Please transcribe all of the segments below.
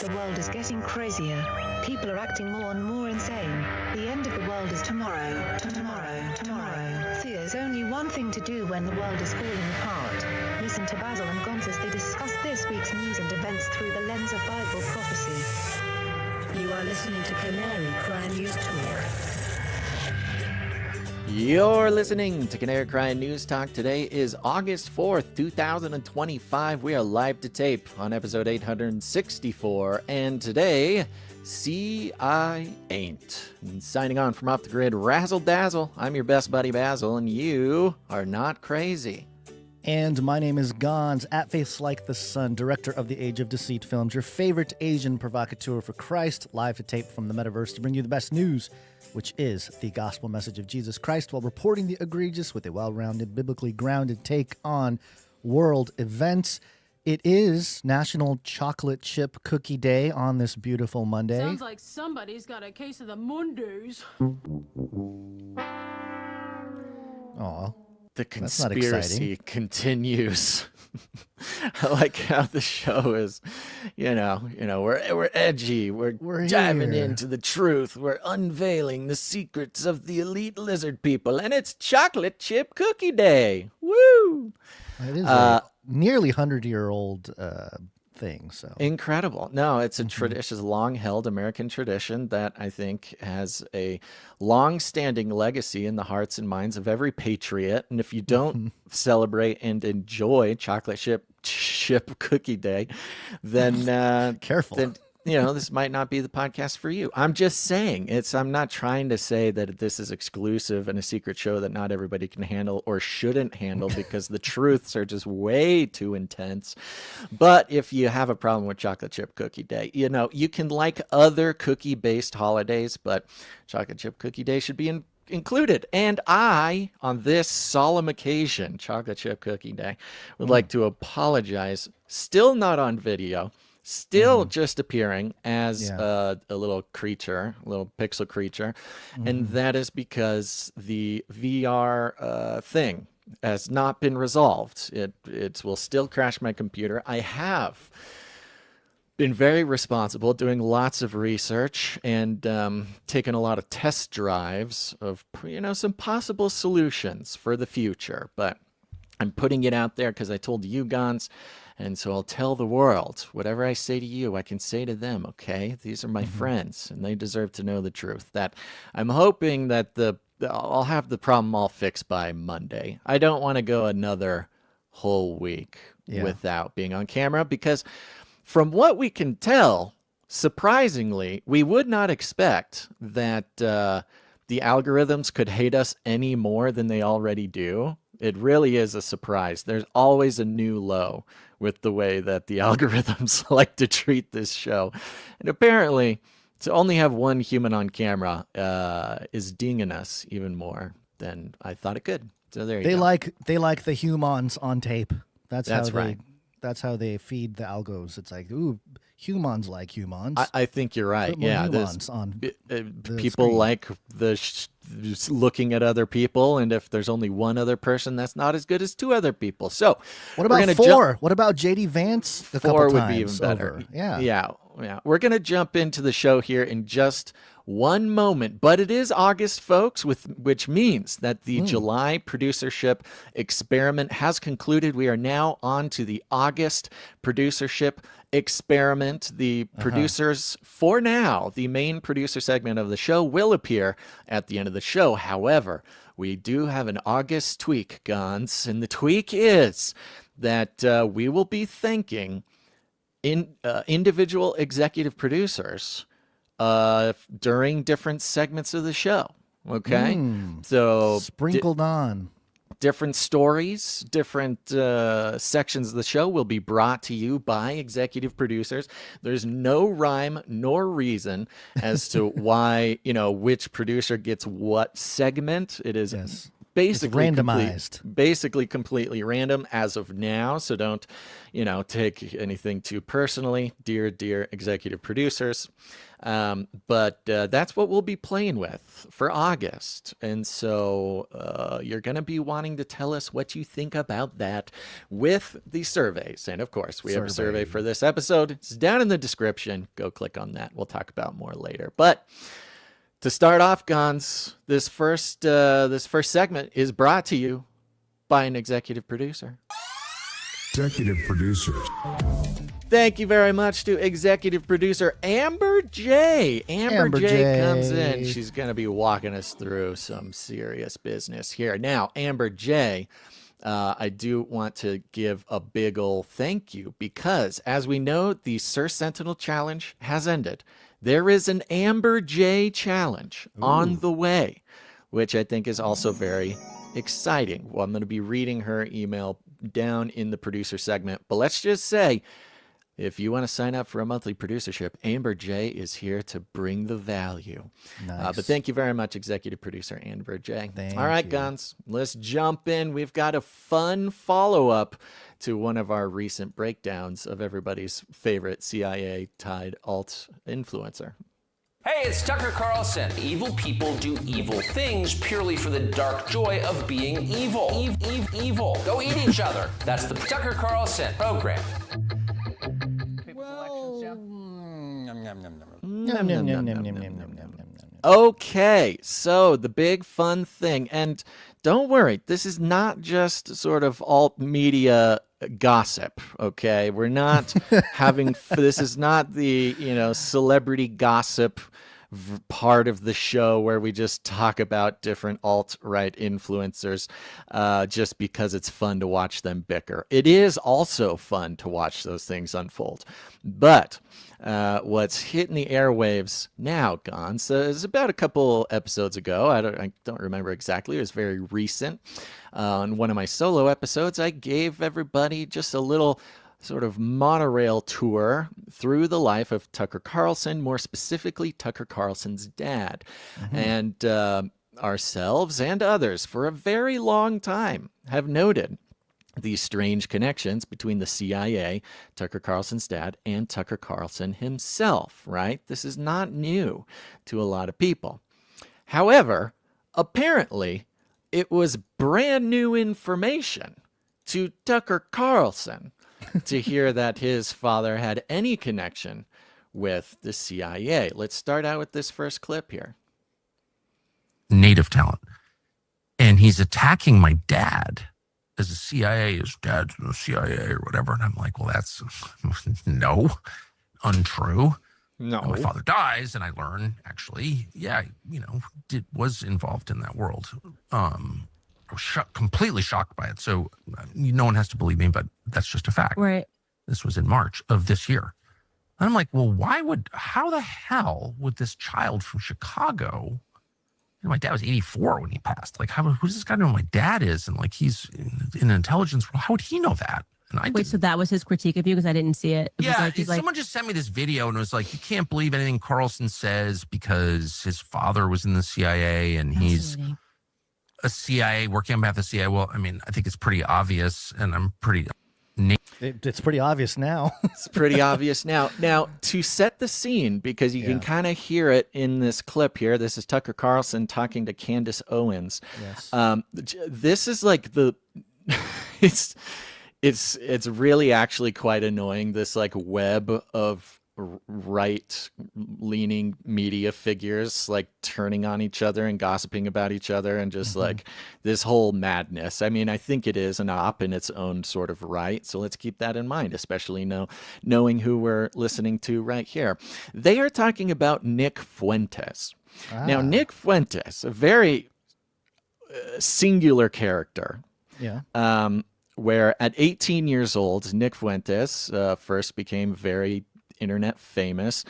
The world is getting crazier. People are acting more and more insane. The end of the world is tomorrow. Tomorrow. There's only one thing to do when the world is falling apart. Listen to Basil and Gonz as they discuss this week's news and events through the lens of Bible prophecy. You are listening to Canary Crime News Talk. You're listening to Canary Crime News Talk. Today is August 4th, 2025. We are live to tape on episode 864. And today, I ain't. And signing on from off the grid, Razzle Dazzle. I'm your best buddy Basil, and you are not crazy. And my name is Gonz, at Face Like the Sun, director of the Age of Deceit films, your favorite Asian provocateur for Christ, live to tape from the metaverse to bring you the best news, which is the gospel message of Jesus Christ, while reporting the egregious with a well-rounded, biblically grounded take on world events. It is National Chocolate Chip Cookie Day on this beautiful Monday. Sounds like somebody's got a case of the Mondays. Aw. The conspiracy continues. I like how the show is, we're edgy. We're diving into the truth. We're unveiling the secrets of the elite lizard people. And it's Chocolate Chip Cookie Day. Woo! It is a nearly 100-year-old thing. So incredible. No, it's a tradition, long-held American tradition that I think has a long-standing legacy in the hearts and minds of every patriot. And if you don't celebrate and enjoy Chocolate Chip Cookie Day, then careful. Then, this might not be the podcast for you. I'm just saying I'm not trying to say that this is exclusive and a secret show that not everybody can handle or shouldn't handle because the truths are just way too intense. But if you have a problem with Chocolate Chip Cookie Day, you can like other cookie-based holidays, but Chocolate Chip Cookie Day should be included. And I, on this solemn occasion, Chocolate Chip Cookie Day, would like to apologize, still not on video, still just appearing as a little creature, a little pixel creature. And that is because the VR thing has not been resolved. It will still crash my computer. I have been very responsible, doing lots of research and taking a lot of test drives of, some possible solutions for the future. But I'm putting it out there because I told you, Gonz, and so I'll tell the world, whatever I say to you, I can say to them, okay? These are my friends, and they deserve to know the truth. That I'm hoping that I'll have the problem all fixed by Monday. I don't want to go another whole week without being on camera, because from what we can tell, surprisingly, we would not expect that the algorithms could hate us any more than they already do. It really is a surprise. There's always a new low with the way that the algorithms like to treat this show. And apparently, to only have one human on camera is dinging us even more than I thought it could. So there you go. They like the humans on tape. That's right. That's how they feed the algos. It's like, ooh, humans like humans. I think you're right. Put more Yeah, humans on people screen. like looking at other people, and if there's only one other person, that's not as good as two other people. So what about four? What about JD Vance? Four would be even better. Over. Yeah. We're gonna jump into the show here in just one moment, but it is August, folks, which means that the July producership experiment has concluded. We are now on to the August producership experiment. The producers, for now, the main producer segment of the show will appear at the end of the show. However, we do have an August tweak, Gonz, and the tweak is that we will be thanking individual executive producers during different segments of the show. Okay, so sprinkled on. Different stories, different sections of the show will be brought to you by executive producers. There's no rhyme nor reason as to why, which producer gets what segment. It is basically randomized. Basically completely random as of now. So don't, take anything too personally, dear executive producers. But that's what we'll be playing with for August. And so you're going to be wanting to tell us what you think about that with the surveys. And of course, we have a survey for this episode. It's down in the description. Go click on that. We'll talk about more later. But to start off, Gons, this first segment is brought to you by an executive producer. Executive producers. Thank you very much to executive producer Amber J. Amber J comes in. She's going to be walking us through some serious business here. Now, Amber J, I do want to give a big ol' thank you because, as we know, the Sir Sentinel Challenge has ended. There is an Amber J challenge on the way, which I think is also very exciting. Well, I'm going to be reading her email down in the producer segment, but let's just say, if you want to sign up for a monthly producership, Amber J is here to bring the value. Nice. But thank you very much, executive producer Amber J. Thank All right, you. Guns, let's jump in. We've got a fun follow-up to one of our recent breakdowns of everybody's favorite CIA-tied alt influencer. Hey, it's Tucker Carlson. Evil people do evil things purely for the dark joy of being evil. Evil. Go eat each other. That's the Tucker Carlson program. Okay, so the big fun thing, and don't worry, this is not just sort of alt media gossip, okay? We're not having, this is not the, celebrity gossip part of the show where we just talk about different alt-right influencers just because it's fun to watch them bicker. It is also fun to watch those things unfold. But what's hitting the airwaves now, Gons, is about a couple episodes ago. I don't remember exactly. It was very recent. On one of my solo episodes, I gave everybody just a little sort of monorail tour through the life of Tucker Carlson, more specifically Tucker Carlson's dad. And ourselves and others for a very long time have noted these strange connections between the CIA, Tucker Carlson's dad, and Tucker Carlson himself, right? This is not new to a lot of people. However, apparently, it was brand new information to Tucker Carlson to hear that his father had any connection with the CIA. Let's start out with this first clip here. Native talent. And he's attacking my dad as a CIA, his dad's in the CIA or whatever. And I'm like, well, that's no, untrue. No. And my father dies, and I learn, actually, was involved in that world. I was completely shocked by it. So no one has to believe me, but that's just a fact. Right. This was in March of this year. And I'm like, well, how the hell would this child from Chicago, my dad was 84 when he passed. Like, who's this guy know who my dad is? And like, he's in an intelligence world. How would he know that? And I Wait, so that was his critique of you? Because I didn't see it. Someone just sent me this video and was like, you can't believe anything Carlson says because his father was in the CIA and he's a CIA working on behalf of the CIA. Well, I mean, I think it's pretty obvious, and I'm pretty... It's pretty obvious now. It's pretty obvious now. Now, to set the scene, because you can kind of hear it in this clip here. This is Tucker Carlson talking to Candace Owens. Yes. This is like the... It's really actually quite annoying, this like web of right-leaning media figures like turning on each other and gossiping about each other and just like this whole madness. I mean, I think it is an op in its own sort of right, so let's keep that in mind, especially knowing who we're listening to right here. They are talking about Nick Fuentes. Now, Nick Fuentes, a very singular character. Yeah. Where at 18 years old, Nick Fuentes first became very internet famous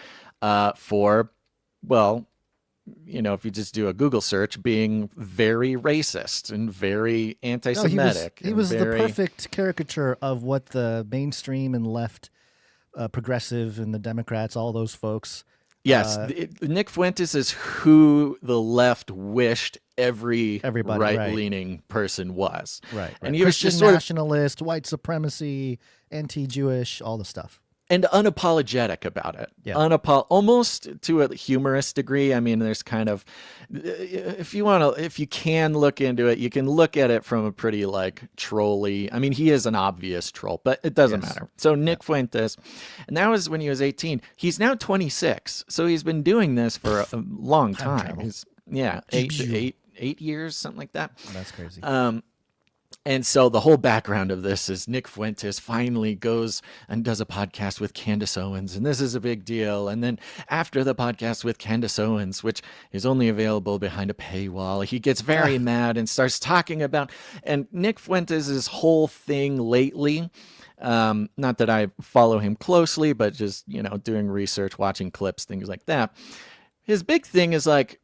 for, well, if you just do a Google search, being very racist and very anti-Semitic. He was the perfect caricature of what the mainstream and left progressive and the Democrats, all those folks Yes, Nick Fuentes is who the left wished everybody right-leaning person was. Right. And he was Christian just sort of nationalist, white supremacy, anti-Jewish, all the stuff. and unapologetic about it. Yeah. Almost to a humorous degree. I mean, there's kind of, if you can look into it, you can look at it from a pretty like trolly. I mean, he is an obvious troll, but it doesn't matter. So Nick Fuentes, and that was when he was 18. He's now 26. So he's been doing this for a long time. He's 8 years, something like that. That's crazy. And so the whole background of this is Nick Fuentes finally goes and does a podcast with Candace Owens, and this is a big deal. And then after the podcast with Candace Owens, which is only available behind a paywall, he gets very mad and starts talking about, and Nick Fuentes' whole thing lately, not that I follow him closely, but just, doing research, watching clips, things like that. His big thing is like,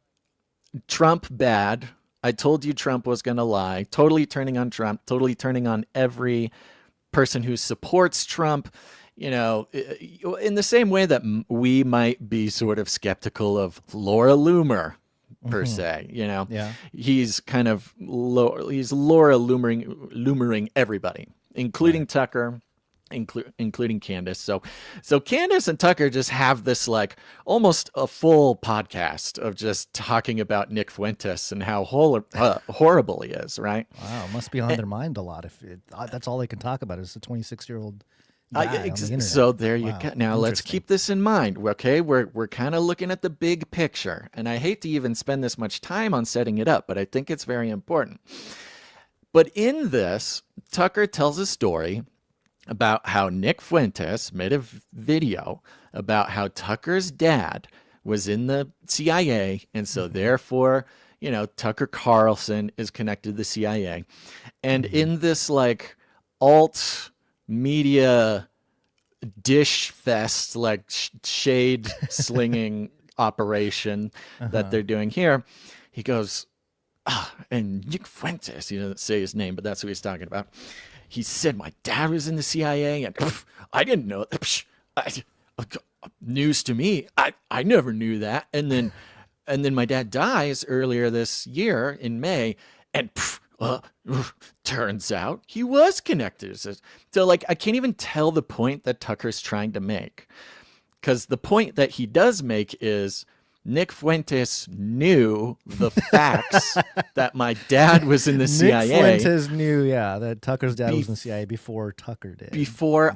Trump bad. I told you Trump was going to lie. Totally turning on Trump. Totally turning on every person who supports Trump. In the same way that we might be sort of skeptical of Laura Loomer, per se. He's kind of he's Laura Loomering everybody, including Tucker. Including Candace. So Candace and Tucker just have this like almost a full podcast of just talking about Nick Fuentes and how horrible he is, right? Wow, must be on their mind a lot if that's all they can talk about is a 26-year-old guy on the internet. So there you go. Now let's keep this in mind. Okay, we're kind of looking at the big picture, and I hate to even spend this much time on setting it up, but I think it's very important. But in this, Tucker tells a story about how Nick Fuentes made a video about how Tucker's dad was in the CIA, and so therefore, Tucker Carlson is connected to the CIA. And in this like alt media dish fest, like shade slinging operation that they're doing here, he goes, and Nick Fuentes, he doesn't say his name, but that's who he's talking about. He said my dad was in the CIA, and I didn't know. News to me. I never knew that. And then my dad dies earlier this year in May, and turns out he was connected. So like I can't even tell the point that Tucker's trying to make, because the point that he does make is Nick Fuentes knew the facts that my dad was in the CIA. Nick Fuentes knew, that Tucker's dad was in the CIA before Tucker did. Before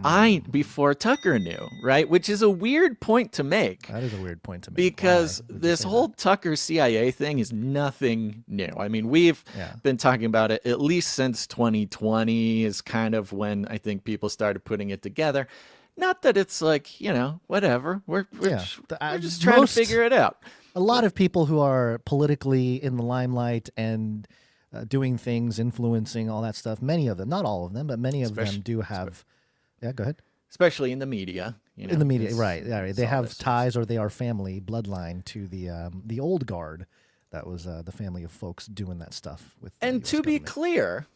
Tucker knew, right? Which is a weird point to make. That is a weird point to make. Because this whole Tucker CIA thing is nothing new. I mean, we've been talking about it at least since 2020 is kind of when I think people started putting it together. Not that it's like, whatever. We're just trying to figure it out. A lot of people who are politically in the limelight and doing things, influencing all that stuff, many of them, not all of them, but many of them do have. Yeah, go ahead. Especially in the media. In the media, right. Yeah, they have ties or they are family bloodline to the old guard. That was the family of folks doing that stuff with. And to be clear,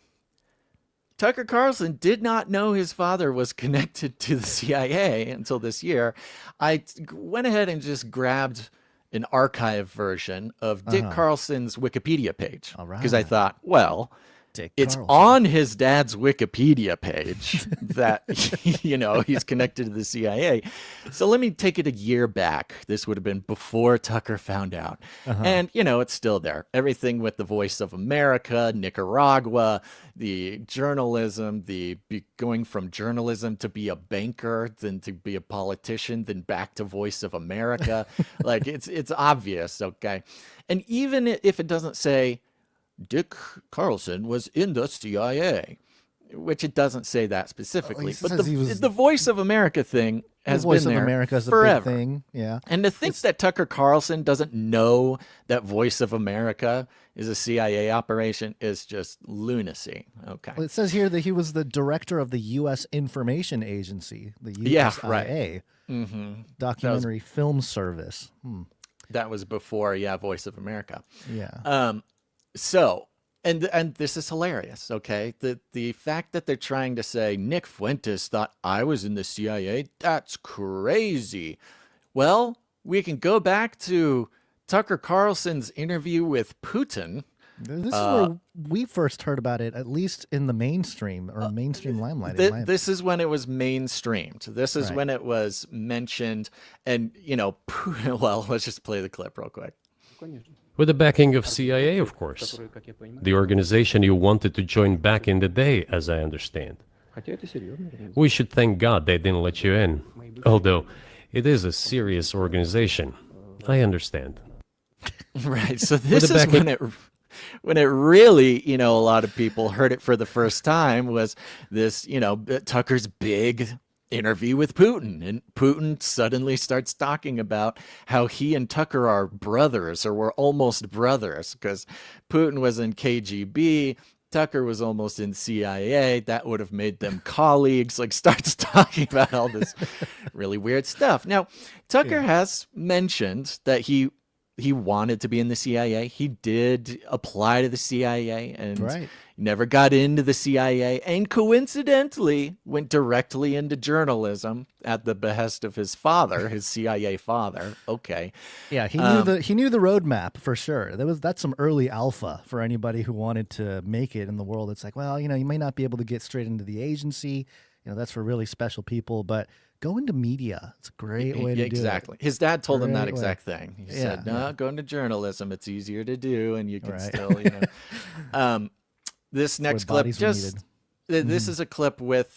Tucker Carlson did not know his father was connected to the CIA until this year. I went ahead and just grabbed an archive version of Dick Carlson's Wikipedia page. Because I thought, well, it's on his dad's Wikipedia page that, he's connected to the CIA. So let me take it a year back. This would have been before Tucker found out. And, it's still there. Everything with the Voice of America, Nicaragua, the journalism, going from journalism to be a banker, then to be a politician, then back to Voice of America. Like, it's obvious, okay? And even if it doesn't say, Dick Carlson was in the CIA, which it doesn't say that specifically. But the Voice of America thing has been there America's forever. A big thing. Yeah. And to think that Tucker Carlson doesn't know that Voice of America is a CIA operation is just lunacy. Okay. Well, it says here that he was the director of the U.S. Information Agency, the USIA, documentary film service. That was before, Voice of America. Yeah. So, and this is hilarious, okay? The fact that they're trying to say Nick Fuentes thought I was in the CIA, that's crazy. Well, we can go back to Tucker Carlson's interview with Putin. This is where we first heard about it, at least in the mainstream or mainstream limelight. This is when it was mainstreamed. This is when it was mentioned. And, you know, well, let's just play the clip real quick. With the backing of CIA, of course. The organization you wanted to join back in the day, as I understand. We should thank God they didn't let you in. Although, it is a serious organization. I understand. Right. So this is when it really, you know, a lot of people heard it for the first time was this, you know, Tucker's big interview with Putin. And Putin suddenly starts talking about how he and Tucker are brothers, or were almost brothers, because Putin was in KGB. Tucker was almost in CIA. That would have made them colleagues. Like, starts talking about all this really weird stuff. Now, Tucker has mentioned that he wanted to be in the CIA. He did apply to the CIA and never got into the CIA, and coincidentally went directly into journalism at the behest of his father, his CIA father. Okay. Yeah, he knew the roadmap for sure. That's some early alpha for anybody who wanted to make it in the world. It's like, well, you know, you may not be able to get straight into the agency. You know, that's for really special people, but go into media. It's a great way to do it. Exactly. His dad told him that exact thing. He said, no, go into journalism. It's easier to do, and you can still, you know. This next clip, this is a clip with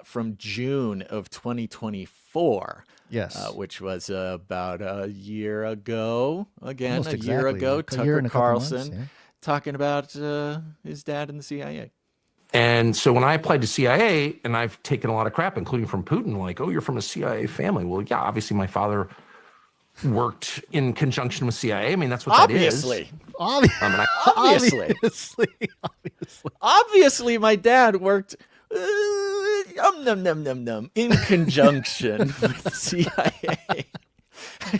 from June of 2024. Yes. Which was about a year ago. Again, Almost a year ago, a Tucker year and a couple months, Carlson talking about his dad in the CIA. And so when I applied to CIA, and I've taken a lot of crap, including from Putin, like, oh, you're from a CIA family. Well, yeah, obviously my father worked in conjunction with CIA. I mean, that's what that is. Obviously, my dad worked in conjunction with CIA.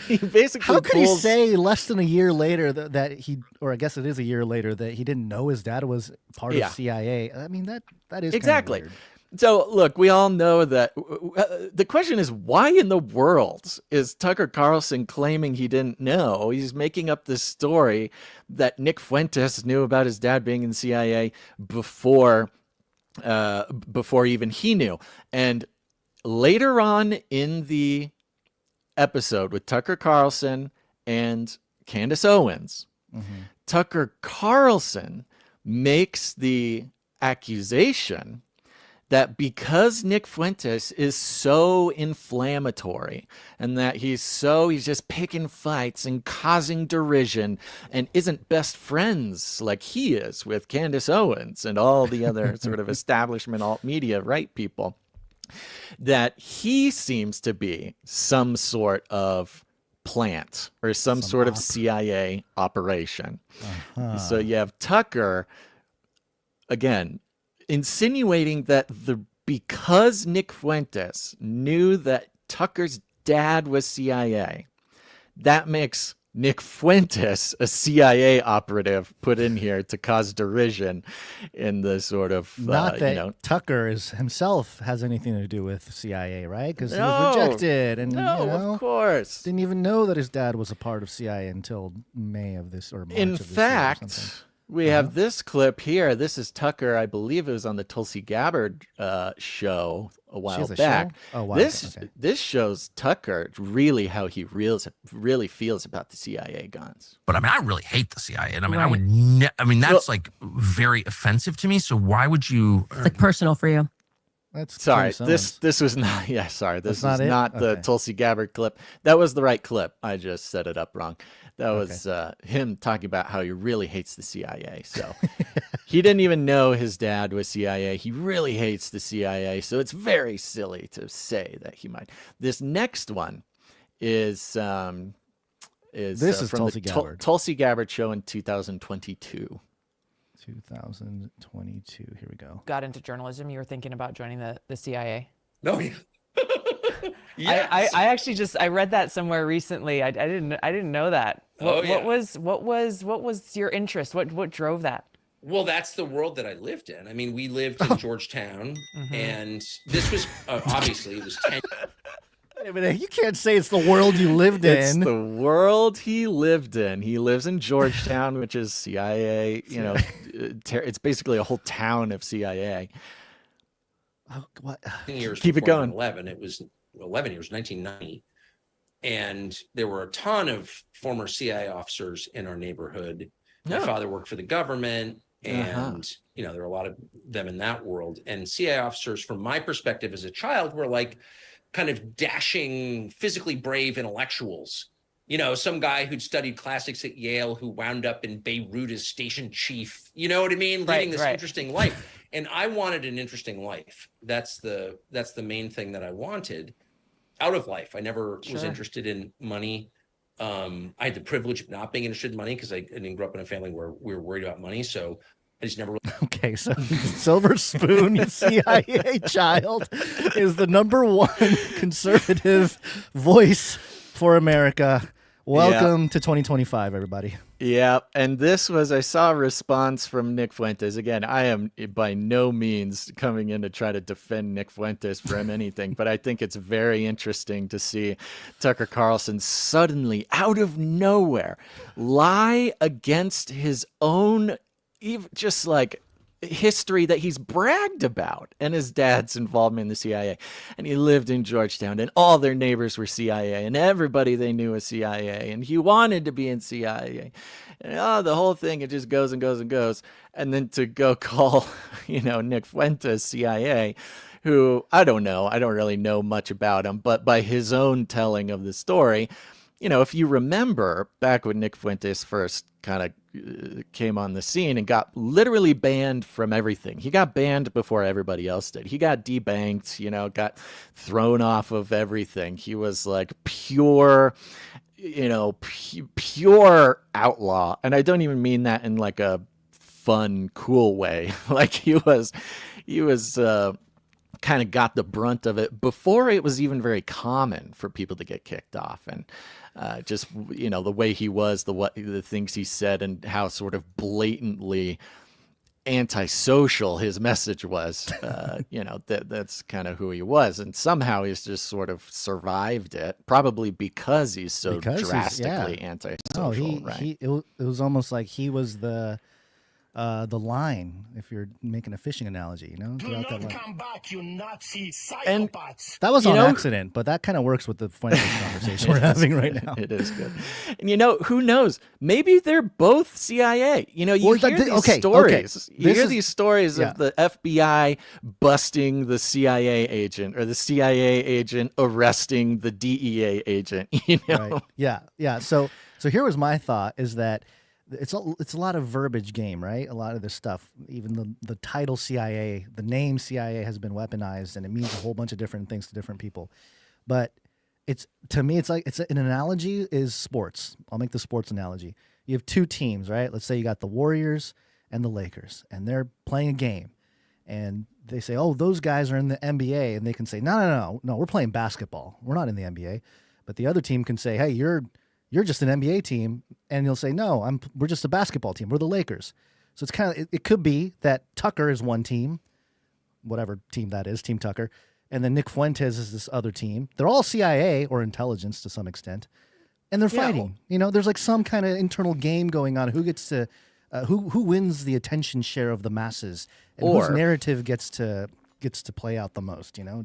He basically How could he say less than a year later that he, or I guess it is a year later, that he didn't know his dad was part of CIA? I mean, that is exactly. Kind of weird. So, look, we all know that the question is, why in the world is Tucker Carlson claiming he didn't know? He's making up this story that Nick Fuentes knew about his dad being in CIA before even he knew. And later on in the episode with Tucker Carlson and Candace Owens, Tucker Carlson makes the accusation that because Nick Fuentes is so inflammatory and that he's just picking fights and causing derision and isn't best friends like he is with Candace Owens and all the other sort of establishment alt media right people, that he seems to be some sort of plant or some sort of CIA operation. So you have Tucker, again, insinuating that because Nick Fuentes knew that Tucker's dad was CIA, that makes Nick Fuentes a CIA operative put in here to cause derision in the sort of not that you know, Tucker himself has anything to do with CIA, right? Because he was rejected, and of course didn't even know that his dad was a part of CIA until May of this or March in of this fact. year or something. We have this clip here. This is Tucker. I believe it was on the Tulsi Gabbard show a while back. Oh, wow. This shows Tucker really how he really feels about the CIA guns. But I mean, I really hate the CIA. And I mean, I mean, that's like very offensive to me. So why would you? It's like personal for you. That's sorry. This was not. Yeah, sorry. This is not the Tulsi Gabbard clip. That was the right clip. I just set it up wrong. That was him talking about how he really hates the CIA. So he didn't even know his dad was CIA. He really hates the CIA. So it's very silly to say that he might. This next one is from Tulsi the Gabbard. Tulsi Gabbard show in 2022. 2022. Here we go. Got into journalism. You were thinking about joining the CIA. No, yes. I actually I read that somewhere recently. I didn't know that. What was your interest? What drove that? Well, that's the world that I lived in. I mean, we lived in Georgetown, and this was obviously it was 10. Wait a minute, you can't say it's the world you lived in. It's the world he lived in. He lives in Georgetown, which is CIA. You know, it's basically a whole town of CIA. Oh, what? Years Keep it going. 11. It was 11 years, 1990. And there were a ton of former CIA officers in our neighborhood. My father worked for the government, and you know, there were a lot of them in that world. And CIA officers, from my perspective as a child, were like kind of dashing, physically brave intellectuals. You know, some guy who'd studied classics at Yale who wound up in Beirut as station chief. You know what I mean? Leading this interesting life. And I wanted an interesting life. That's the main thing that I wanted out of life. I never was interested in money. I had the privilege of not being interested in money because I didn't grow up in a family where we were worried about money. So I just never. Okay, so Silver Spoon CIA child is the #1 conservative voice for America. Welcome to 2025, everybody. Yeah, and this was, I saw a response from Nick Fuentes. Again, I am by no means coming in to try to defend Nick Fuentes from anything, but I think it's very interesting to see Tucker Carlson suddenly, out of nowhere, lie against his own, even just like history that he's bragged about, and his dad's involvement in the CIA, and he lived in Georgetown, and all their neighbors were CIA, and everybody they knew was CIA, and he wanted to be in CIA, and the whole thing, it just goes and goes and goes. And then to go call, you know, Nick Fuentes CIA, who I don't really know much about him, but by his own telling of the story, you know, if you remember back when Nick Fuentes first kind of came on the scene and got literally banned from everything. He got banned before everybody else did. He got debanked, you know, got thrown off of everything. He was like pure, you know, pure outlaw. And I don't even mean that in like a fun, cool way. Like he was kind of got the brunt of it before it was even very common for people to get kicked off. And just, you know, the way he was, the things he said, and how sort of blatantly antisocial his message was, you know, that's kind of who he was. And somehow he's just sort of survived it, probably because he's so drastically antisocial. It was almost like he was the line, if you're making a fishing analogy, you know? Do not come back, you Nazi psychopaths. And that was on accident, but that kind of works with the Fuentes conversation we're having right now. It is good. And you know, who knows? Maybe they're both CIA. You know, you hear these stories. You hear these stories of the FBI busting the CIA agent, or the CIA agent arresting the DEA agent, you know? Right. Yeah. So here was my thought, is that it's a lot of verbiage game, right? A lot of this stuff, even the title CIA, the name CIA has been weaponized, and it means a whole bunch of different things to different people. But to me, it's like an analogy is sports. I'll make the sports analogy. You have two teams, right? Let's say you got the Warriors and the Lakers, and they're playing a game, and they say, "Oh, those guys are in the NBA," and they can say, "No, we're playing basketball. We're not in the NBA." But the other team can say, "Hey, you're just an NBA team," and you'll say, "No, we're just a basketball team. We're the Lakers." So it's kind of, it could be that Tucker is one team, whatever team that is, Team Tucker, and then Nick Fuentes is this other team. They're all CIA or intelligence to some extent, and they're fighting. You know, there's like some kind of internal game going on. Who gets to, who wins the attention share of the masses, and whose narrative gets to play out the most. You know,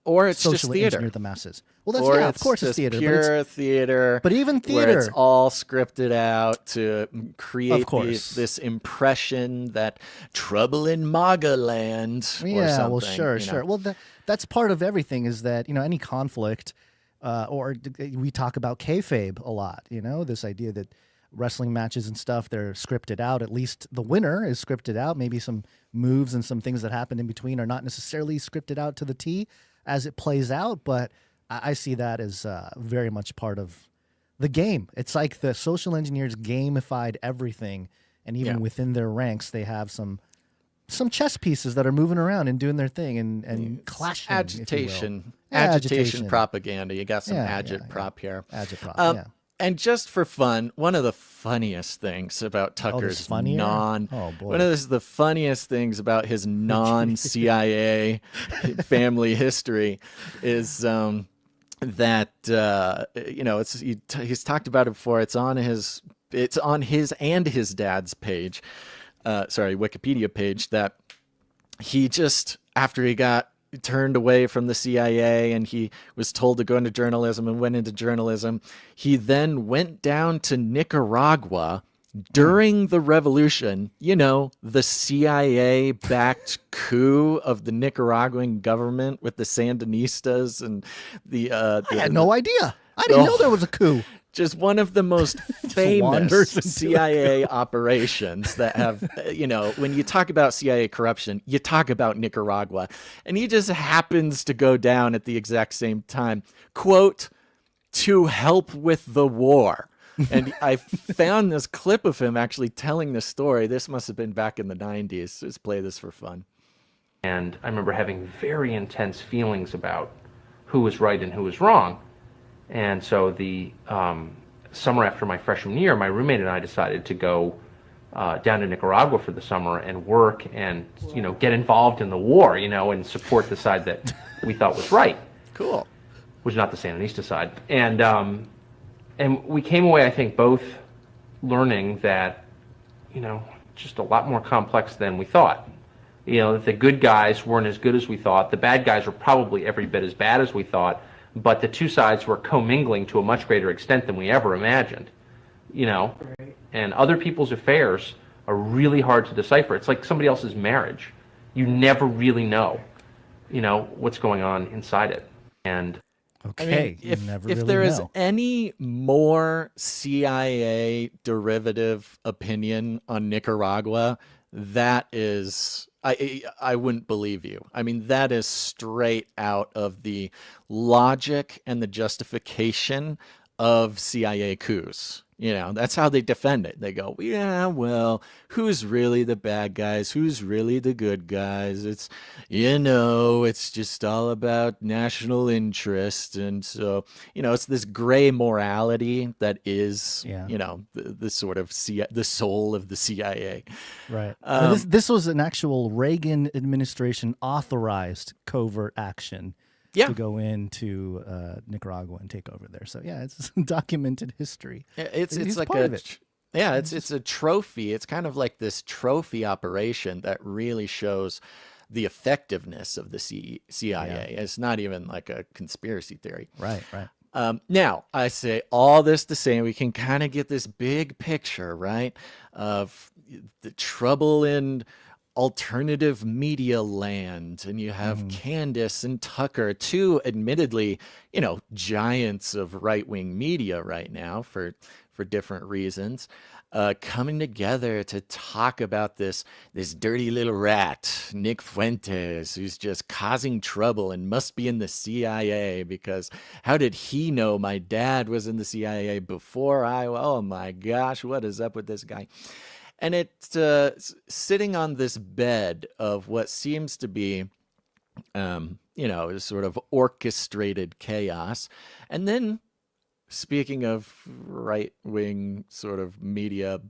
or it's just socially theater. Engineer the masses. Well, that's of course it's theater. Pure theater. But even theater, where it's all scripted out to create this impression that trouble in MAGA land. Or something, well, sure. Well, that's part of everything. Is that, you know, any conflict, or we talk about kayfabe a lot. You know, this idea that wrestling matches and stuff, they're scripted out. At least the winner is scripted out. Maybe some moves and some things that happen in between are not necessarily scripted out to the T as it plays out, but I see that as very much part of the game. It's like the social engineers gamified everything, and even within their ranks, they have some chess pieces that are moving around and doing their thing and clashing. Agitation propaganda. You got some agitprop here. Agitprop, And just for fun, one of the funniest things about Tucker's one of the funniest things about his non-CIA family history is that he's talked about it before. It's on his and his dad's page, Wikipedia page, that he just, after he got turned away from the CIA and he was told to go into journalism and went into journalism, he then went down to Nicaragua during the revolution, the CIA-backed coup of the Nicaraguan government with the Sandinistas and I had no idea. I didn't know there was a coup. Just one of the most famous CIA operations that have, when you talk about CIA corruption, you talk about Nicaragua. And he just happens to go down at the exact same time, quote, to help with the war. And I found this clip of him actually telling the story. This must have been back in the 90s. Let's play this for fun. And I remember having very intense feelings about who was right and who was wrong. And so the summer after my freshman year, my roommate and I decided to go down to Nicaragua for the summer and work and, get involved in the war, and support the side that we thought was right. Cool. Was not the Sandinista side. And we came away, I think, both learning that, just a lot more complex than we thought. That the good guys weren't as good as we thought. The bad guys were probably every bit as bad as we thought. But the two sides were commingling to a much greater extent than we ever imagined. And other people's affairs are really hard to decipher. It's like somebody else's marriage. You never really know, what's going on inside it. And okay, if there is any more CIA derivative opinion on Nicaragua, that is, I wouldn't believe you. I mean, that is straight out of the logic and the justification of CIA coups. That's how they defend it. They go, yeah, well, who's really the bad guys? Who's really the good guys? It's, it's just all about national interest. And so, it's this gray morality that is, the sort of the soul of the CIA. Right. This was an actual Reagan administration authorized covert action. To go into Nicaragua and take over there. So yeah, it's documented history. It's like it's a trophy. It's kind of like this trophy operation that really shows the effectiveness of the CIA. Yeah. It's not even like a conspiracy theory. Right. Now, I say all this to say we can kind of get this big picture, right, of the trouble in alternative media land, and you have Candace and Tucker, two admittedly, giants of right-wing media right now for different reasons, coming together to talk about this dirty little rat, Nick Fuentes, who's just causing trouble and must be in the CIA because how did he know my dad was in the CIA before oh my gosh, what is up with this guy? And it's sitting on this bed of what seems to be, sort of orchestrated chaos. And then, speaking of right-wing sort of media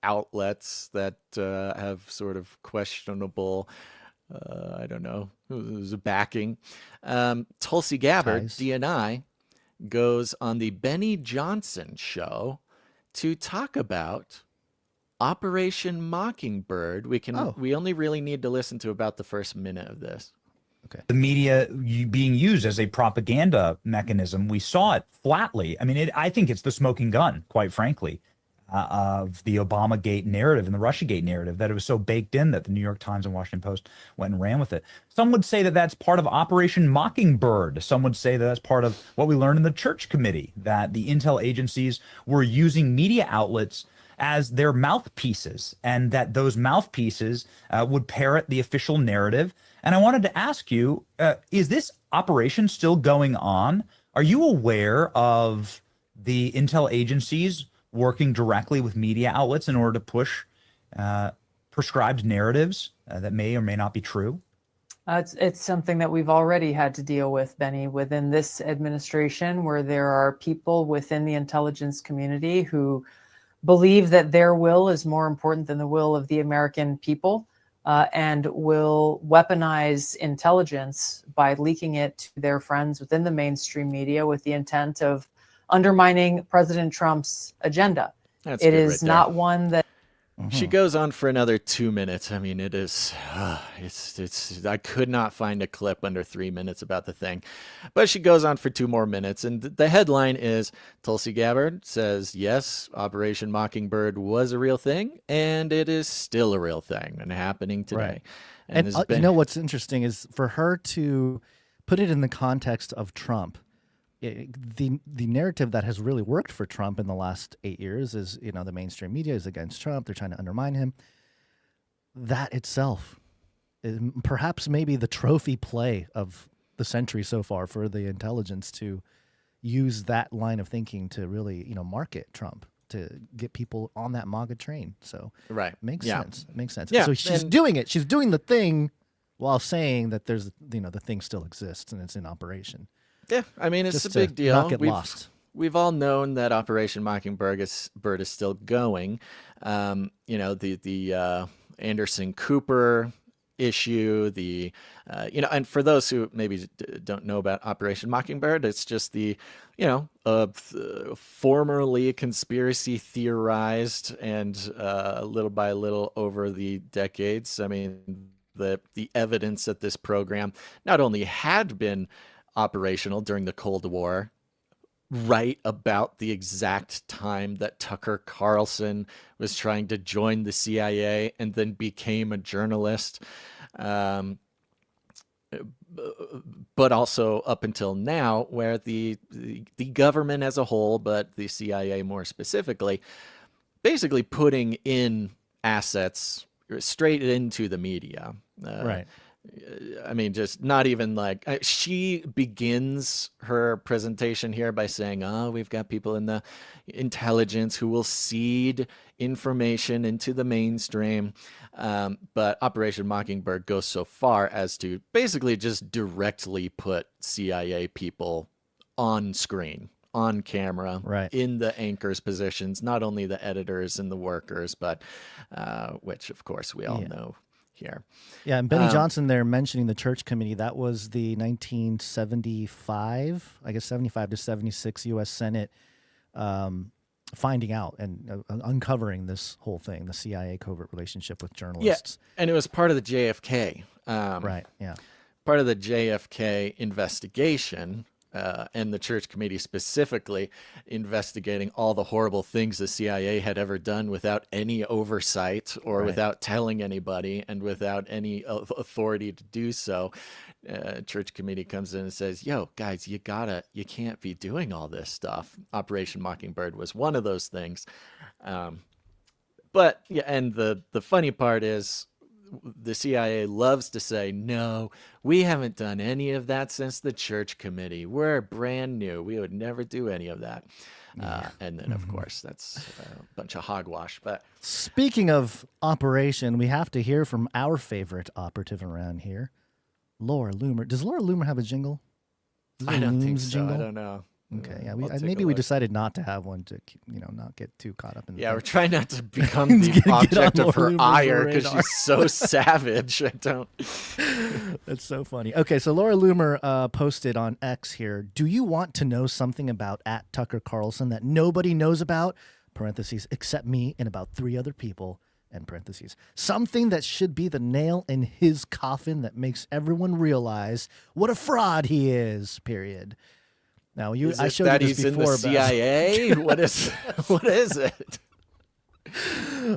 outlets that have sort of questionable, backing, Tulsi Gabbard, DNI, goes on the Benny Johnson show to talk about Operation Mockingbird. We only really need to listen to about the first minute of this. Okay. The media being used as a propaganda mechanism, we saw it flatly. I mean, I think it's the smoking gun, quite frankly, of the Obamagate narrative and the Russiagate narrative, that it was so baked in that the New York Times and Washington Post went and ran with it. Some would say that that's part of Operation Mockingbird. Some would say that that's part of what we learned in the Church Committee, that the intel agencies were using media outlets as their mouthpieces, and that those mouthpieces would parrot the official narrative. And I wanted to ask you, is this operation still going on? Are you aware of the intel agencies working directly with media outlets in order to push prescribed narratives that may or may not be true? It's something that we've already had to deal with, Benny, within this administration, where there are people within the intelligence community who believe that their will is more important than the will of the American people. and will weaponize intelligence by leaking it to their friends within the mainstream media with the intent of undermining President Trump's agenda. That's it good is right there. not one that She goes on for another 2 minutes. I mean, it is, it's, I could not find a clip under 3 minutes about the thing, but she goes on for 2 more minutes. And the headline is Tulsi Gabbard says, yes, Operation Mockingbird was a real thing and it is still a real thing and happening today. Right. And, And you know what's interesting is for her to put it in the context of Trump. The narrative that has really worked for Trump in the last 8 years is, you know, the mainstream media is against Trump. They're trying to undermine him. That itself is perhaps maybe the trophy play of the century so far for the intelligence to use that line of thinking to really, you know, market Trump, to get people on that MAGA train. So right. Makes sense. Makes sense. Yeah. So she's doing it. She's doing the thing while saying that there's, you know, the thing still exists and it's in operation. Yeah, I mean, it's Just a big to deal. not get lost. We've all known that Operation Mockingbird is still going. You know, the Anderson Cooper issue, you know, and for those who maybe don't know about Operation Mockingbird, it's just the, you know, formerly conspiracy theorized and little by little over the decades. I mean, the evidence that this program not only had been operational during the Cold War, right about the exact time that Tucker Carlson was trying to join the CIA and then became a journalist, but also up until now, where the government as a whole, but the CIA more specifically, basically putting in assets straight into the media. Right. I mean, just not even like, she begins her presentation here by saying, oh, we've got people in the intelligence who will seed information into the mainstream. But Operation Mockingbird goes so far as to basically just directly put CIA people on screen, on camera, right, in the anchors positions, not only the editors and the workers, but which of course we all know here. Yeah, and Benny Johnson there mentioning the church committee, that was the 1975, I guess 75 to 76 U.S. Senate finding out and uncovering this whole thing, the CIA covert relationship with journalists. Yeah, and it was part of the JFK. Right, yeah. Part of the JFK investigation, and the church committee specifically investigating all the horrible things the CIA had ever done without any oversight or without telling anybody and without any authority to do so. Church committee comes in and says, yo, guys, you can't be doing all this stuff. Operation Mockingbird was one of those things. But yeah, and the funny part is, the CIA loves to say, no, we haven't done any of that since the church committee. We're brand new. We would never do any of that. And then, of course, that's a bunch of hogwash. But speaking of operation, we have to hear from our favorite operative around here, Laura Loomer. Does Laura Loomer have a jingle? I don't think so. I don't know. Okay, yeah, maybe we decided not to have one to, you know, not get too caught up in. Yeah, we're trying not to become the object of her ire because she's so savage. I don't. That's so funny. Okay, so Laura Loomer posted on X here. Do you want to know something about @Tucker Carlson that nobody knows about? Parentheses, except me and about 3 other people. End parentheses. Something that should be the nail in his coffin that makes everyone realize what a fraud he is. Period. Now I showed that you this he's before. In the CIA? What is it?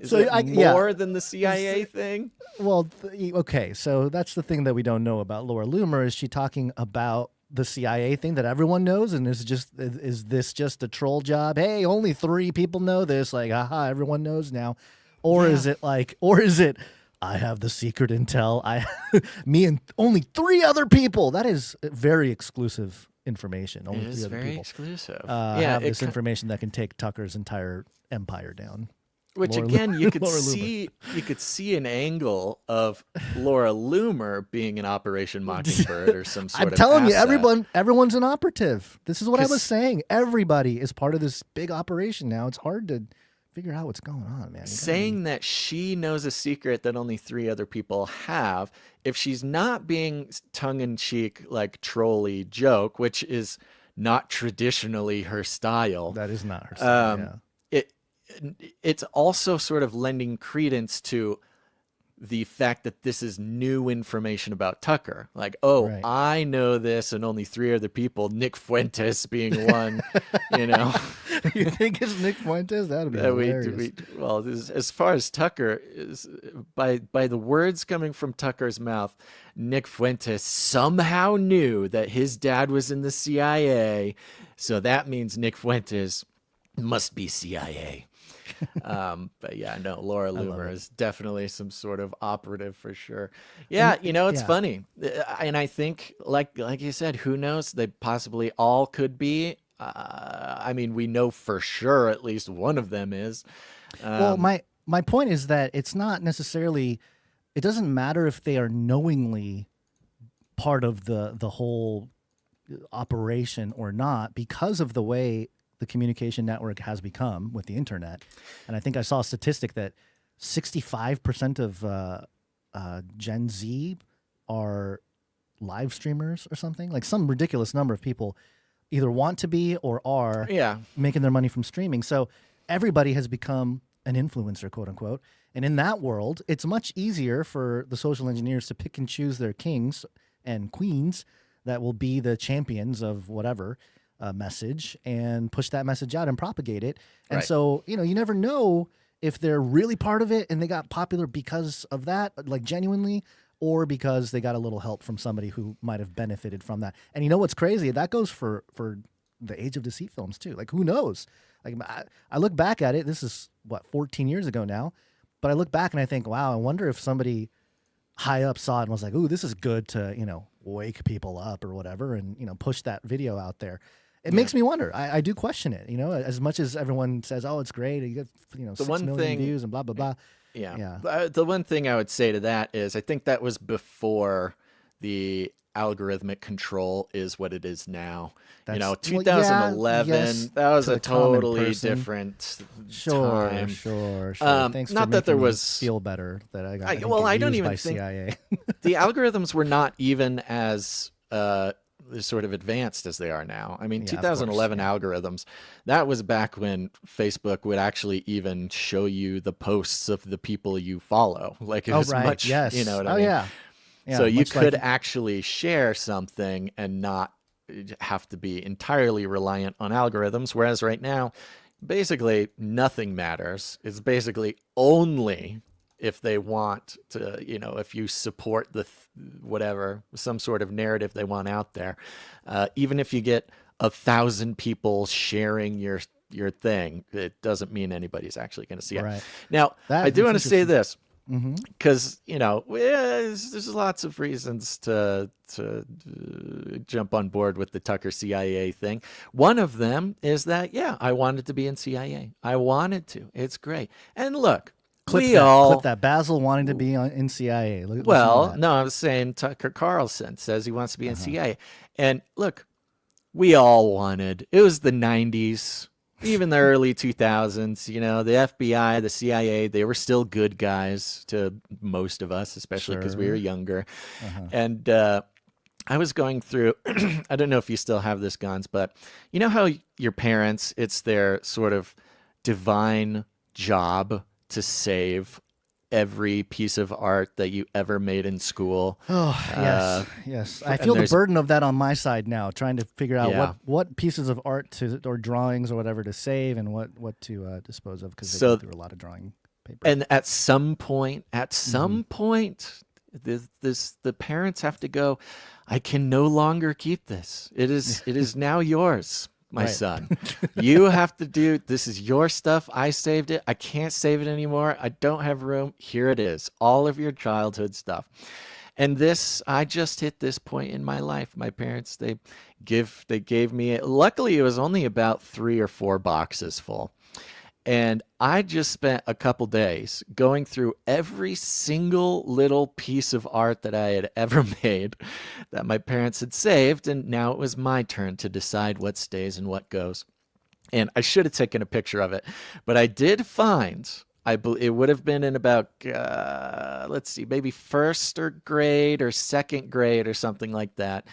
Is So it more than the CIA thing? Well, okay. So that's the thing that we don't know about Laura Loomer. Is she talking about the CIA thing that everyone knows, and is this just a troll job? Hey, only 3 people know this. Like, aha, everyone knows now. Or is it I have the secret intel. Me and only 3 other people. That is very exclusive information. Only it 3 is other very people exclusive. have this information that can take Tucker's entire empire down. Which again, you could see an angle of Laura Loomer being an Operation Mockingbird or some sort of. I'm telling you, asset. everyone's an operative. This is what I was saying. Everybody is part of this big operation now. It's hard to figure out what's going on, man. Saying that she knows a secret that only 3 other people have, if she's not being tongue-in-cheek, like trolly joke, which is not traditionally her style. That is not her style, It's also sort of lending credence to the fact that this is new information about Tucker. Like, Right. I know this and only 3 other people, Nick Fuentes being one, you know. You think it's Nick Fuentes? That'd be hilarious. Well, as far as Tucker is, by the words coming from Tucker's mouth, Nick Fuentes somehow knew that his dad was in the CIA, so that means Nick Fuentes must be CIA. But yeah, no, Laura Loomer is definitely some sort of operative for sure. Yeah, you know, it's funny, and I think, like you said, who knows? They possibly all could be. I mean, we know for sure at least one of them is. Well, my point is that it's not necessarily. It doesn't matter if they are knowingly part of the whole operation or not, because of the way the communication network has become with the internet. And I think I saw a statistic that 65% of Gen Z are live streamers or something, like some ridiculous number of people either want to be or are making their money from streaming. So everybody has become an influencer, quote unquote. And in that world, it's much easier for the social engineers to pick and choose their kings and queens that will be the champions of whatever message and push that message out and propagate it. And so, you know, you never know if they're really part of it and they got popular because of that, like genuinely, or because they got a little help from somebody who might have benefited from that. And you know what's crazy? That goes for the Age of Deceit films too. Like, who knows? Like, I look back at it. This is 14 years ago now, but I look back and I think, wow, I wonder if somebody high up saw it and was like, ooh, this is good to, you know, wake people up or whatever, and, you know, push that video out there. It makes me wonder. I do question it, you know, as much as everyone says, oh, it's great, you get, you know, 6 million views and blah, blah, blah. Yeah. The one thing I would say to that is I think that was before the algorithmic control is what it is now. You know, 2011, that was a totally different time. Sure. Thanks not for that there making me was feel better that I got. I don't even think CIA. The algorithms were not even as sort of advanced as they are now. I mean, 2011 algorithms, that was back when Facebook would actually even show you the posts of the people you follow. Like, it was much, you know what I mean? Yeah, so you could actually share something and not have to be entirely reliant on algorithms. Whereas right now, basically nothing matters. It's basically only if they want to, you know, if you support the whatever, some sort of narrative they want out there. Even if you get 1,000 people sharing your thing, it doesn't mean anybody's actually going to see it. Now, I do want to say this, because, you know, there's lots of reasons to jump on board with the Tucker CIA thing. One of them is that, I wanted to be in CIA. I wanted to. It's great. And look, clip that. Basil wanting to be in CIA. No, I was saying Tucker Carlson says he wants to be in CIA. And look, we all wanted. It was the 90s, even the early 2000s. You know, the FBI, the CIA, they were still good guys to most of us, especially because we were younger. And I was going through, I don't know if you still have this, Gons, but you know how your parents, it's their sort of divine job to save every piece of art that you ever made in school. Yes. I feel the burden of that on my side now, trying to figure out what pieces of art or drawings or whatever to save and what to dispose of, because they go through a lot of drawing paper. And at some point, the parents have to go, I can no longer keep this. It is now yours. My son, you have to do, this is your stuff. I saved it. I can't save it anymore. I don't have room. Here it is. All of your childhood stuff. And I just hit this point in my life. My parents, they gave me, luckily it was only about 3 or 4 boxes full. And I just spent a couple days going through every single little piece of art that I had ever made that my parents had saved. And now it was my turn to decide what stays and what goes. And I should have taken a picture of it, but I did find, it would have been in about, let's see, maybe first grade or second grade or something like that.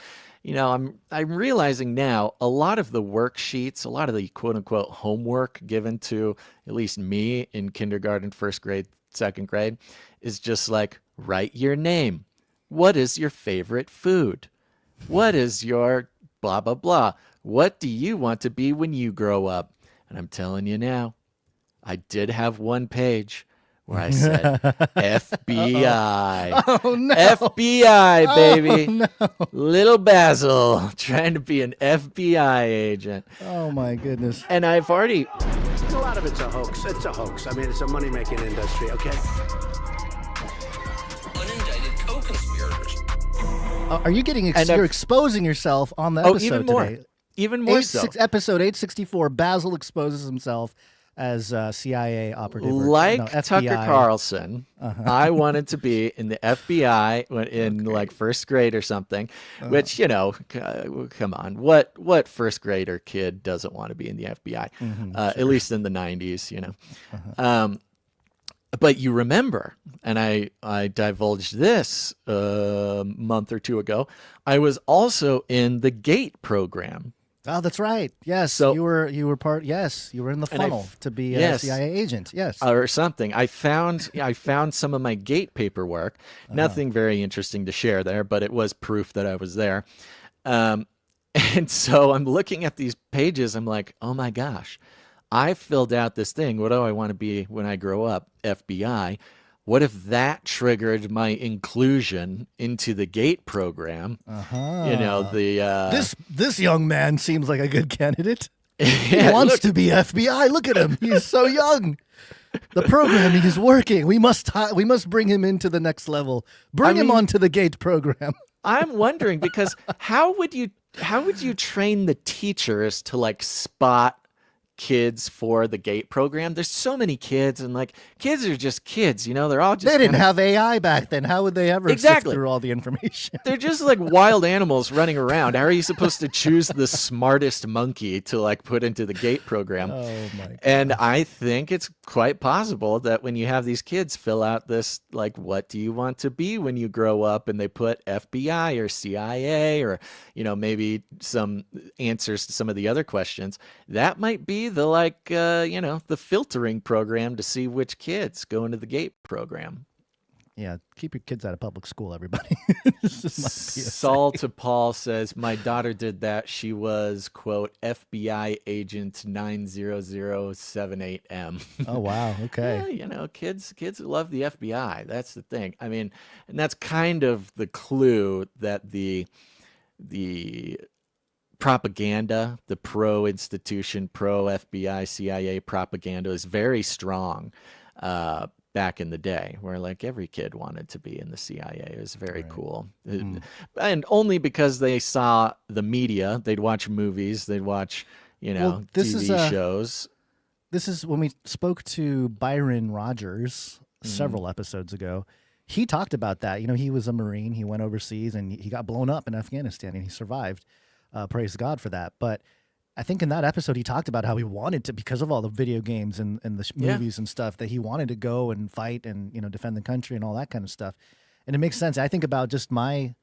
I'm realizing now a lot of the worksheets, a lot of the quote unquote homework given to at least me in kindergarten, first grade, second grade is just like, write your name. What is your favorite food? What is your blah, blah, blah? What do you want to be when you grow up? And I'm telling you now, I did have one page where I said FBI. Oh, no. FBI, baby. Oh, no. Little Basil trying to be an FBI agent. Oh, my goodness. And I've already... A lot of it's a hoax. It's a hoax. I mean, it's a money-making industry, okay? Unindicted co-conspirators. Are you getting... you're exposing yourself on the episode even more. today. Even more so. Episode 864, Basil exposes himself as CIA operative. Tucker Carlson, I wanted to be in the FBI in like first grade or something, which, come on. What first grader kid doesn't want to be in the FBI? At least in the 90s, But you remember, and I divulged this a month or two ago, I was also in the GATE program. Oh, that's right. Yes. So you were part. Yes, you were in the funnel to be a CIA agent. Yes, or something. I found some of my GATE paperwork. Nothing very interesting to share there, but it was proof that I was there. And so I'm looking at these pages. I'm like, oh my gosh, I filled out this thing. What do I want to be when I grow up? FBI. What if that triggered my inclusion into the GATE program? This young man seems like a good candidate. He wants to be FBI. Look at him. He's so young. The programming is working. We must bring him into the next level. Bring him onto the GATE program. I'm wondering because how would you train the teachers to like spot kids for the GATE program? There's so many kids, and like kids are just kids, they're all just... They didn't have AI back then. How would they ever sift through all the information? They're just like wild animals running around. How are you supposed to choose the smartest monkey to like put into the GATE program? Oh my God. And I think it's quite possible that when you have these kids fill out this, like, what do you want to be when you grow up? And they put FBI or CIA or, maybe some answers to some of the other questions. That might be the the filtering program to see which kids go into the GATE program. Yeah, keep your kids out of public school, everybody. Saul to Paul says, my daughter did that. She was, quote, FBI agent 90078M. Oh, wow. Okay. Yeah, kids love the FBI. That's the thing. I mean, and that's kind of the clue that the propaganda, the pro-institution, pro-FBI, CIA propaganda is very strong back in the day, where like every kid wanted to be in the CIA. It was very cool. And only because they saw the media, they'd watch movies, they'd watch, TV shows. This is when we spoke to Byron Rogers several episodes ago. He talked about that. He was a Marine. He went overseas and he got blown up in Afghanistan and he survived. Praise God for that. But I think in that episode, he talked about how he wanted to, because of all the video games and the movies and stuff, that he wanted to go and fight and, defend the country and all that kind of stuff. And it makes sense. I think about just my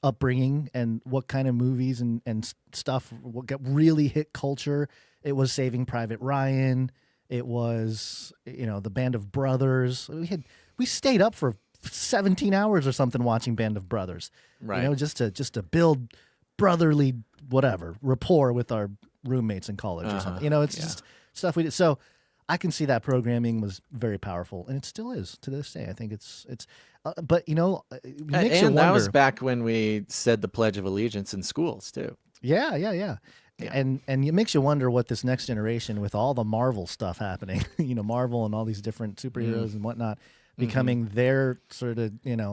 upbringing and what kind of movies and stuff what really hit culture. It was Saving Private Ryan. It was, the Band of Brothers. We stayed up for 17 hours or something watching Band of Brothers. Right. Just to build brotherly rapport with our roommates in college or something. It's just stuff we did. So I can see that programming was very powerful, and it still is to this day. I think it's but it makes you wonder. That was back when we said the Pledge of Allegiance in schools too. Yeah. And it makes you wonder what this next generation, with all the Marvel stuff happening, Marvel and all these different superheroes and whatnot, becoming their sort of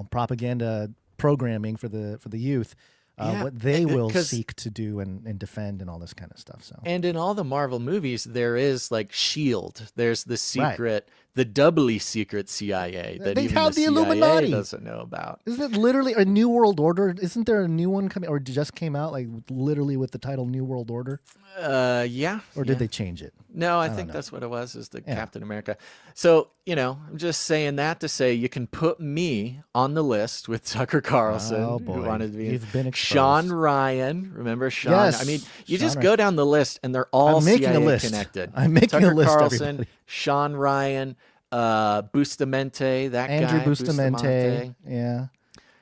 propaganda programming for the youth. what they will seek to do and defend and all this kind of stuff. So, and in all the Marvel movies, there is like S.H.I.E.L.D. There's the secret, the doubly secret CIA that they even have the the CIA Illuminati. doesn't know about. Isn't it literally a New World Order? Isn't there a new one coming, or just came out like literally with the title New World Order? Yeah. Or did they change it? No, I think that's what it was, is the Captain America. So, I'm just saying that to say you can put me on the list with Tucker Carlson, who wanted to be. You've been exposed. Sean Ryan. Remember Sean? Yes, I mean, you Sean just Ryan. go down the list and they're all I'm making a CIA list. connected. I'm making Tucker a list, Carlson, everybody. Sean Ryan, Bustamante, that Andrew guy. Bustamante. Yeah.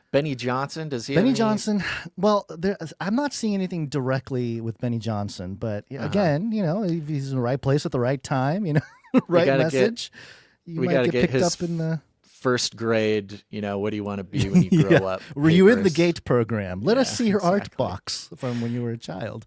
Benny Johnson, does he Benny have any- Johnson, well, I'm not seeing anything directly with Benny Johnson, but again, if he's in the right place at the right time, right gotta message, you we might gotta get picked his up in the first grade, what do you want to be when you grow up? Were you in the papers. GATE program? Let us Yeah, see your art exactly. box from when you were a child.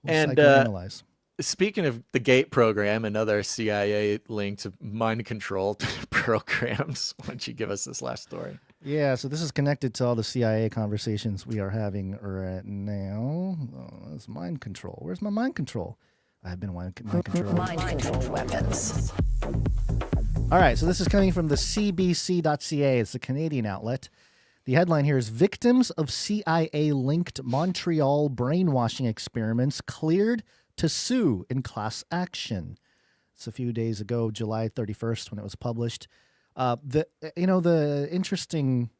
We'll And psychoanalyze. speaking of the GATE program and other CIA-linked mind control programs, why don't you give us this last story? Yeah, so this is connected to all the CIA conversations we are having right now. Oh, that's mind control. Where's my mind control? I've been mind control. Mind control weapons. All right, so this is coming from the CBC.ca. It's a Canadian outlet. The headline here is Victims of CIA-linked Montreal brainwashing experiments cleared to sue in class action. It's a few days ago, July 31st, when it was published. The interesting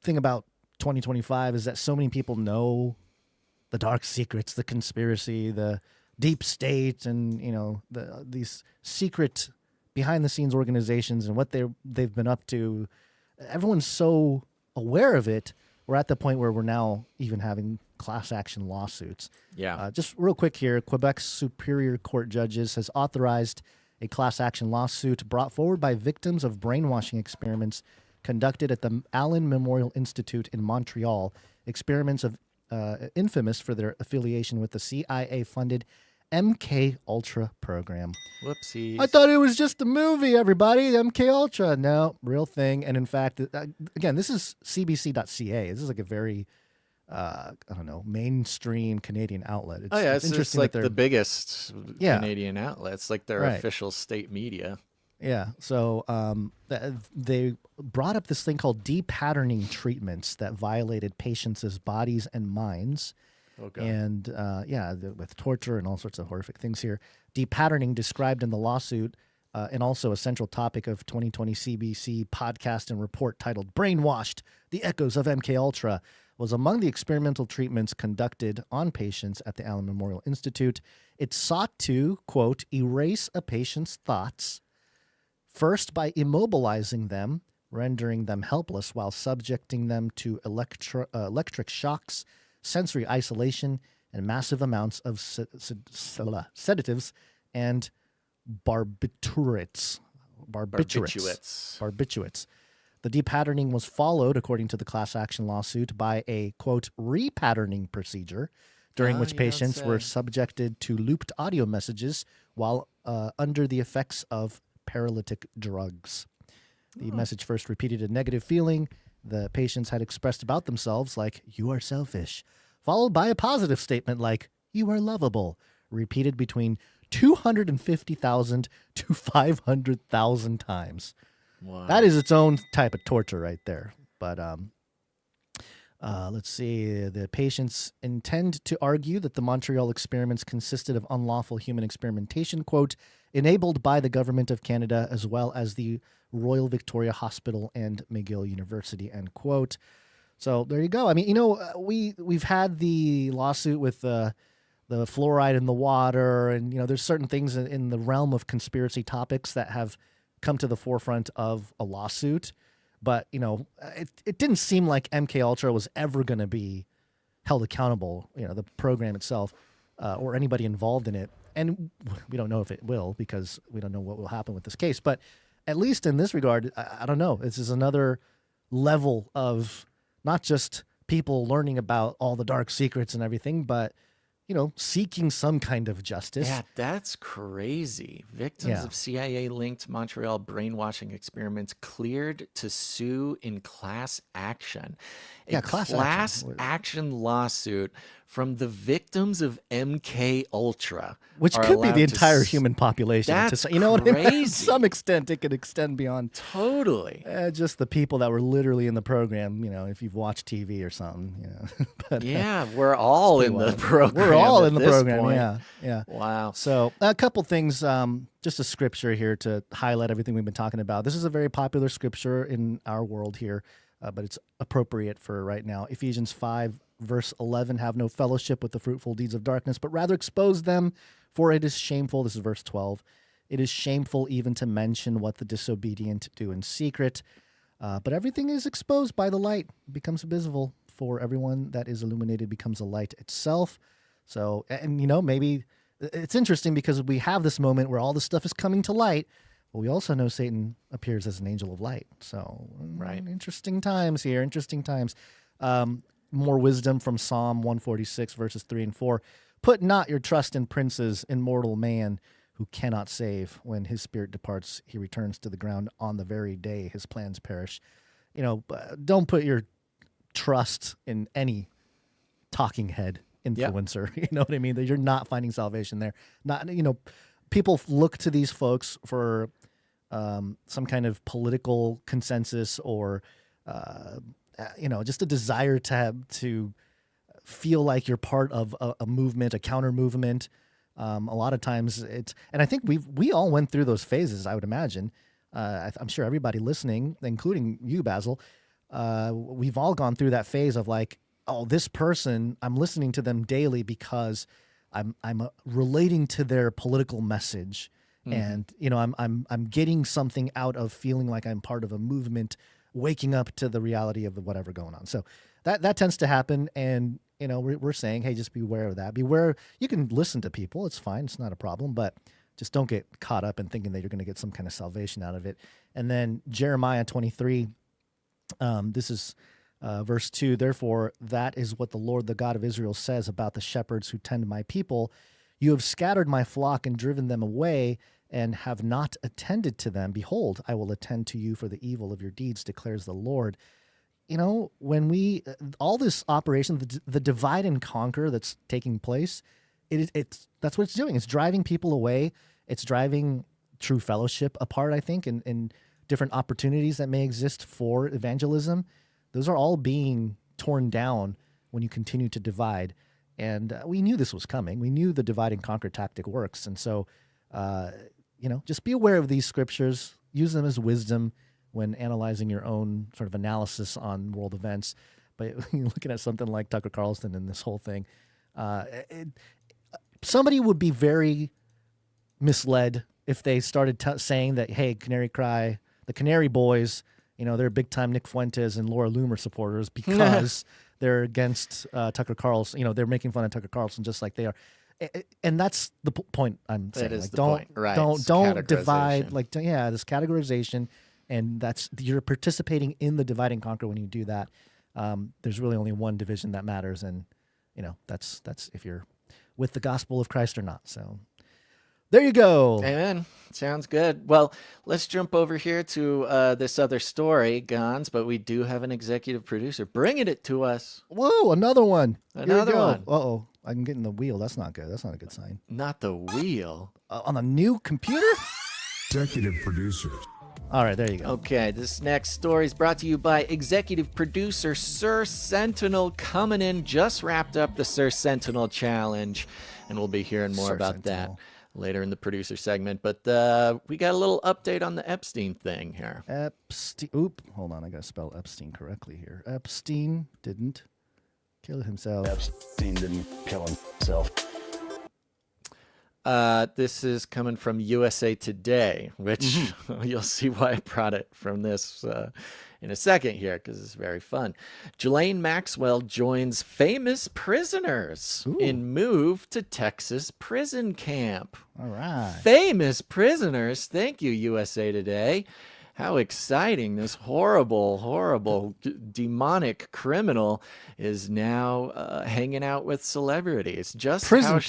thing about 2025 is that so many people know the dark secrets, the conspiracy, the deep state, and these secret behind-the-scenes organizations and what they've been up to. Everyone's so aware of it. We're at the point where we're now even having class action lawsuits. Yeah. Just real quick here, Quebec's Superior Court judges has authorized a class action lawsuit brought forward by victims of brainwashing experiments conducted at the Allen Memorial Institute in Montreal. Experiments of infamous for their affiliation with the CIA-funded MK Ultra program. Whoopsies. I thought it was just a movie, everybody. MK Ultra. No, real thing. And in fact, again, this is CBC.ca. This is like a very, mainstream Canadian outlet. It's interesting like that the biggest Yeah. Canadian outlet. It's like their Right. official state media. Yeah. So they brought up this thing called de-patterning treatments that violated patients' bodies and minds. Okay. And with torture and all sorts of horrific things here. De-patterning described in the lawsuit and also a central topic of 2020 CBC podcast and report titled Brainwashed, The Echoes of MK Ultra, was among the experimental treatments conducted on patients at the Allen Memorial Institute. It sought to, quote, erase a patient's thoughts, first by immobilizing them, rendering them helpless while subjecting them to electric shocks, sensory isolation, and massive amounts of sedatives and barbiturates. The depatterning was followed, according to the class action lawsuit, by a, quote, repatterning procedure, during which patients were subjected to looped audio messages while under the effects of paralytic drugs. The message first repeated a negative feeling the patients had expressed about themselves, like, you are selfish, followed by a positive statement like, you are lovable, repeated between 250,000 to 500,000 times. Wow. That is its own type of torture right there. But let's see. The patients intend to argue that the Montreal experiments consisted of unlawful human experimentation, quote, enabled by the government of Canada as well as the Royal Victoria Hospital and McGill University, end quote. So there you go. I mean, we've had the lawsuit with the fluoride in the water, and there's certain things in the realm of conspiracy topics that have come to the forefront of a lawsuit. But it didn't seem like MK Ultra was ever going to be held accountable. The program itself or anybody involved in it, and we don't know if it will because we don't know what will happen with this case. But at least in this regard, I don't know. This is another level of not just people learning about all the dark secrets and everything, but seeking some kind of justice. Yeah, that's crazy. Victims of CIA-linked Montreal brainwashing experiments cleared to sue in class action. A class action lawsuit from the victims of MK Ultra, which could be the entire human population. That's what I mean? crazy. To some extent, it could extend beyond totally just the people that were literally in the program. If you've watched TV or something, But, we're all in the program. We're all in the program. Point. Yeah. Wow. So a couple things. Just a scripture here to highlight everything we've been talking about. This is a very popular scripture in our world here, but it's appropriate for right now. Ephesians 5. Verse 11, have no fellowship with the fruitful deeds of darkness, but rather expose them, for it is shameful. This is verse 12. It is shameful even to mention what the disobedient do in secret. But everything is exposed by the light, becomes visible, for everyone that is illuminated becomes a light itself. So, and maybe it's interesting because we have this moment where all this stuff is coming to light, but we also know Satan appears as an angel of light. So, interesting times here, interesting times. More wisdom from Psalm 146, verses 3 and 4. Put not your trust in princes, in mortal man who cannot save. When his spirit departs, he returns to the ground on the very day his plans perish. Don't put your trust in any talking head influencer. You know what I mean? That you're not finding salvation there. Not, people look to these folks for some kind of political consensus or just a desire to feel like you're part of a movement, a counter movement. A lot of times and I think we all went through those phases, I would imagine. I'm sure everybody listening, including you, Basil, we've all gone through that phase of like, oh, this person, I'm listening to them daily because I'm relating to their political message. And, I'm getting something out of feeling like I'm part of a movement, waking up to the reality of whatever going on. So that tends to happen. And, we're saying, hey, just beware of that. Beware. You can listen to people. It's fine. It's not a problem. But just don't get caught up in thinking that you're going to get some kind of salvation out of it. And then Jeremiah 23, this is verse 2. Therefore, that is what the Lord, the God of Israel, says about the shepherds who tend my people. You have scattered my flock and driven them away, and have not attended to them. Behold, I will attend to you for the evil of your deeds, declares the Lord. When all this operation, the divide and conquer that's taking place, that's what it's doing. It's driving people away. It's driving true fellowship apart, I think, and different opportunities that may exist for evangelism. Those are all being torn down when you continue to divide. And we knew this was coming. We knew the divide and conquer tactic works. And so, just be aware of these scriptures, use them as wisdom when analyzing your own sort of analysis on world events. But looking at something like Tucker Carlson and this whole thing, somebody would be very misled if they started saying that, hey, the Canary boys, they're big time Nick Fuentes and Laura Loomer supporters because they're against Tucker Carlson. They're making fun of Tucker Carlson just like they are. And that's the point I'm saying. That is like, the don't, point, right? Don't divide. Like, this categorization, and you're participating in the divide and conquer when you do that. There's really only one division that matters, and that's if you're with the gospel of Christ or not. So there you go. Amen. Sounds good. Well, let's jump over here to this other story, Gons, but we do have an executive producer bringing it to us. Whoa, another one. Another one. Uh-oh. I'm getting the wheel. That's not good. That's not a good sign. Not the wheel. On a new computer? Executive producers. All right, there you go. Okay, this next story is brought to you by executive producer Sir Sentinel coming in. Just wrapped up the Sir Sentinel challenge, and we'll be hearing more about that later in the producer segment. But we got a little update on the Epstein thing here. Hold on. I got to spell Epstein correctly here. Epstein didn't kill himself. Epstein didn't kill himself. This is coming from USA Today, which you'll see why I brought it from this in a second here, because it's very fun. Ghislane Maxwell joins famous prisoners in move to Texas prison camp. All right. Famous prisoners, thank you, USA Today, How exciting. This horrible, horrible, demonic criminal is now hanging out with celebrities. Just how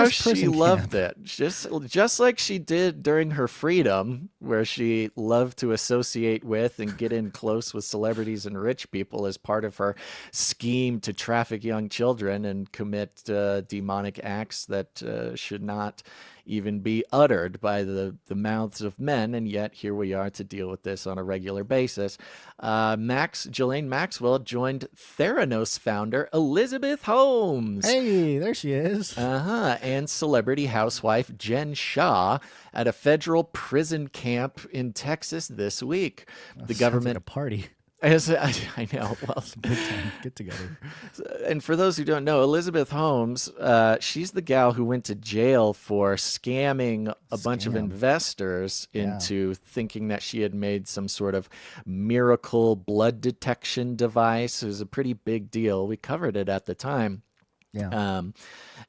she loved it. Just like she did during her freedom, where she loved to associate with and get in close with celebrities and rich people as part of her scheme to traffic young children and commit demonic acts that should not even be uttered by the mouths of men, and yet here we are to deal with this on a regular basis. Ghislaine Maxwell joined Theranos founder Elizabeth Holmes. Hey, there she is. And celebrity housewife Jen Shah at a federal prison camp in Texas this week. The government like a party. I know. Well, good time. Get together. And for those who don't know, Elizabeth Holmes, she's the gal who went to jail for scamming a bunch of investors into thinking that she had made some sort of miracle blood detection device. It was a pretty big deal. We covered it at the time. Yeah.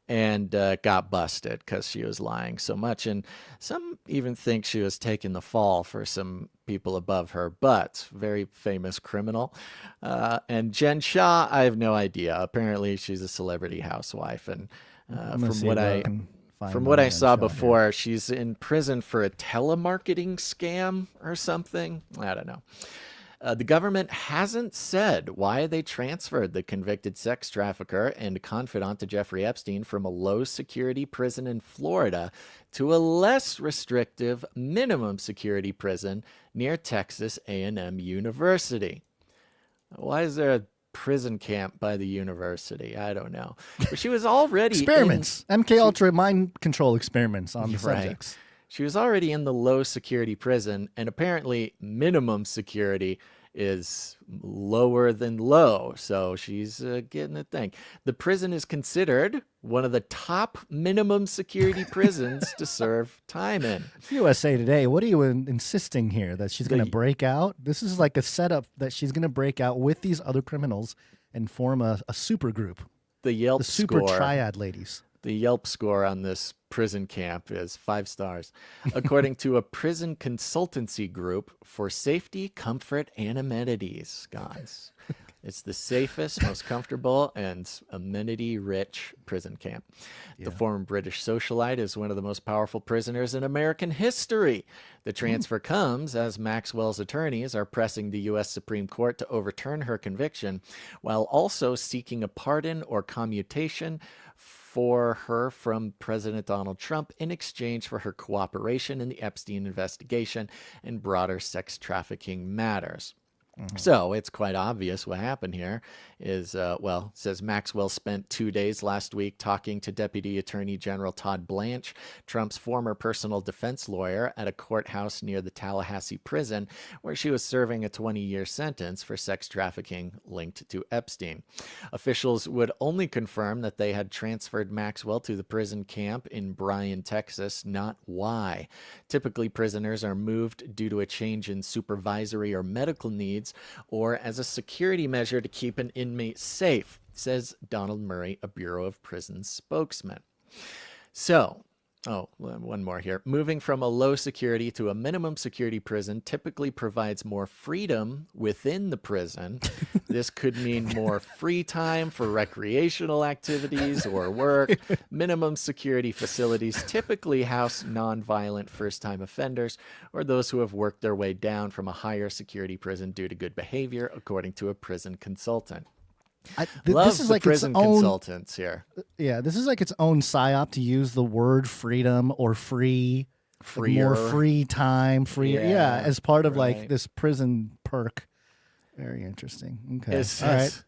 And got busted because she was lying so much. And some even think she was taking the fall for some people above her, but very famous criminal. And Jen Shah, I have no idea. Apparently she's a celebrity housewife. And from what I saw before, she's in prison for a telemarketing scam or something. I don't know. The government hasn't said why they transferred the convicted sex trafficker and confidant to Jeffrey Epstein from a low-security prison in Florida to a less restrictive minimum security prison near Texas A&M University. Why is there a prison camp by the university? I don't know. But she was already experiments, MK Ultra mind control experiments on the subjects. She was already in the low security prison, and apparently minimum security is lower than low. So she's getting a thing. The prison is considered one of the top minimum security prisons to serve time in. USA Today, what are you insisting here? That she's going to break out? This is like a setup that she's going to break out with these other criminals and form a super group. The super triad ladies. The Yelp score on this prison camp is 5 stars, according to a prison consultancy group for safety, comfort, and amenities. Guys, it's the safest, most comfortable, and amenity-rich prison camp. The former British socialite is one of the most powerful prisoners in American history. The transfer comes as Maxwell's attorneys are pressing the U.S. Supreme Court to overturn her conviction, while also seeking a pardon or commutation for her from President Donald Trump in exchange for her cooperation in the Epstein investigation and broader sex trafficking matters. So it's quite obvious what happened here is, says Maxwell spent 2 days last week talking to Deputy Attorney General Todd Blanche, Trump's former personal defense lawyer, at a courthouse near the Tallahassee prison, where she was serving a 20-year sentence for sex trafficking linked to Epstein. Officials would only confirm that they had transferred Maxwell to the prison camp in Bryan, Texas, not why. Typically, prisoners are moved due to a change in supervisory or medical needs, or as a security measure to keep an inmate safe, says Donald Murray, a Bureau of Prisons spokesman. So, one more here. Moving from a low security to a minimum security prison typically provides more freedom within the prison. This could mean more free time for recreational activities or work. Minimum security facilities typically house nonviolent first-time offenders or those who have worked their way down from a higher security prison due to good behavior, according to a prison consultant. This is like prison its own, consultants here. Yeah, this is like its own psyop to use the word freedom or free, more free time, as part of like this prison perk. Very interesting. Okay, all right.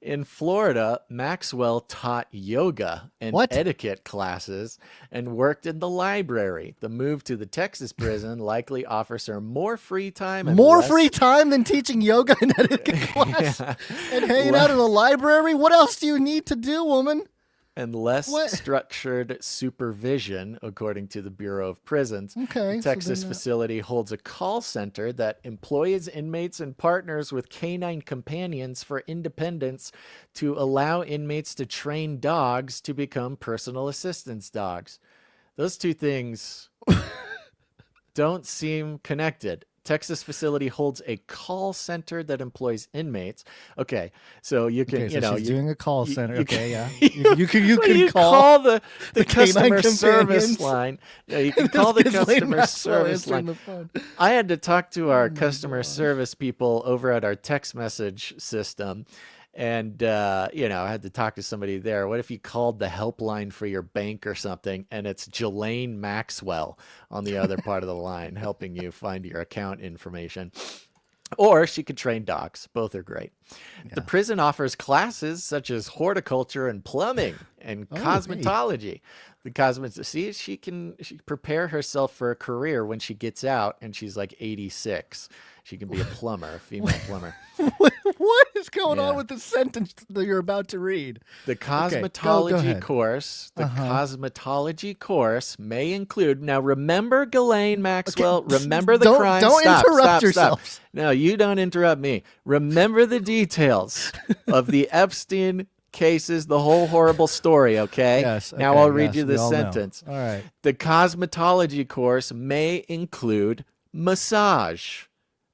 In Florida, Maxwell taught yoga and etiquette classes and worked in the library. The move to the Texas prison likely offers her more free time. Free time than teaching yoga and etiquette class and hanging out in the library? What else do you need to do, woman? And less structured supervision, according to the Bureau of Prisons. Okay, the Texas facility holds a call center that employs inmates and partners with canine companions for independence to allow inmates to train dogs to become personal assistance dogs. Those two things don't seem connected. Texas facility holds a call center that employs inmates. Okay, so you can, she's doing a call center. You you can call the customer canine service companions. line. Yeah, you can call the Ghislane customer Maxwell service answering line. the phone. I had to talk to our customer service people over at our text message system. And, I had to talk to somebody there. What if you called the helpline for your bank or something, and it's Gelain Maxwell on the other part of the line helping you find your account information? Or she could train dogs. Both are great. Yeah. The prison offers classes such as horticulture and plumbing and cosmetology. Hey. She can prepare herself for a career when she gets out, and she's like 86. She can be a plumber, a female plumber. What is going on with the sentence that you're about to read? The cosmetology course, cosmetology course may include. Now, remember Ghislane Maxwell. Okay. Remember the crime. Don't interrupt yourself. No, you don't interrupt me. Remember the details of the Epstein cases, the whole horrible story. Okay. Yes. Okay, now I'll read you the sentence. All right. The cosmetology course may include massage.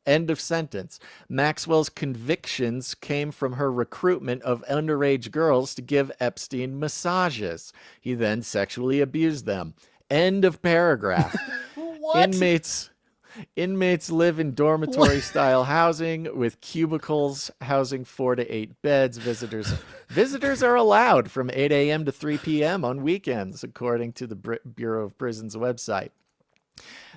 End of sentence. Maxwell's convictions came from her recruitment of underage girls to give Epstein massages. He then sexually abused them. End of paragraph. What? Inmates live in dormitory-style housing with cubicles housing 4 to 8 beds. Visitors are allowed from 8 a.m. to 3 p.m. on weekends, according to the Bureau of Prisons website.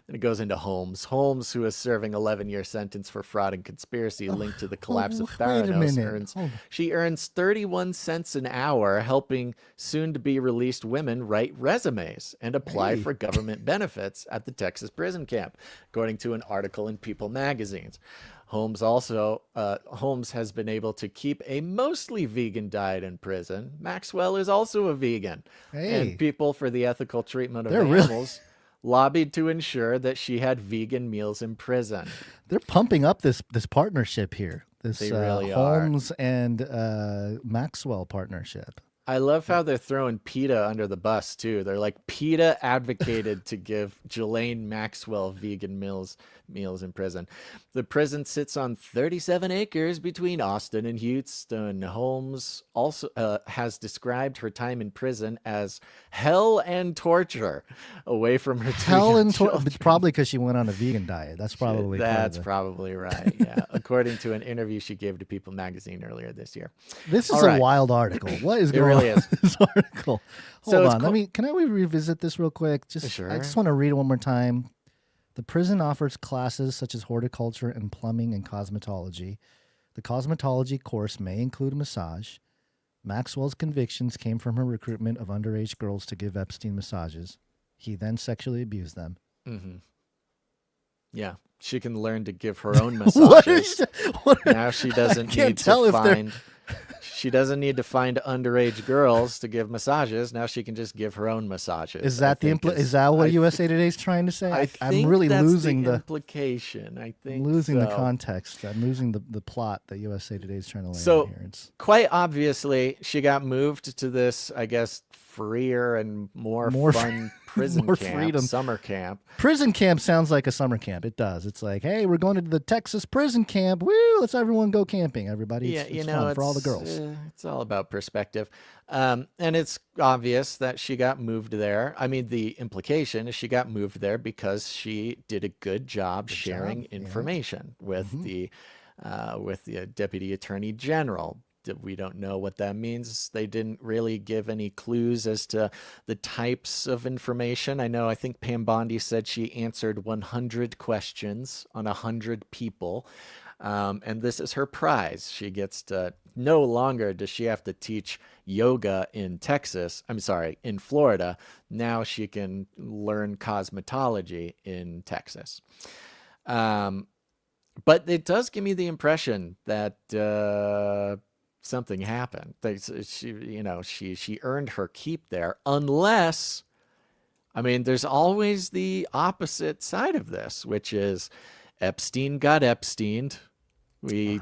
Then it goes into Holmes. Holmes, who is serving 11-year sentence for fraud and conspiracy linked to the collapse of Theranos, she earns 31 cents an hour helping soon-to-be-released women write resumes and apply for government benefits at the Texas prison camp, according to an article in People magazines. Holmes has been able to keep a mostly vegan diet in prison. Maxwell is also a vegan. And people for the ethical treatment of animals lobbied to ensure that she had vegan meals in prison. They're pumping up this partnership here. This they really Holmes and Maxwell partnership. I love how they're throwing PETA under the bus too. They're like, PETA advocated to give Ghislaine Maxwell vegan meals in prison. The prison sits on 37 acres between Austin and Houston. Holmes also has described her time in prison as hell and torture away from her hell and torture. Probably because she went on a vegan diet. That's probably probably right. Yeah, according to an interview she gave to People magazine earlier this year. This is a wild article. What is going on? Is. This article. Hold on. Can I revisit this real quick? Sure. I just want to read it one more time. The prison offers classes such as horticulture and plumbing and cosmetology. The cosmetology course may include a massage. Maxwell's convictions came from her recruitment of underage girls to give Epstein massages. He then sexually abused them. Mm-hmm. Yeah, she can learn to give her own massages. Now she doesn't need to find. She doesn't need to find underage girls to give massages. Now she can just give her own massages. Is that is that what USA Today is trying to say? I'm really losing the implication. I think losing the context. I'm losing the plot that USA Today is trying to lay out here. Quite obviously, she got moved to this, I guess, freer and more fun prison camp, summer camp. Prison camp sounds like a summer camp. It does. It's like, hey, we're going to the Texas prison camp. Woo! Let's everyone go camping, everybody. It's fun for all the girls. It's all about perspective. And it's obvious that she got moved there. I mean, the implication is she got moved there because she did a good job sharing information with the Deputy Attorney General. We don't know what that means. They didn't really give any clues as to the types of information. I think Pam Bondi said she answered 100 questions on 100 people. And this is her prize. She gets to, no longer does she have to teach yoga in in Florida. Now she can learn cosmetology in Texas. But it does give me the impression that something happened. She earned her keep there, unless, there's always the opposite side of this, which is Epstein got Epsteined. By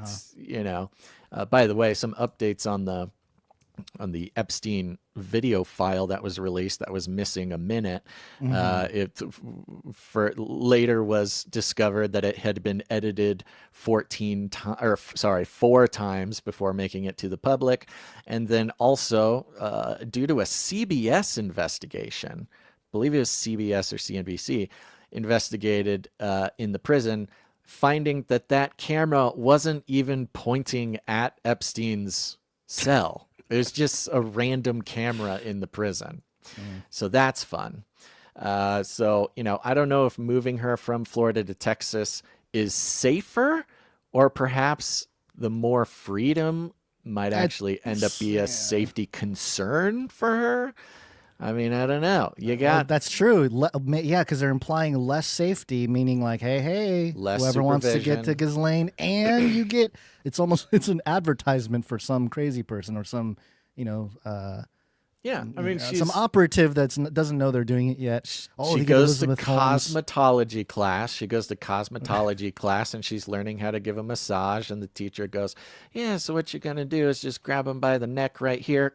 the way, some updates on the on the Epstein video file that was released that was missing a minute. It later was discovered that it had been edited 4 times before making it to the public. And then also due to a CBS investigation, I believe it was CBS or CNBC, investigated in the prison, finding that that camera wasn't even pointing at Epstein's cell. It was just a random camera in the prison. So that's fun. So, you know, I don't know if moving her from Florida to Texas is safer, or perhaps the more freedom might actually end up be a safety concern for her. I mean, I don't know. You got that's true. Yeah, because they're implying less safety, meaning like, hey, less whoever wants to get to supervision. Ghislane, and you get it's an advertisement for some crazy person or some, you know, yeah. I mean, some operative doesn't know they're doing it yet. She they get goes to Elizabeth Holmes. cosmetology class. She goes to cosmetology class, and she's learning how to give a massage. And the teacher goes, "Yeah, so what you're gonna do is just grab him by the neck right here."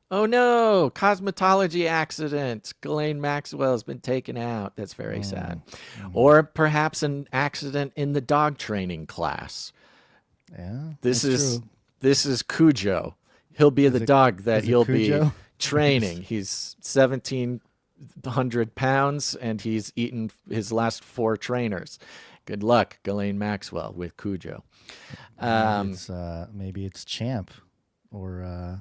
Oh no, cosmetology accident. Ghislaine Maxwell has been taken out. That's very sad. Or perhaps an accident in the dog training class. Yeah. This that's is Cujo. He'll be the dog that you'll be Cujo? training. He's 1,700 pounds, and he's eaten his last 4 trainers. Good luck, Ghislaine Maxwell, with Cujo. Maybe it's Champ, or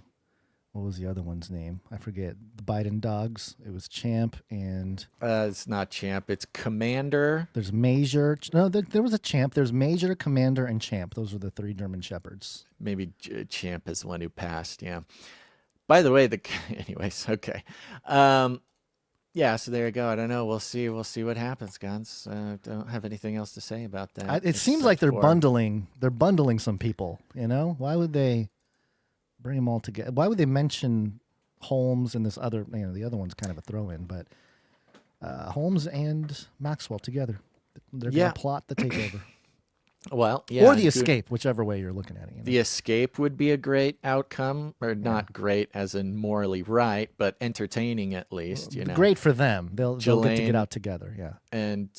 what was the other one's name? I forget. The Biden dogs. It was Champ and... it's not Champ. It's Commander. There's Major. No, there was a Champ. There's Major, Commander, and Champ. Those were the 3 German Shepherds. Maybe Champ is the one who passed, yeah. By the way, anyways, okay. Yeah, so there you go. I don't know. We'll see what happens, Guns. Don't have anything else to say about that. It seems like they're bundling some people, you know? Why would they... bring them all together? Why would they mention Holmes and this other, you know, the other one's kind of a throw-in, but Holmes and Maxwell together. They're going to plot the takeover. Well, yeah. Or the escape, whichever way you're looking at it. You know? The escape would be a great outcome, or not great as in morally right, but entertaining at least, you know. Great for them. They'll get to get out together, yeah. And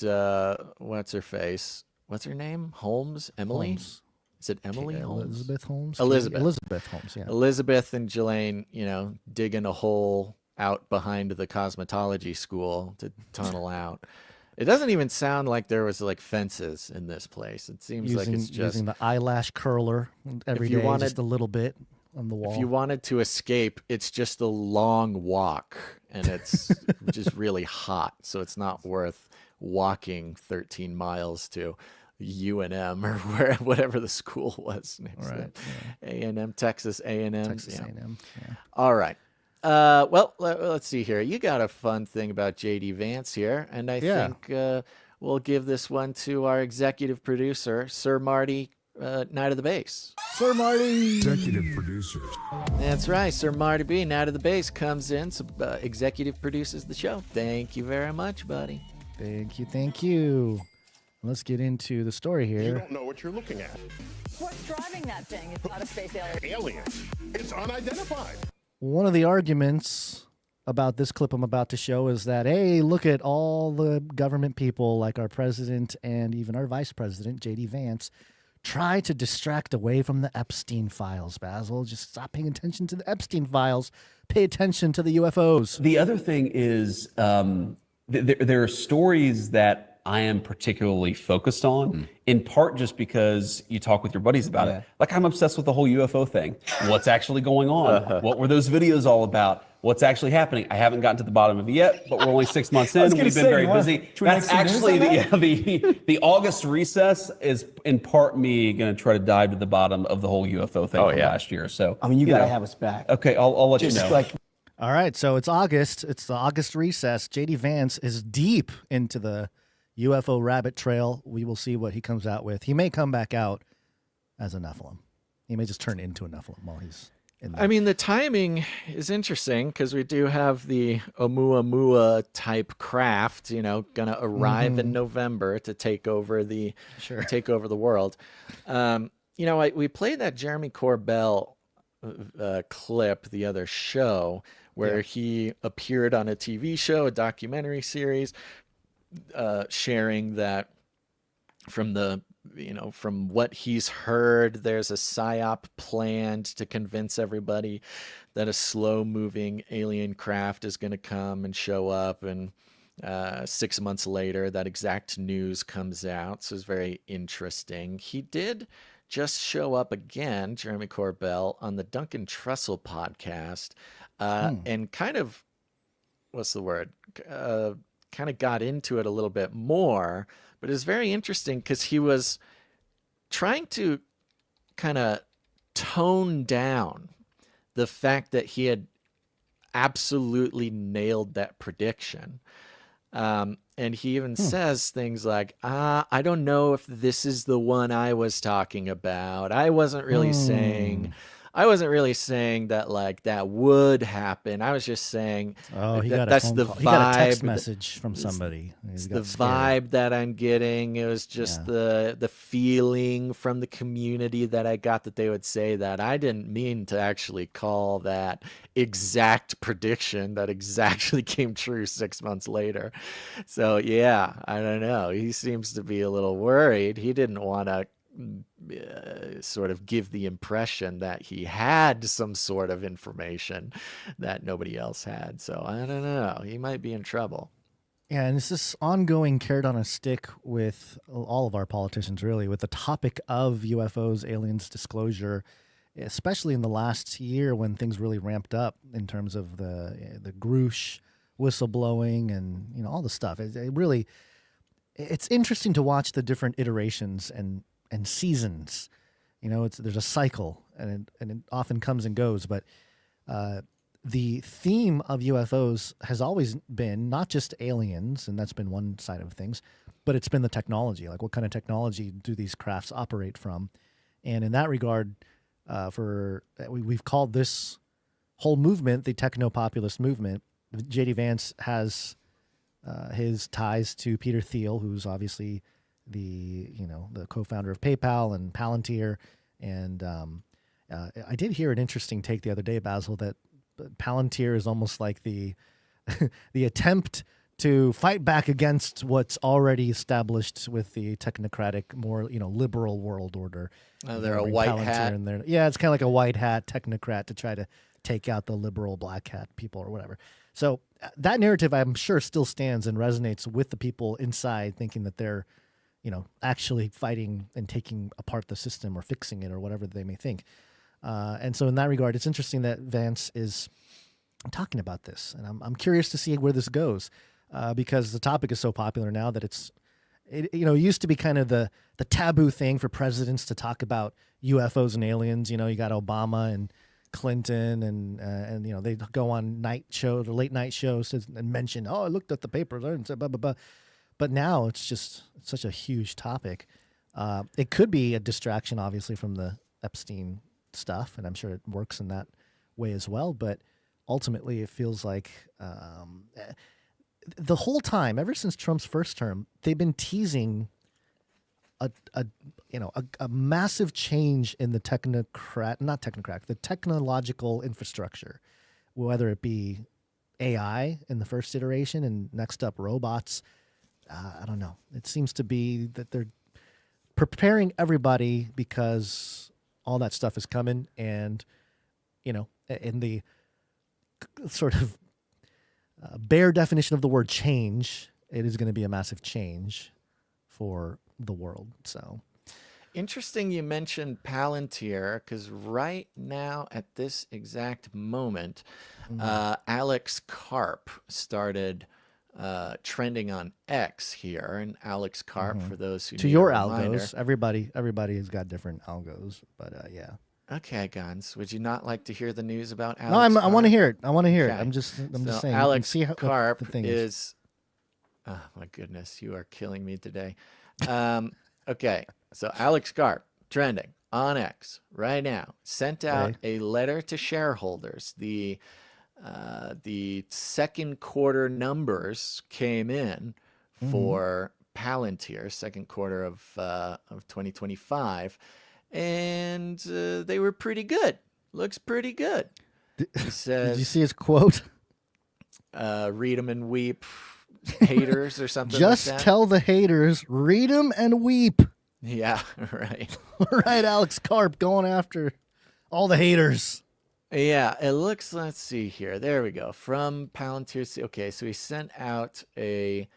what's her face? What's her name? Holmes? Emily? Holmes. Is it Emily Holmes? Elizabeth Holmes? Elizabeth Holmes, yeah. Elizabeth and Ghislaine, you know, digging a hole out behind the cosmetology school to tunnel out. It doesn't even sound like there was like fences in this place. It seems like it's just using the eyelash curler every day, just a little bit on the wall. If you wanted to escape, it's just a long walk, and it's just really hot, so it's not worth walking 13 miles to UNM or whatever the school was next. Right, A&M, Texas A&M. Texas A&M. Yeah. All right. Well, let's see here. You got a fun thing about JD Vance here, and I think we'll give this one to our executive producer, Sir Marty, Night of the Base. Sir Marty! Executive producers. That's right. Sir Marty B, Night of the Base, comes in, executive produces the show. Thank you very much, buddy. Thank you. Let's get into the story here. You don't know what you're looking at. What's driving that thing? It's not a space alien. Aliens. It's unidentified. One of the arguments about this clip I'm about to show is that, hey, look at all the government people like our president and even our vice president, J.D. Vance, try to distract away from the Epstein files, Basil. Just stop paying attention to the Epstein files. Pay attention to the UFOs. The other thing is there are stories that I am particularly focused on, in part just because you talk with your buddies about it. Like, I'm obsessed with the whole UFO thing. What's actually going on? What were those videos all about? What's actually happening? I haven't gotten to the bottom of it yet, but we're only 6 months in. We've been very busy. That's actually the August recess is in part me going to try to dive to the bottom of the whole UFO thing from last year. So I mean, you got to have us back. Okay, I'll let you know. All right, so it's August. It's the August recess. J.D. Vance is deep into the UFO rabbit trail. We will see what he comes out with. He may come back out as a Nephilim. He may just turn into a Nephilim while he's in there. I mean, the timing is interesting because we do have the Oumuamua type craft, you know, going to arrive in November to take over the world. You know, we played that Jeremy Corbell clip, the other show, where he appeared on a TV show, a documentary series, sharing that from what he's heard, there's a psyop planned to convince everybody that a slow-moving alien craft is going to come and show up, and 6 months later, that exact news comes out. So it's very interesting. He did just show up again, Jeremy Corbell, on the Duncan Trussell podcast, and kind of, what's the word? Kind of got into it a little bit more, but it's very interesting because he was trying to kind of tone down the fact that he had absolutely nailed that prediction. And he even says things like, I don't know if this is the one I was talking about. I wasn't really saying that like that would happen. I was just saying that's the vibe. He got a text message from somebody. It's the vibe that I'm getting. It was just the feeling from the community that I got that they would say that. I didn't mean to actually call that exact prediction that exactly came true 6 months later. So yeah, I don't know. He seems to be a little worried. He didn't want to sort of give the impression that he had some sort of information that nobody else had. So I don't know. He might be in trouble. Yeah, and it's this ongoing carrot on a stick with all of our politicians, really, with the topic of UFOs, aliens, disclosure, especially in the last year when things really ramped up in terms of the Grush whistleblowing and all the stuff. It's interesting to watch the different iterations and seasons. There's a cycle, and it often comes and goes, but the theme of UFOs has always been not just aliens, and that's been one side of things, but it's been the technology. Like, what kind of technology do these crafts operate from? And in that regard, we've called this whole movement the techno-populist movement. J.D. Vance has his ties to Peter Thiel, who's obviously the co-founder of PayPal and Palantir. And I did hear an interesting take the other day, Basil, that Palantir is almost like the attempt to fight back against what's already established with the technocratic, more liberal world order. They're a white Palantir hat. in there. Yeah, it's kind of like a white hat technocrat to try to take out the liberal black hat people or whatever. So that narrative, I'm sure, still stands and resonates with the people inside, thinking that they're actually fighting and taking apart the system or fixing it or whatever they may think. And so in that regard, it's interesting that Vance is talking about this. And I'm curious to see where this goes because the topic is so popular now that it used to be kind of the taboo thing for presidents to talk about UFOs and aliens. You got Obama and Clinton and they go on late night shows and mention, I looked at the papers and said blah, blah, blah. But now it's such a huge topic. It could be a distraction, obviously, from the Epstein stuff, and I'm sure it works in that way as well. But ultimately, it feels like the whole time, ever since Trump's first term, they've been teasing a massive change in the the technological infrastructure, whether it be AI in the first iteration and next up robots. I don't know. It seems to be that they're preparing everybody because all that stuff is coming. And, in the sort of bare definition of the word change, it is going to be a massive change for the world. So interesting you mentioned Palantir, because right now at this exact moment, Alex Karp started trending on X here, and Alex Karp, for those who to need your a reminder, algos, everybody has got different algos, but yeah. Okay, Gons, would you not like to hear the news about Alex? No, I want to hear it. Okay. I'm just saying. Alex see Karp the thing is. Oh my goodness, you are killing me today. Okay, so Alex Karp trending on X right now sent out a letter to shareholders. The second quarter numbers came in for Palantir, second quarter of 2025, and they were pretty good. looks pretty good. He says, Did you see his quote? Read them and weep, haters or something Just like that. tell the haters, read them and weep. Yeah, right. Right, Alex Karp going after all the haters. Yeah, it looks, let's see here. There we go. From Palantir. Okay, so he sent out a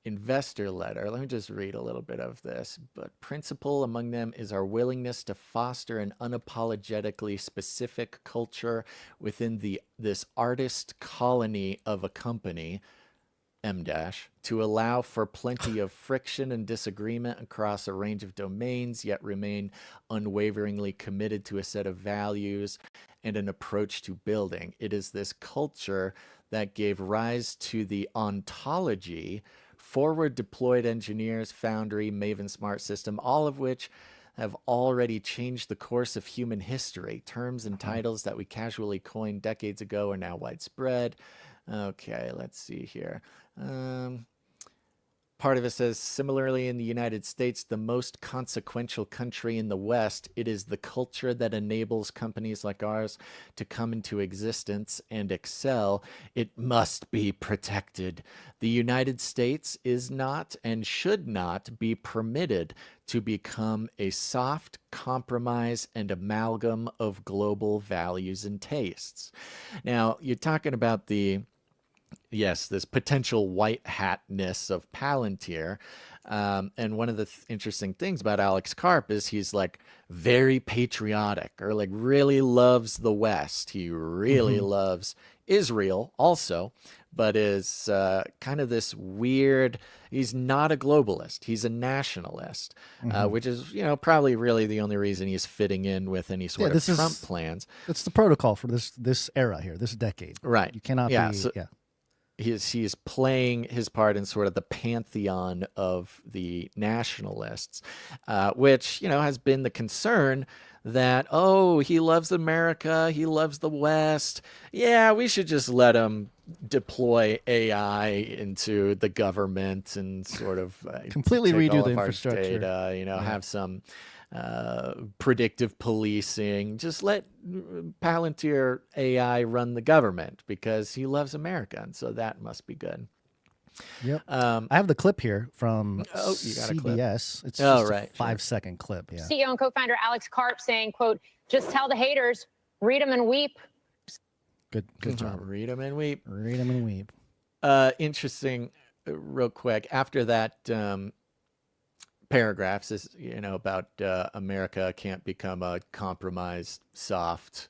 investor letter. Let me just read a little bit of this. But principal among them is our willingness to foster an unapologetically specific culture within this artist colony of a company, M dash, to allow for plenty of friction and disagreement across a range of domains, yet remain unwaveringly committed to a set of values and an approach to building. It is this culture that gave rise to the ontology, forward deployed engineers, Foundry, Maven Smart System, all of which have already changed the course of human history. Terms and titles that we casually coined decades ago are now widespread. Okay, let's see here. Part of it says, similarly in the United States, the most consequential country in the West, it is the culture that enables companies like ours to come into existence and excel. It must be protected. The United States is not and should not be permitted to become a soft compromise and amalgam of global values and tastes. Now, you're talking about yes, this potential white hatness of Palantir. And one of the interesting things about Alex Karp is he's like very patriotic, or like really loves the West. He really loves Israel also, but is kind of this weird, he's not a globalist. He's a nationalist, which is, probably really the only reason he's fitting in with any sort of Trump plans. It's the protocol for this era here, this decade. Right. You cannot be. He's playing his part in sort of the pantheon of the nationalists, which, has been the concern that, he loves America, he loves the West. Yeah, we should just let him deploy AI into the government and sort of completely take redo all the of our infrastructure. data, have some predictive policing. Just let Palantir AI run the government because he loves America, and so that must be good. Yep. I have the clip here from you got a clip? CBS. It's just a 5-second clip. Yeah. CEO and co-founder Alex Karp saying, quote, just tell the haters, read them and weep. Good job. Read them and weep. Read them and weep. Interesting, real quick. After that paragraphs is, about America can't become a compromised, soft,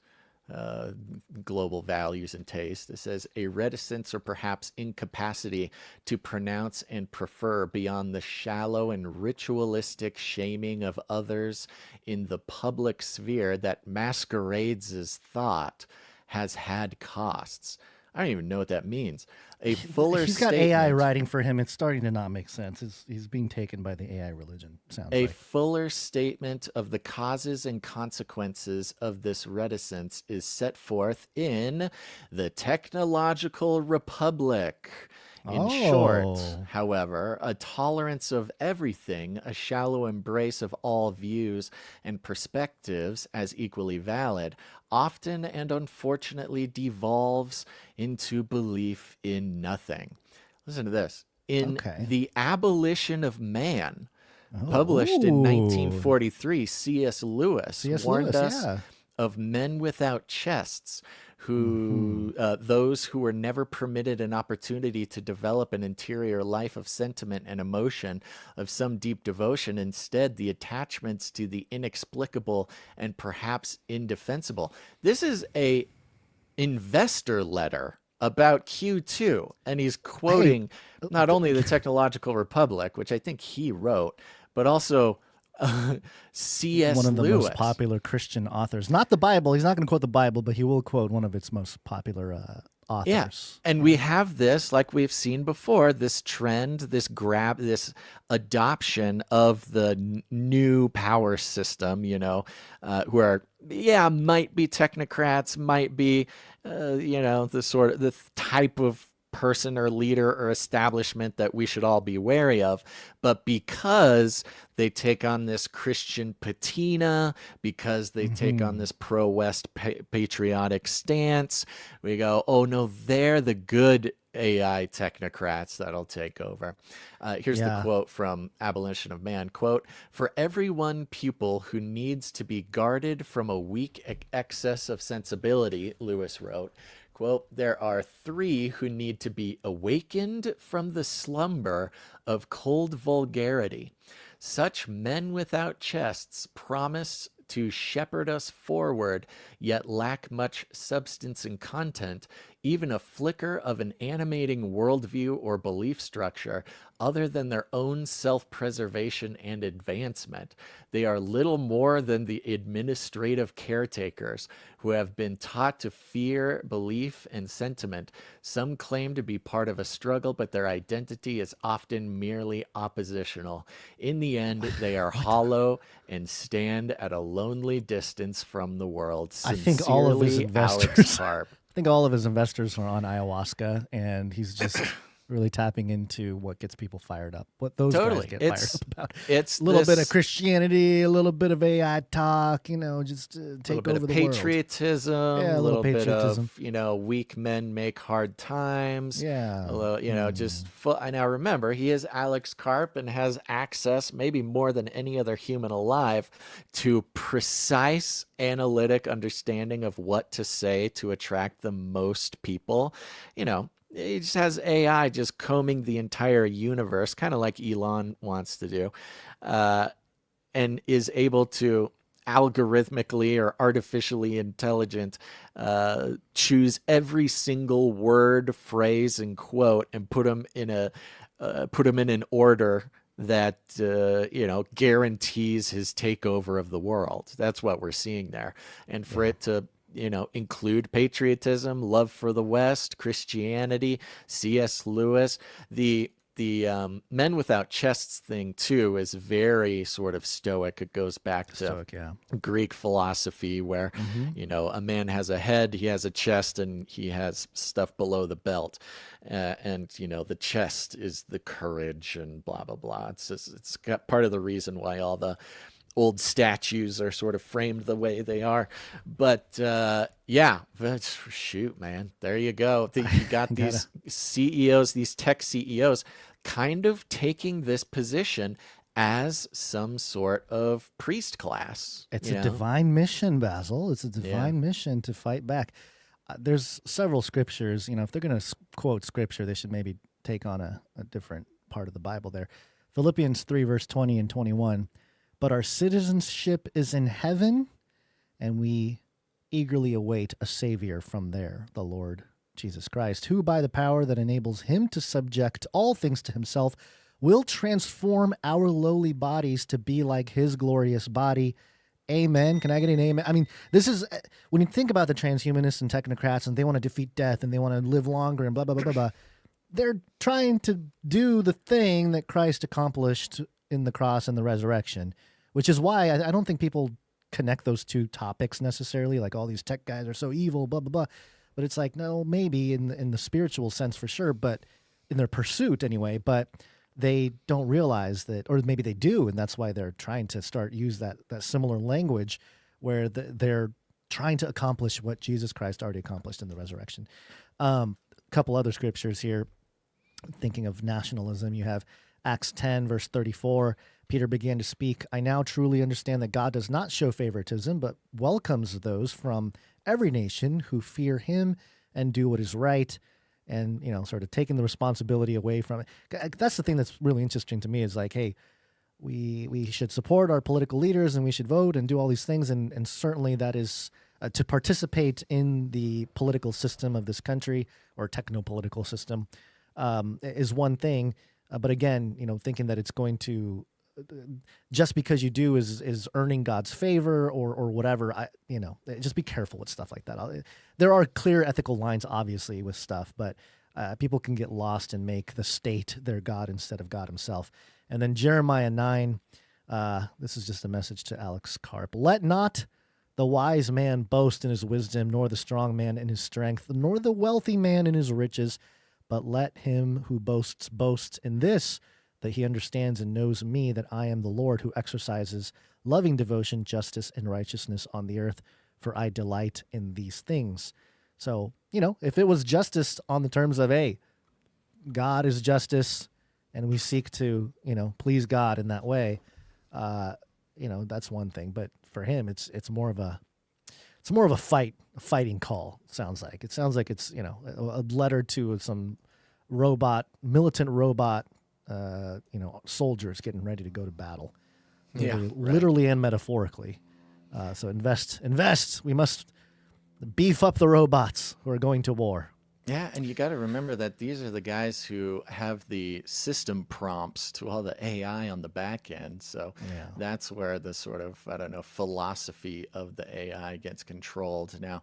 global values and taste. It says a reticence or perhaps incapacity to pronounce and prefer beyond the shallow and ritualistic shaming of others in the public sphere that masquerades as thought has had costs. I don't even know what that means. A fuller He's got statement, AI writing for him. It's starting to not make sense. He's being taken by the AI religion, sounds a like. fuller statement of the causes and consequences of this reticence is set forth in The Technological Republic. In short, however, a tolerance of everything, a shallow embrace of all views and perspectives as equally valid, often and unfortunately devolves into belief in nothing. Listen to this. In The Abolition of Man, published in 1943, C.S. Lewis warned us of men without chests, who those who were never permitted an opportunity to develop an interior life of sentiment and emotion, of some deep devotion, instead the attachments to the inexplicable and perhaps indefensible. This is a investor letter about Q2, and he's quoting not only the Technological Republic, which I think he wrote, but also C.S. One of the Lewis. most popular Christian authors. Not the Bible. He's not going to quote the Bible, but he will quote one of its most popular authors. Yeah. And we have this, like we've seen before, this trend, this adoption of the new power system, who are, might be technocrats, might be, the type of person or leader or establishment that we should all be wary of, but because they take on this Christian patina, because they take on this pro-West patriotic stance, we go, oh no, they're the good AI technocrats that'll take over. Here's the quote from Abolition of Man, quote, "For every one pupil who needs to be guarded from a weak excess of sensibility," Lewis wrote, quote, "there are 3 who need to be awakened from the slumber of cold vulgarity. Such men without chests promise to shepherd us forward, yet lack much substance and content, even a flicker of an animating worldview or belief structure, other than their own self-preservation and advancement. They are little more than the administrative caretakers who have been taught to fear belief and sentiment. Some claim to be part of a struggle, but their identity is often merely oppositional. In the end, they are hollow and stand at a lonely distance from the world. I think all of his investors, Alex Karp." I think all of his investors are on ayahuasca, and he's just really tapping into what gets people fired up. What those guys get fired up about. It's a little bit of Christianity, a little bit of AI talk, just to take over the patriotism, world. a little bit of, weak men make hard times. Yeah. A little, just full. I now remember he is Alex Karp and has access, maybe more than any other human alive, to precise analytic understanding of what to say to attract the most people. He just has AI just combing the entire universe, kind of like Elon wants to do, and is able to algorithmically or artificially intelligent choose every single word, phrase, and quote and put them in an order that guarantees his takeover of the world. That's what we're seeing there. And for it to include patriotism, love for the West, Christianity, C.S. Lewis. The men without chests thing too is very sort of Stoic. It goes back to Greek philosophy where, a man has a head, he has a chest, and he has stuff below the belt. And the chest is the courage and blah, blah, blah. It's got part of the reason why all the old statues are sort of framed the way they are. But shoot, man, there you go. You got these CEOs, these tech CEOs kind of taking this position as some sort of priest class. It's a divine mission, Basil. It's a divine mission to fight back. There's several scriptures. If they're going to quote scripture, they should maybe take on a different part of the Bible there. Philippians 3, verse 20 and 21. "But our citizenship is in heaven, and we eagerly await a Savior from there, the Lord Jesus Christ, who by the power that enables him to subject all things to himself will transform our lowly bodies to be like his glorious body." Amen. Can I get an amen? I mean, this is, when you think about the transhumanists and technocrats, and they want to defeat death, and they want to live longer, and blah, blah, blah, blah, blah, they're trying to do the thing that Christ accomplished in the cross and the resurrection, which is why I don't think people connect those two topics necessarily, like all these tech guys are so evil, blah, blah, blah. But it's like, no, maybe in the spiritual sense for sure, but in their pursuit anyway, but they don't realize that, or maybe they do, and that's why they're trying to use that similar language where they're trying to accomplish what Jesus Christ already accomplished in the resurrection. A couple other scriptures here, thinking of nationalism, you have Acts 10, verse 34, Peter began to speak, "I now truly understand that God does not show favoritism, but welcomes those from every nation who fear him and do what is right," and, sort of taking the responsibility away from it. That's the thing that's really interesting to me is like, hey, we should support our political leaders and we should vote and do all these things. And certainly that is to participate in the political system of this country or techno-political system is one thing. But again, thinking that it's going to, just because you do is earning God's favor or whatever, just be careful with stuff like that. There are clear ethical lines, obviously, with stuff, but people can get lost and make the state their God instead of God himself. And then Jeremiah 9, this is just a message to Alex Karp. "Let not the wise man boast in his wisdom, nor the strong man in his strength, nor the wealthy man in his riches, But let him who boasts boast in this, that he understands and knows me, that I am the Lord who exercises loving devotion, justice, and righteousness on the earth, for I delight in these things. So, if it was justice on the terms of, hey, God is justice, and we seek to, please God in that way, that's one thing. But for him, it's more of a fighting call. It sounds like it's a letter to some militant robot, soldiers getting ready to go to battle, literally and metaphorically. So invest. We must beef up the robots who are going to war. Yeah, and you got to remember that these are the guys who have the system prompts to all the AI on the back end. So that's where the sort of, philosophy of the AI gets controlled. Now,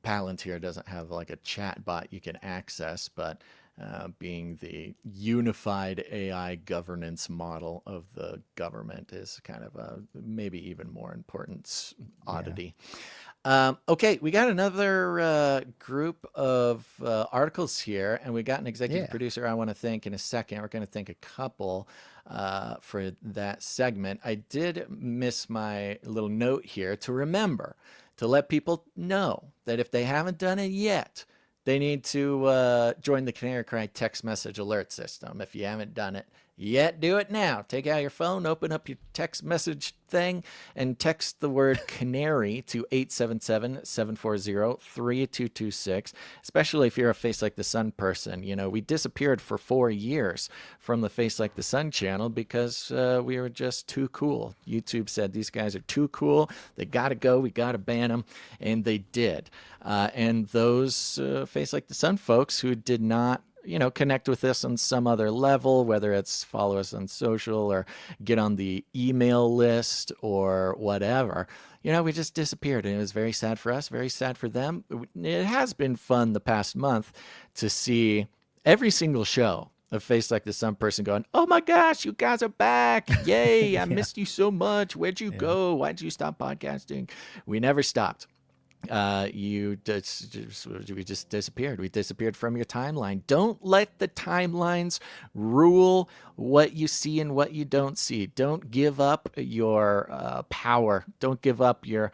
Palantir doesn't have like a chat bot you can access, but being the unified AI governance model of the government is kind of a maybe even more important oddity. Okay, we got another group of articles here, and we got an executive producer I want to thank in a second. We're going to thank a couple for that segment. I did miss my little note here to remember to let people know that if they haven't done it yet, they need to join the Canary Cry text message alert system. If you haven't done it yet, do it now. Take out your phone, open up your text message thing, and text the word Canary to 877-740-3226, especially if you're a Face Like the Sun person. We disappeared for 4 years from the Face Like the Sun channel because we were just too cool. YouTube said these guys are too cool. They got to go. We got to ban them. And they did. And those Face Like the Sun folks who did not connect with us on some other level, whether it's follow us on social or get on the email list or whatever. We just disappeared, and it was very sad for us, very sad for them. It has been fun the past month to see every single show of Face Like the Sun person going, oh my gosh, you guys are back. Yay, I missed you so much. Where'd you go? Why'd you stop podcasting? We never stopped. We just disappeared. We disappeared from your timeline. Don't let the timelines rule what you see and what you don't see. Don't give up your power. Don't give up your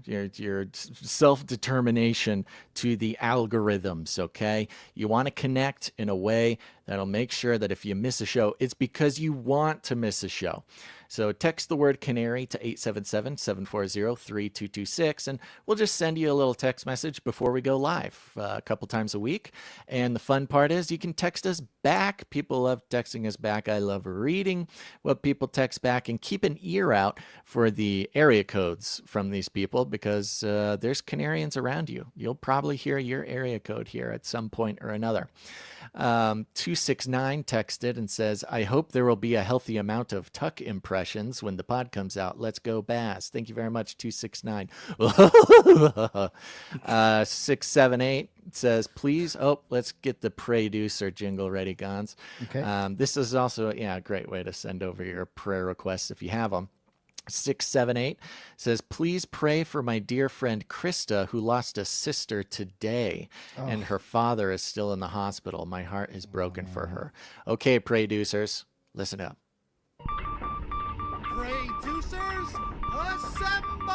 your self-determination to the algorithms, okay? You want to connect in a way that'll make sure that if you miss a show, it's because you want to miss a show. So text the word Canary to 877-740-3226, and we'll just send you a little text message before we go live a couple times a week. And the fun part is you can text us back. People love texting us back. I love reading what people text back, and keep an ear out for the area codes from these people because there's Canarians around you. You'll probably hear your area code here at some point or another. 269 texted and says, I hope there will be a healthy amount of Tuck impressions when the pod comes out. Let's go, Bass. Thank you very much, 269. 678 says, please. Oh, let's get the producer jingle ready, Gons. Okay. This is also a great way to send over your prayer requests if you have them. 678 says, please pray for my dear friend Krista, who lost a sister today, and her father is still in the hospital. My heart is broken for her. Okay, producers, listen up. Producers, assemble!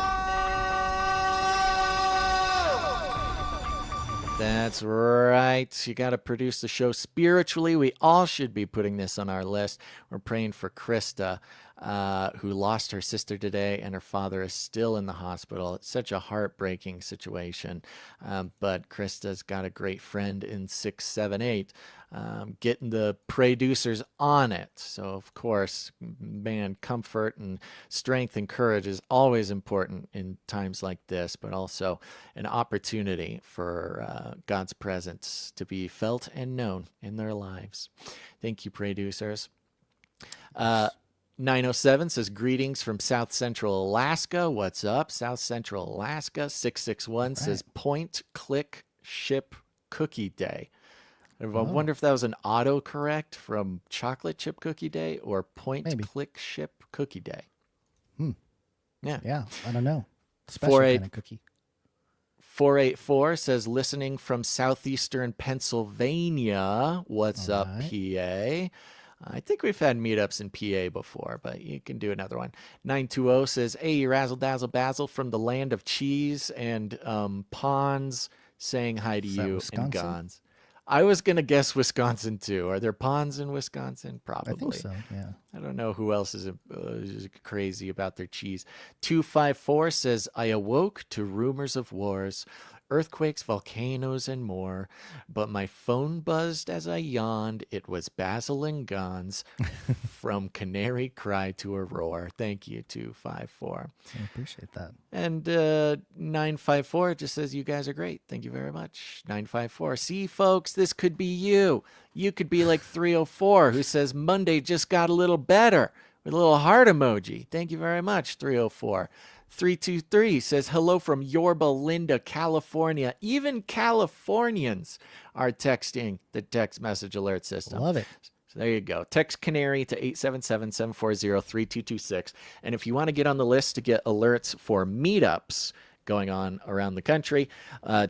That's right. You got to produce the show spiritually. We all should be putting this on our list. We're praying for Krista, who lost her sister today, and her father is still in the hospital. It's such a heartbreaking situation. But Krista's got a great friend in 678, getting the producers on it. So, of course, man, comfort and strength and courage is always important in times like this, but also an opportunity for God's presence to be felt and known in their lives. Thank you, producers. 907 says, greetings from South Central Alaska. What's up, South Central Alaska? 661 says, point, click, ship, cookie day. I wonder if that was an autocorrect from chocolate chip cookie day or point, click, ship, cookie day. Yeah, I don't know. Special kind of cookie. 484 says, listening from southeastern Pennsylvania. What's up, PA? I think we've had meetups in PA before, but you can do another one. 920 says, hey, razzle dazzle basil from the land of cheese and ponds, saying hi to you and Gons. I was going to guess Wisconsin too. Are there ponds in Wisconsin? Probably. I think so, yeah. I don't know who else is crazy about their cheese. 254 says, I awoke to rumors of wars, earthquakes, volcanoes, and more, but my phone buzzed as I yawned. It was Basil and Gons from Canary Cry to a Roar. Thank you, 254. I appreciate that. And 954 just says, you guys are great. Thank you very much. 954. See, folks, this could be you. You could be like 304, who says Monday just got a little better with a little heart emoji. Thank you very much, 304. 323 says, hello from Yorba Linda, California. Even Californians are texting the text message alert system. Love it. So there you go. Text Canary to 877-740-3226. And if you want to get on the list to get alerts for meetups going on around the country,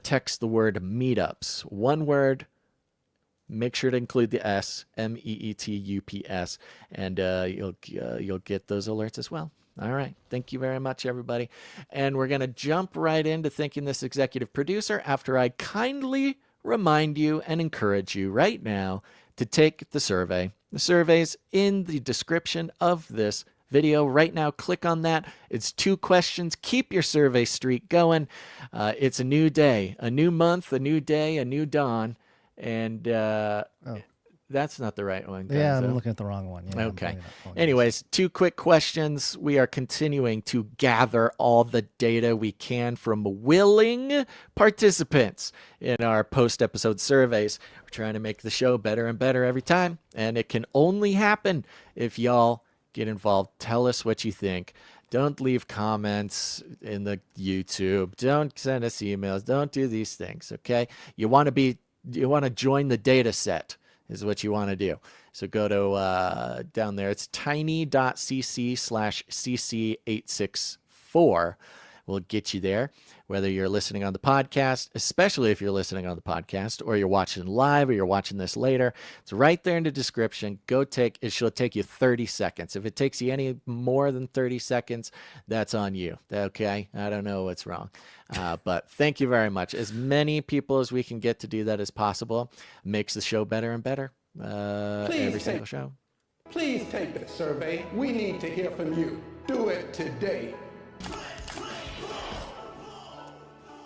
text the word meetups. One word. Make sure to include the S, MEETUPS, and you'll get those alerts as well. All right. Thank you very much, everybody. And we're going to jump right into thanking this executive producer after I kindly remind you and encourage you right now to take the survey. The survey's in the description of this video right now. Click on that. It's 2 questions. Keep your survey streak going. It's a new day, a new month, a new day, a new dawn. And that's not the right one. Yeah, I'm looking at the wrong one. Yeah, okay. Anyways, 2 quick questions. We are continuing to gather all the data we can from willing participants in our post-episode surveys. We're trying to make the show better and better every time, and it can only happen if y'all get involved. Tell us what you think. Don't leave comments in the YouTube. Don't send us emails. Don't do these things, okay? You want to join the data set is what you want to do. So go to down there. It's tiny.cc/cc864. We'll get you there, whether you're listening on the podcast, especially if you're listening on the podcast, or you're watching live, or you're watching this later. It's right there in the description. It should take you 30 seconds. If it takes you any more than 30 seconds, that's on you. Okay? I don't know what's wrong. But thank you very much. As many people as we can get to do that as possible makes the show better and better every single show. Please take the survey. We need to hear from you. Do it today.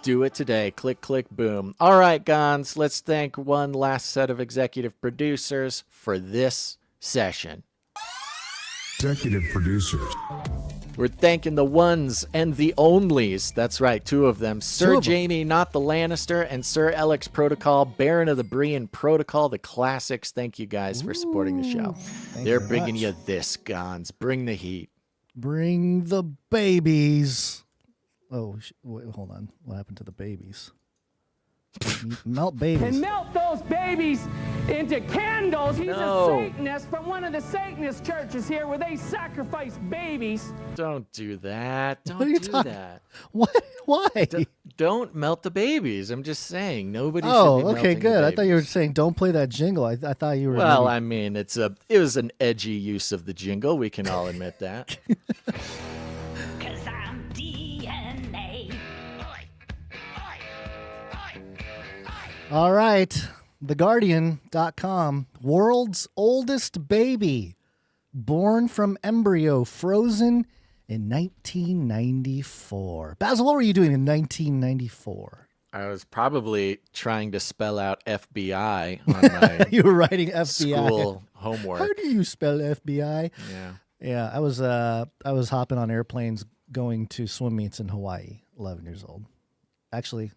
Do it today. Click, click, boom. All right, Gons, let's thank one last set of executive producers for this session. Executive producers. We're thanking the ones and the onlys. That's right, 2 of them. Sir Jamie, not the Lannister, and Sir Alex Protocol, Baron of the Brian Protocol, the classics. Thank you guys for supporting the show. They're bringing you this, Gons. Bring the heat. Bring the babies. Oh, wait, hold on. What happened to the babies? Melt babies. And melt those babies into candles. He's a Satanist from one of the Satanist churches here where they sacrifice babies. Don't do that. Don't do that. What? Why? Don't melt the babies. I'm just saying. Nobody should be okay, good. I thought you were saying don't play that jingle. I thought you were. Well, I mean, it was an edgy use of the jingle. We can all admit that. All right. TheGuardian.com. World's oldest baby. Born from embryo. Frozen in 1994. Basil, what were you doing in 1994? I was probably trying to spell out FBI on my you were writing FBI. School homework. How do you spell FBI? Yeah. Yeah, I was hopping on airplanes going to swim meets in Hawaii, 11 years old. Actually,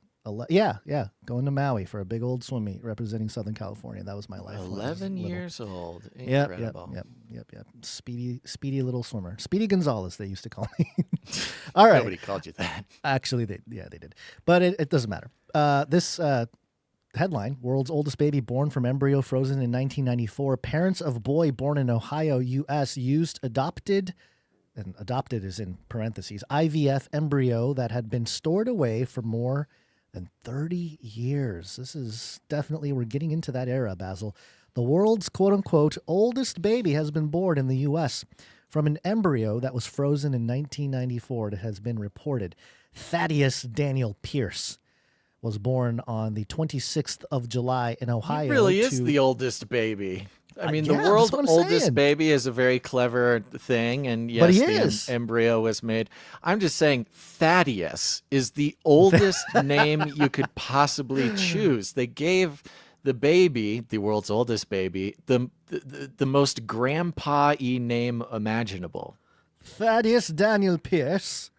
going to Maui for a big old swim meet representing Southern California. That was my life. 11 years old. Incredible. Yep. Speedy little swimmer. Speedy Gonzalez, they used to call me. All right. Nobody called you that. Actually, they did. But it doesn't matter. This headline, world's oldest baby born from embryo frozen in 1994. Parents of boy born in Ohio, U.S. used adopted, and adopted is in parentheses, IVF embryo that had been stored away for more than 30 years. This is definitely, we're getting into that era, Basil. The world's quote-unquote oldest baby has been born in the U.S. from an embryo that was frozen in 1994. It has been reported. Thaddeus Daniel Pierce was born on the 26th of July in Ohio. He really is the oldest baby. I mean, the yeah, world's that's what I'm oldest saying. baby is a very clever thing, and yes, But he the is. embryo was made. I'm just saying Thaddeus is the oldest name you could possibly choose. They gave the baby, the world's oldest baby, the most grandpa-y name imaginable. Thaddeus Daniel Pierce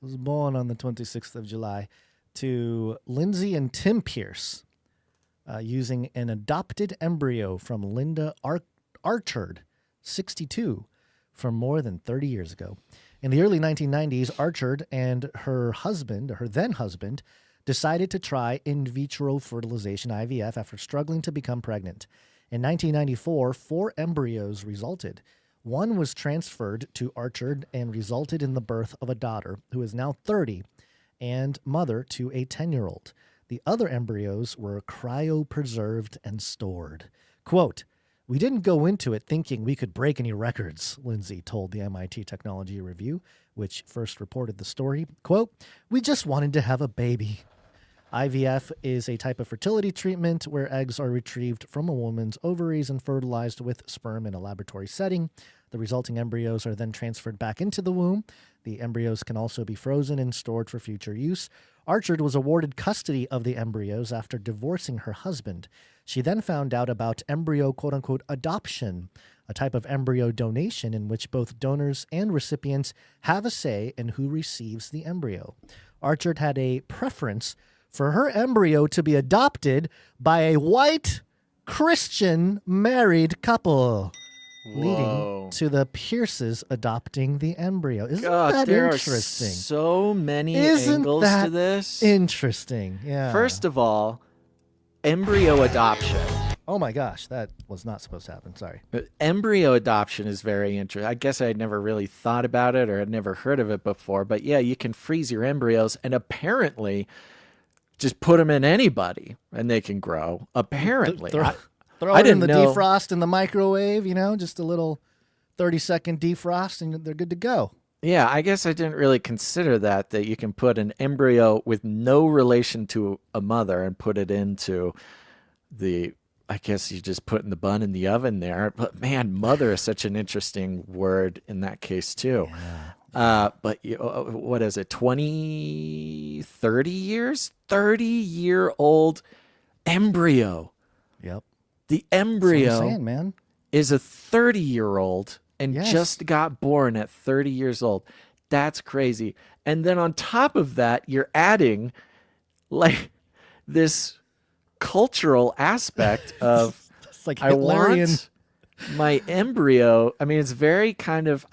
was born on the 26th of July to Lindsay and Tim Pierce, using an adopted embryo from Linda Archard, 62, from more than 30 years ago. In the early 1990s, Archard and her then husband, decided to try in vitro fertilization, IVF, after struggling to become pregnant. In 1994, 4 embryos resulted. One was transferred to Archard and resulted in the birth of a daughter who is now 30 and mother to a 10-year-old. The other embryos were cryopreserved and stored. Quote, "We didn't go into it thinking we could break any records," Lindsay told the MIT Technology Review, which first reported the story. Quote, "We just wanted to have a baby." IVF is a type of fertility treatment where eggs are retrieved from a woman's ovaries and fertilized with sperm in a laboratory setting. The resulting embryos are then transferred back into the womb. The embryos can also be frozen and stored for future use. Archard was awarded custody of the embryos after divorcing her husband. She then found out about embryo quote-unquote adoption, a type of embryo donation in which both donors and recipients have a say in who receives the embryo. Archard had a preference for her embryo to be adopted by a white Christian married couple, leading to the Pierces adopting the embryo. Isn't that there interesting? Are so many Isn't angles that to this. Interesting. Yeah. First of all, embryo adoption. Oh my gosh, that was not supposed to happen. Sorry. Embryo adoption is very interesting. I guess I had never really thought about it or had never heard of it before. But yeah, you can freeze your embryos and apparently just put them in anybody and they can grow. Apparently. Throw it in the defrost in the microwave, just a little 30-second defrost, and they're good to go. Yeah, I guess I didn't really consider that you can put an embryo with no relation to a mother and put it into I guess you just put in the bun in the oven there. But man, mother is such an interesting word in that case too. Yeah. But what is it, 30 years? 30-year-old embryo. Yep. The embryo That's what I'm saying, man. is a 30-year-old and just got born at 30 years old. That's crazy. And then on top of that, you're adding like this cultural aspect of it's like I want my embryo. I mean, it's very kind of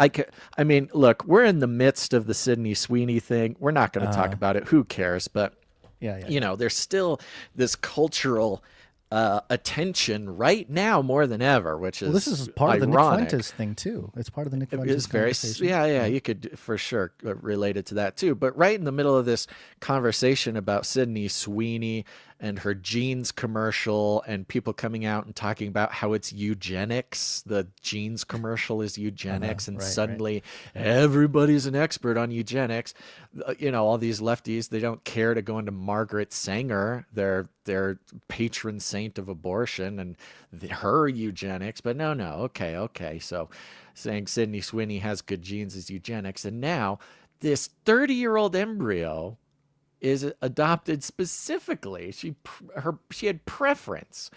look, we're in the midst of the Sydney Sweeney thing. We're not going to talk about it. Who cares? But there's still this cultural attention right now more than ever, which is this is part ironic. of the Nick Fuentes thing too. It's part of the Nick Fuentes It's very conversation. you could for sure relate it to that too. But right in the middle of this conversation about Sydney Sweeney and her jeans commercial and people coming out and talking about how it's eugenics, the jeans commercial is eugenics, and suddenly everybody's an expert on eugenics. All these lefties, they don't care to go into Margaret Sanger, their patron saint of abortion, and her eugenics. But no, okay. So saying Sydney Sweeney has good genes is eugenics. And now this 30-year-old embryo is adopted specifically. She had preference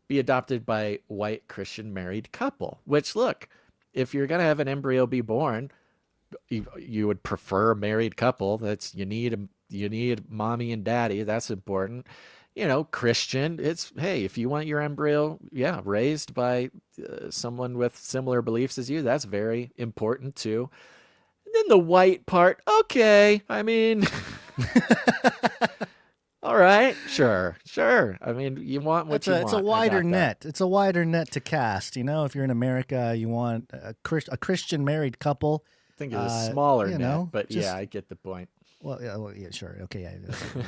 be adopted by white Christian married couple, which look, if you're going to have an embryo be born, you would prefer a married couple. That's you need mommy and daddy. That's important. Christian, if you want your embryo, raised by someone with similar beliefs as you, that's very important too. And then the white part, okay, I mean, all right, sure. I mean, you want what you want. It's a wider net. It's a wider net to cast. If you're in America, you want a Christian married couple. I think it's a smaller net, but I get the point. Well, yeah, sure. Okay, yeah.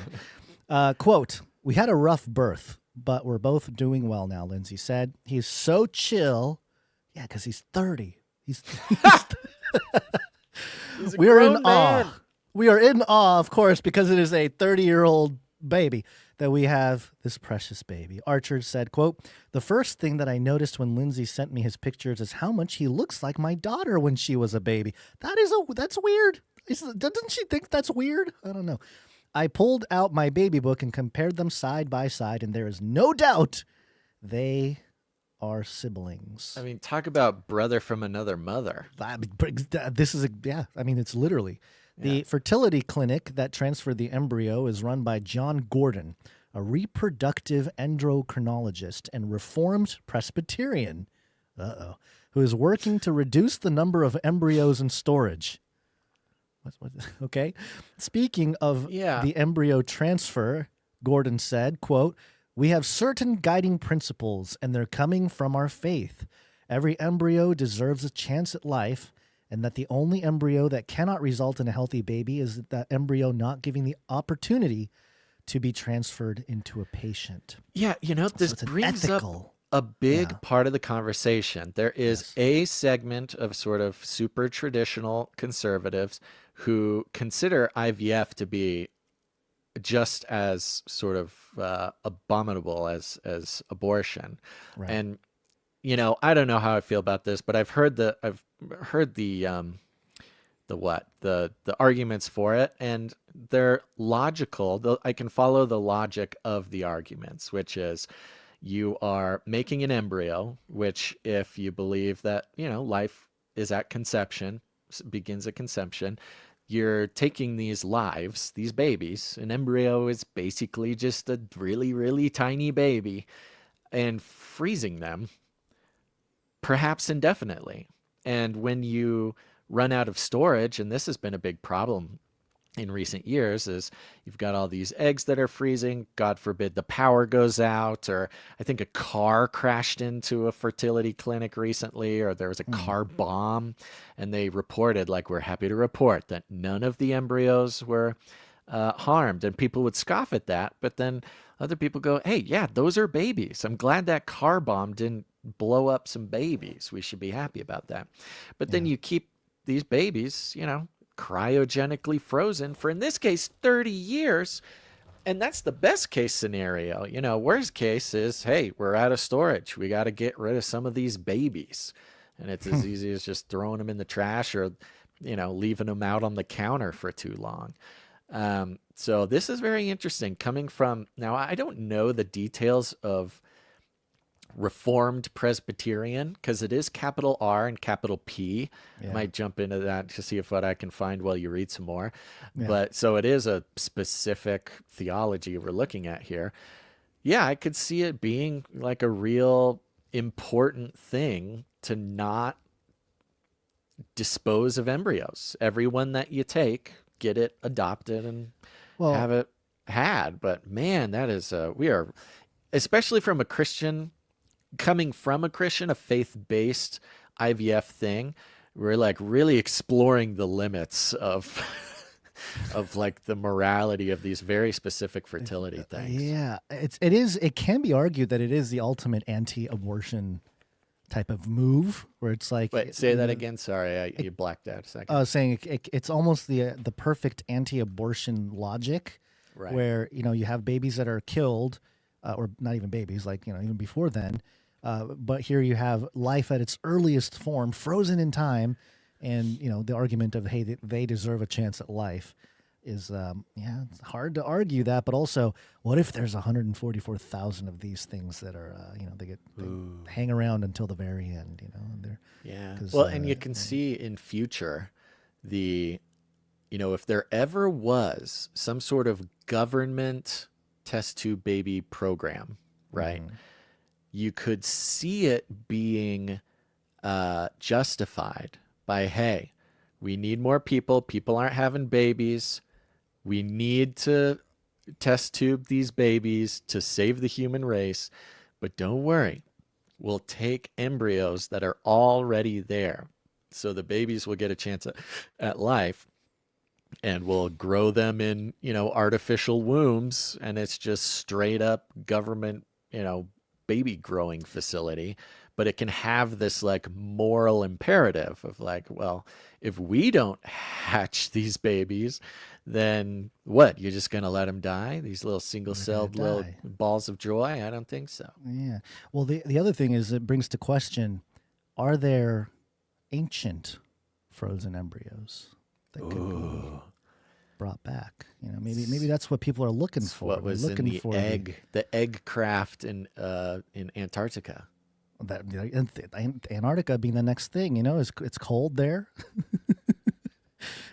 Quote, "We had a rough birth, but we're both doing well now," Lindsay said. "He's so chill." Yeah, because he's 30. He's He's a we are in grown man. awe. We are in awe, of course, because it is a 30-year-old baby that we have this precious baby. Archer said, quote, "The first thing that I noticed when Lindsay sent me his pictures is how much he looks like my daughter when she was a baby. That's weird. Doesn't she think that's weird? I don't know. I pulled out my baby book and compared them side by side, and there is no doubt they are siblings." I mean, talk about brother from another mother. This is it's literally. The fertility clinic that transferred the embryo is run by John Gordon, a reproductive endocrinologist and Reformed Presbyterian, who is working to reduce the number of embryos in storage. Okay. Speaking of the embryo transfer, Gordon said, quote, "We have certain guiding principles, and they're coming from our faith. Every embryo deserves a chance at life, and that the only embryo that cannot result in a healthy baby is that embryo not giving the opportunity to be transferred into a patient." Yeah, this brings up a big part of the conversation. There is a segment of sort of super traditional conservatives who consider IVF to be just as sort of abominable as abortion. Right. And I don't know how I feel about this, but I've heard the arguments for it, and they're logical. I can follow the logic of the arguments, which is you are making an embryo, which if you believe that, life is at conception, begins at conception, you're taking these lives, these babies. An embryo is basically just a really, really tiny baby, and freezing them, perhaps indefinitely. And when you run out of storage, and this has been a big problem in recent years, is you've got all these eggs that are freezing. God forbid the power goes out, or I think a car crashed into a fertility clinic recently, or there was a car bomb, and they reported, like, we're happy to report that none of the embryos were harmed, and people would scoff at that. But then other people go, hey, yeah, those are babies. I'm glad that car bomb didn't blow up some babies. We should be happy about that. But then you keep these babies, cryogenically frozen for, in this case, 30 years. And that's the best case scenario. Worst case is, hey, we're out of storage. We got to get rid of some of these babies. And it's as easy as just throwing them in the trash or, leaving them out on the counter for too long. So this is very interesting coming from, now I don't know the details of Reformed Presbyterian, because it is capital R and capital P. I might jump into that to see what I can find while you read some more. But so it is a specific theology we're looking at here. Yeah, I could see it being like a real important thing to not dispose of embryos. Everyone that you take, get it adopted and have it had. But man, that is we are, especially from a Christian, coming from a Christian, a faith-based IVF thing, we're like really exploring the limits of like the morality of these very specific fertility things. Yeah, it can be argued that it is the ultimate anti-abortion type of move, where it's like, wait, say that again. Sorry, you blacked out a second. Saying it's almost the perfect anti-abortion logic, right, where you have babies that are killed, or not even babies, like even before then. But here you have life at its earliest form, frozen in time, and the argument of, hey, they deserve a chance at life is it's hard to argue that. But also, what if there's 144,000 of these things that are they hang around until the very end? Well, and you can see in future if there ever was some sort of government test tube baby program, right? Mm-hmm. You could see it being justified by, hey, we need more people. People aren't having babies. We need to test tube these babies to save the human race. But don't worry, we'll take embryos that are already there, so the babies will get a chance at life. and we'll grow them in, artificial wombs, and it's just straight up government, baby growing facility. But it can have this like moral imperative of like, well, if we don't hatch these babies, then what? You're just going to let them die? These little single-celled little balls of joy? I don't think so. Yeah. Well, the other thing is it brings to question, are there ancient frozen embryos that could be brought back? Maybe that's what people are looking for. What was in the egg craft in Antarctica. That Antarctica being the next thing, it's cold there.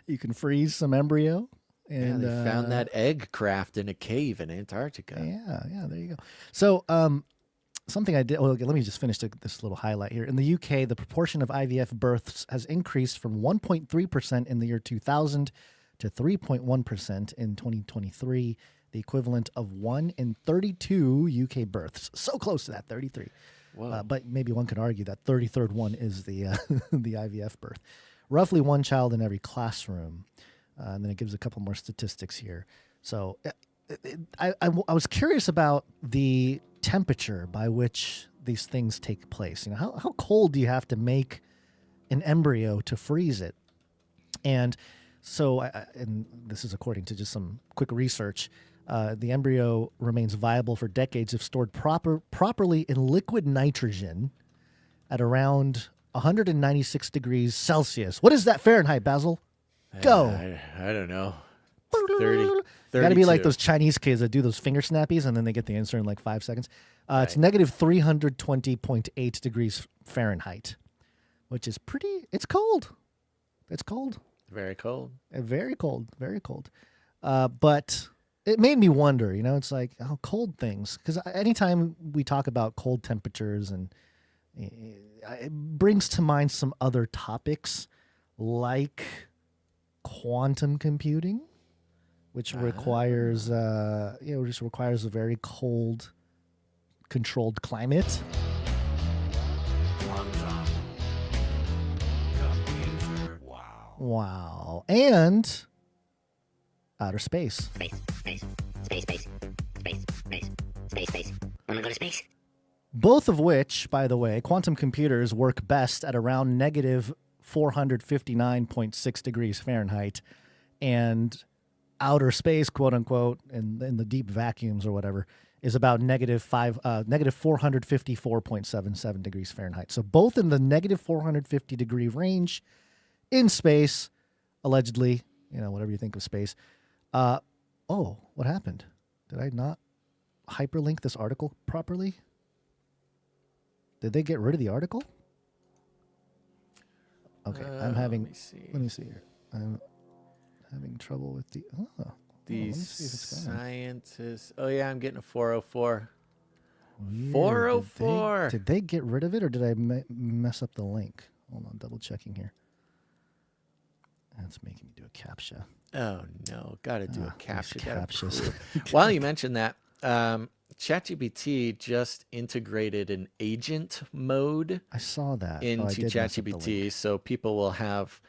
You can freeze some embryo. And they found that egg craft in a cave in Antarctica. Yeah, there you go. So something I did, let me just finish this little highlight here. In the UK, the proportion of IVF births has increased from 1.3% in the year 2000 to 3.1% in 2023, the equivalent of 1 in 32 UK births. So close to that, 33. But maybe one could argue that 33rd one is the the IVF birth. Roughly one child in every classroom. And then it gives a couple more statistics here. So I was curious about the temperature by which these things take place. How cold do you have to make an embryo to freeze it? And so, and this is according to just some quick research, the embryo remains viable for decades if stored properly in liquid nitrogen at around 196 degrees Celsius. What is that Fahrenheit, Basil? Go. I don't know. 30. Got to be like those Chinese kids that do those finger snappies and then they get the answer in like 5 seconds. It's negative 320.8 degrees Fahrenheit, which is it's cold. It's cold. Very cold. Very cold. Very cold. But it made me wonder, it's like, cold things. Because anytime we talk about cold temperatures, and it brings to mind some other topics like quantum computing, which requires, requires a very cold, controlled climate. Wow. And outer space. Space. Wanna go to space? Both of which, by the way, quantum computers work best at around negative 459.6 degrees Fahrenheit, and outer space, quote unquote, in the deep vacuums or whatever, is about negative 454.77 degrees Fahrenheit. So both in the negative 450 degree range in space, allegedly, whatever you think of space. What happened? Did I not hyperlink this article properly? Did they get rid of the article? Okay, I'm having. Let me see here. I'm having trouble with the. These scientists. Oh yeah, I'm getting a 404. 404. Did they get rid of it, or did I mess up the link? Hold on, double checking here. That's making me do a CAPTCHA. Oh no, got to do a CAPTCHA. CAPTCHAs. While you mentioned that, ChatGPT just integrated an agent mode. I saw that into ChatGPT, so people will have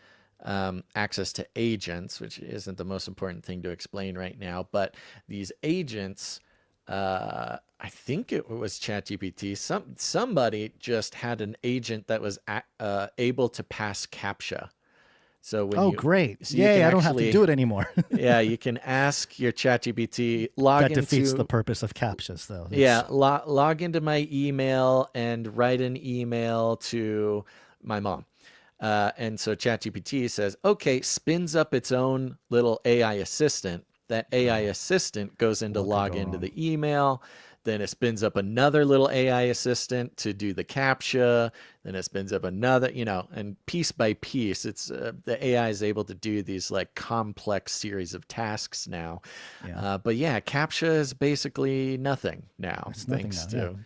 access to agents, which isn't the most important thing to explain right now. But these agents, I think it was ChatGPT. Somebody just had an agent that was able to pass CAPTCHA. So when great. So Yay, I don't have to do it anymore. Yeah, you can ask your ChatGPT, log that into... That defeats the purpose of CAPTCHAs, though. Yeah, log into my email and write an email to my mom. And so ChatGPT says, okay, spins up its own little AI assistant. That AI assistant goes in to log into the email. Then it spins up another little AI assistant to do the CAPTCHA. Then it spins up another, and piece by piece, it's the AI is able to do these like complex series of tasks now. Yeah. But yeah, CAPTCHA is basically nothing now, thanks to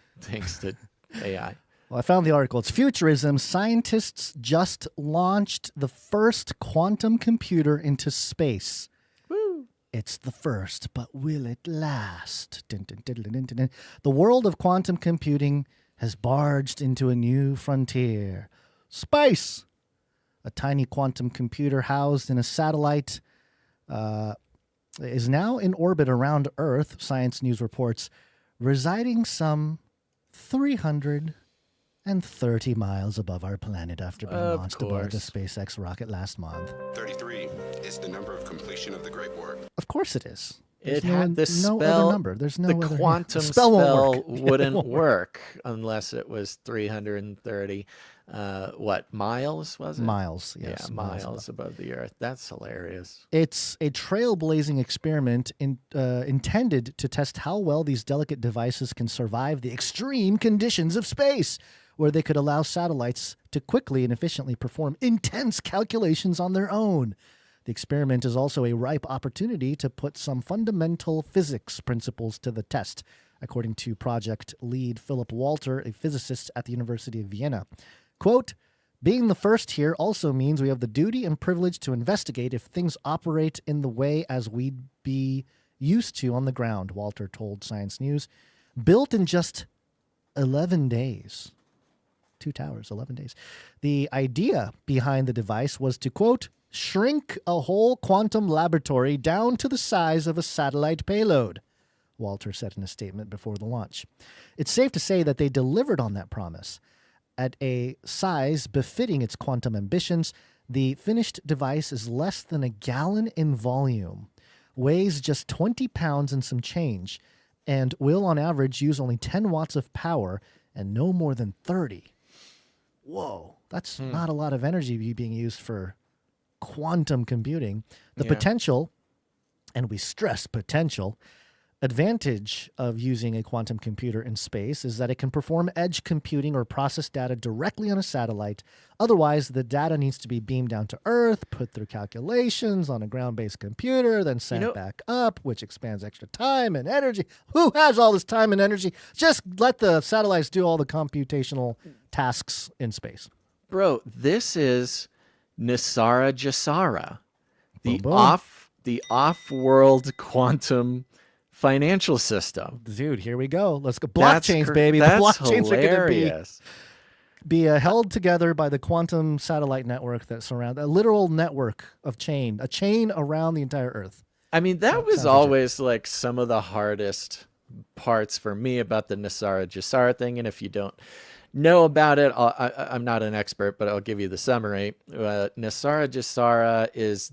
AI. Well, I found the article. It's Futurism. Scientists just launched the first quantum computer into space. It's the first, but will it last? Dun, dun, dun, dun, dun, dun. The world of quantum computing has barged into a new frontier. Space! A tiny quantum computer housed in a satellite is now in orbit around Earth, Science News reports, residing some 330 miles above our planet after being launched aboard the SpaceX rocket last month. 33 is the number of completion of the Great War. Of course it is. It There's had the spell. other number. There's no the other quantum the spell won't work. wouldn't work unless it was 330. What miles was it? Miles, yes, Yeah, miles above the Earth. That's hilarious. It's a trailblazing experiment intended to test how well these delicate devices can survive the extreme conditions of space, where they could allow satellites to quickly and efficiently perform intense calculations on their own. The experiment is also a ripe opportunity to put some fundamental physics principles to the test, according to project lead Philip Walter, a physicist at the University of Vienna. Quote, being the first here also means we have the duty and privilege to investigate if things operate in the way as we'd be used to on the ground, Walter told Science News. Built in just 11 days. 2 towers, 11 days. The idea behind the device was to, quote, shrink a whole quantum laboratory down to the size of a satellite payload, Walter said in a statement before the launch. It's safe to say that they delivered on that promise. At a size befitting its quantum ambitions, the finished device is less than a gallon in volume, weighs just 20 pounds and some change, and will on average use only 10 watts of power and no more than 30. Whoa, that's not a lot of energy being used for quantum computing. The potential, and we stress potential, advantage of using a quantum computer in space is that it can perform edge computing or process data directly on a satellite. Otherwise, the data needs to be beamed down to Earth, put through calculations on a ground-based computer, then sent back up, which expands extra time and energy. Who has all this time and energy? Just let the satellites do all the computational tasks in space. Bro, this is Nisara Jasara, the off-world quantum financial system. Dude, here we go. Let's go. Blockchains, baby. The blockchains are going to be held together by the quantum satellite network that surrounds a literal network of a chain around the entire Earth. I mean, that was always like some of the hardest parts for me about the Nisara Jasara thing. And if you don't know about it, I'm not an expert, but I'll give you the summary. Nisara Jasara is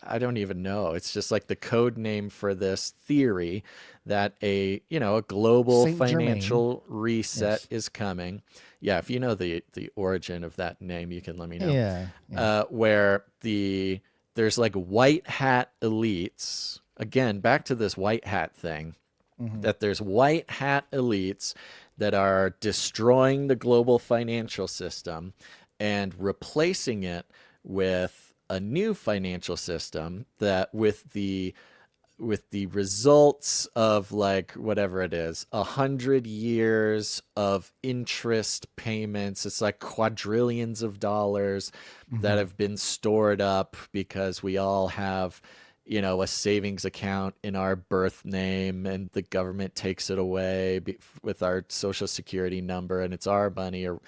I don't even know. It's just like the code name for this theory that a global financial reset is coming. Yeah, if you know the origin of that name, you can let me know. Yeah. Where there's like white hat elites. Again, back to this white hat thing. That there's white hat elites that are destroying the global financial system and replacing it with a new financial system that with the results of like whatever it is, 100 years of interest payments. It's like quadrillions of dollars that have been stored up because we all have a savings account in our birth name and the government takes it away with our social security number and it's our money. Or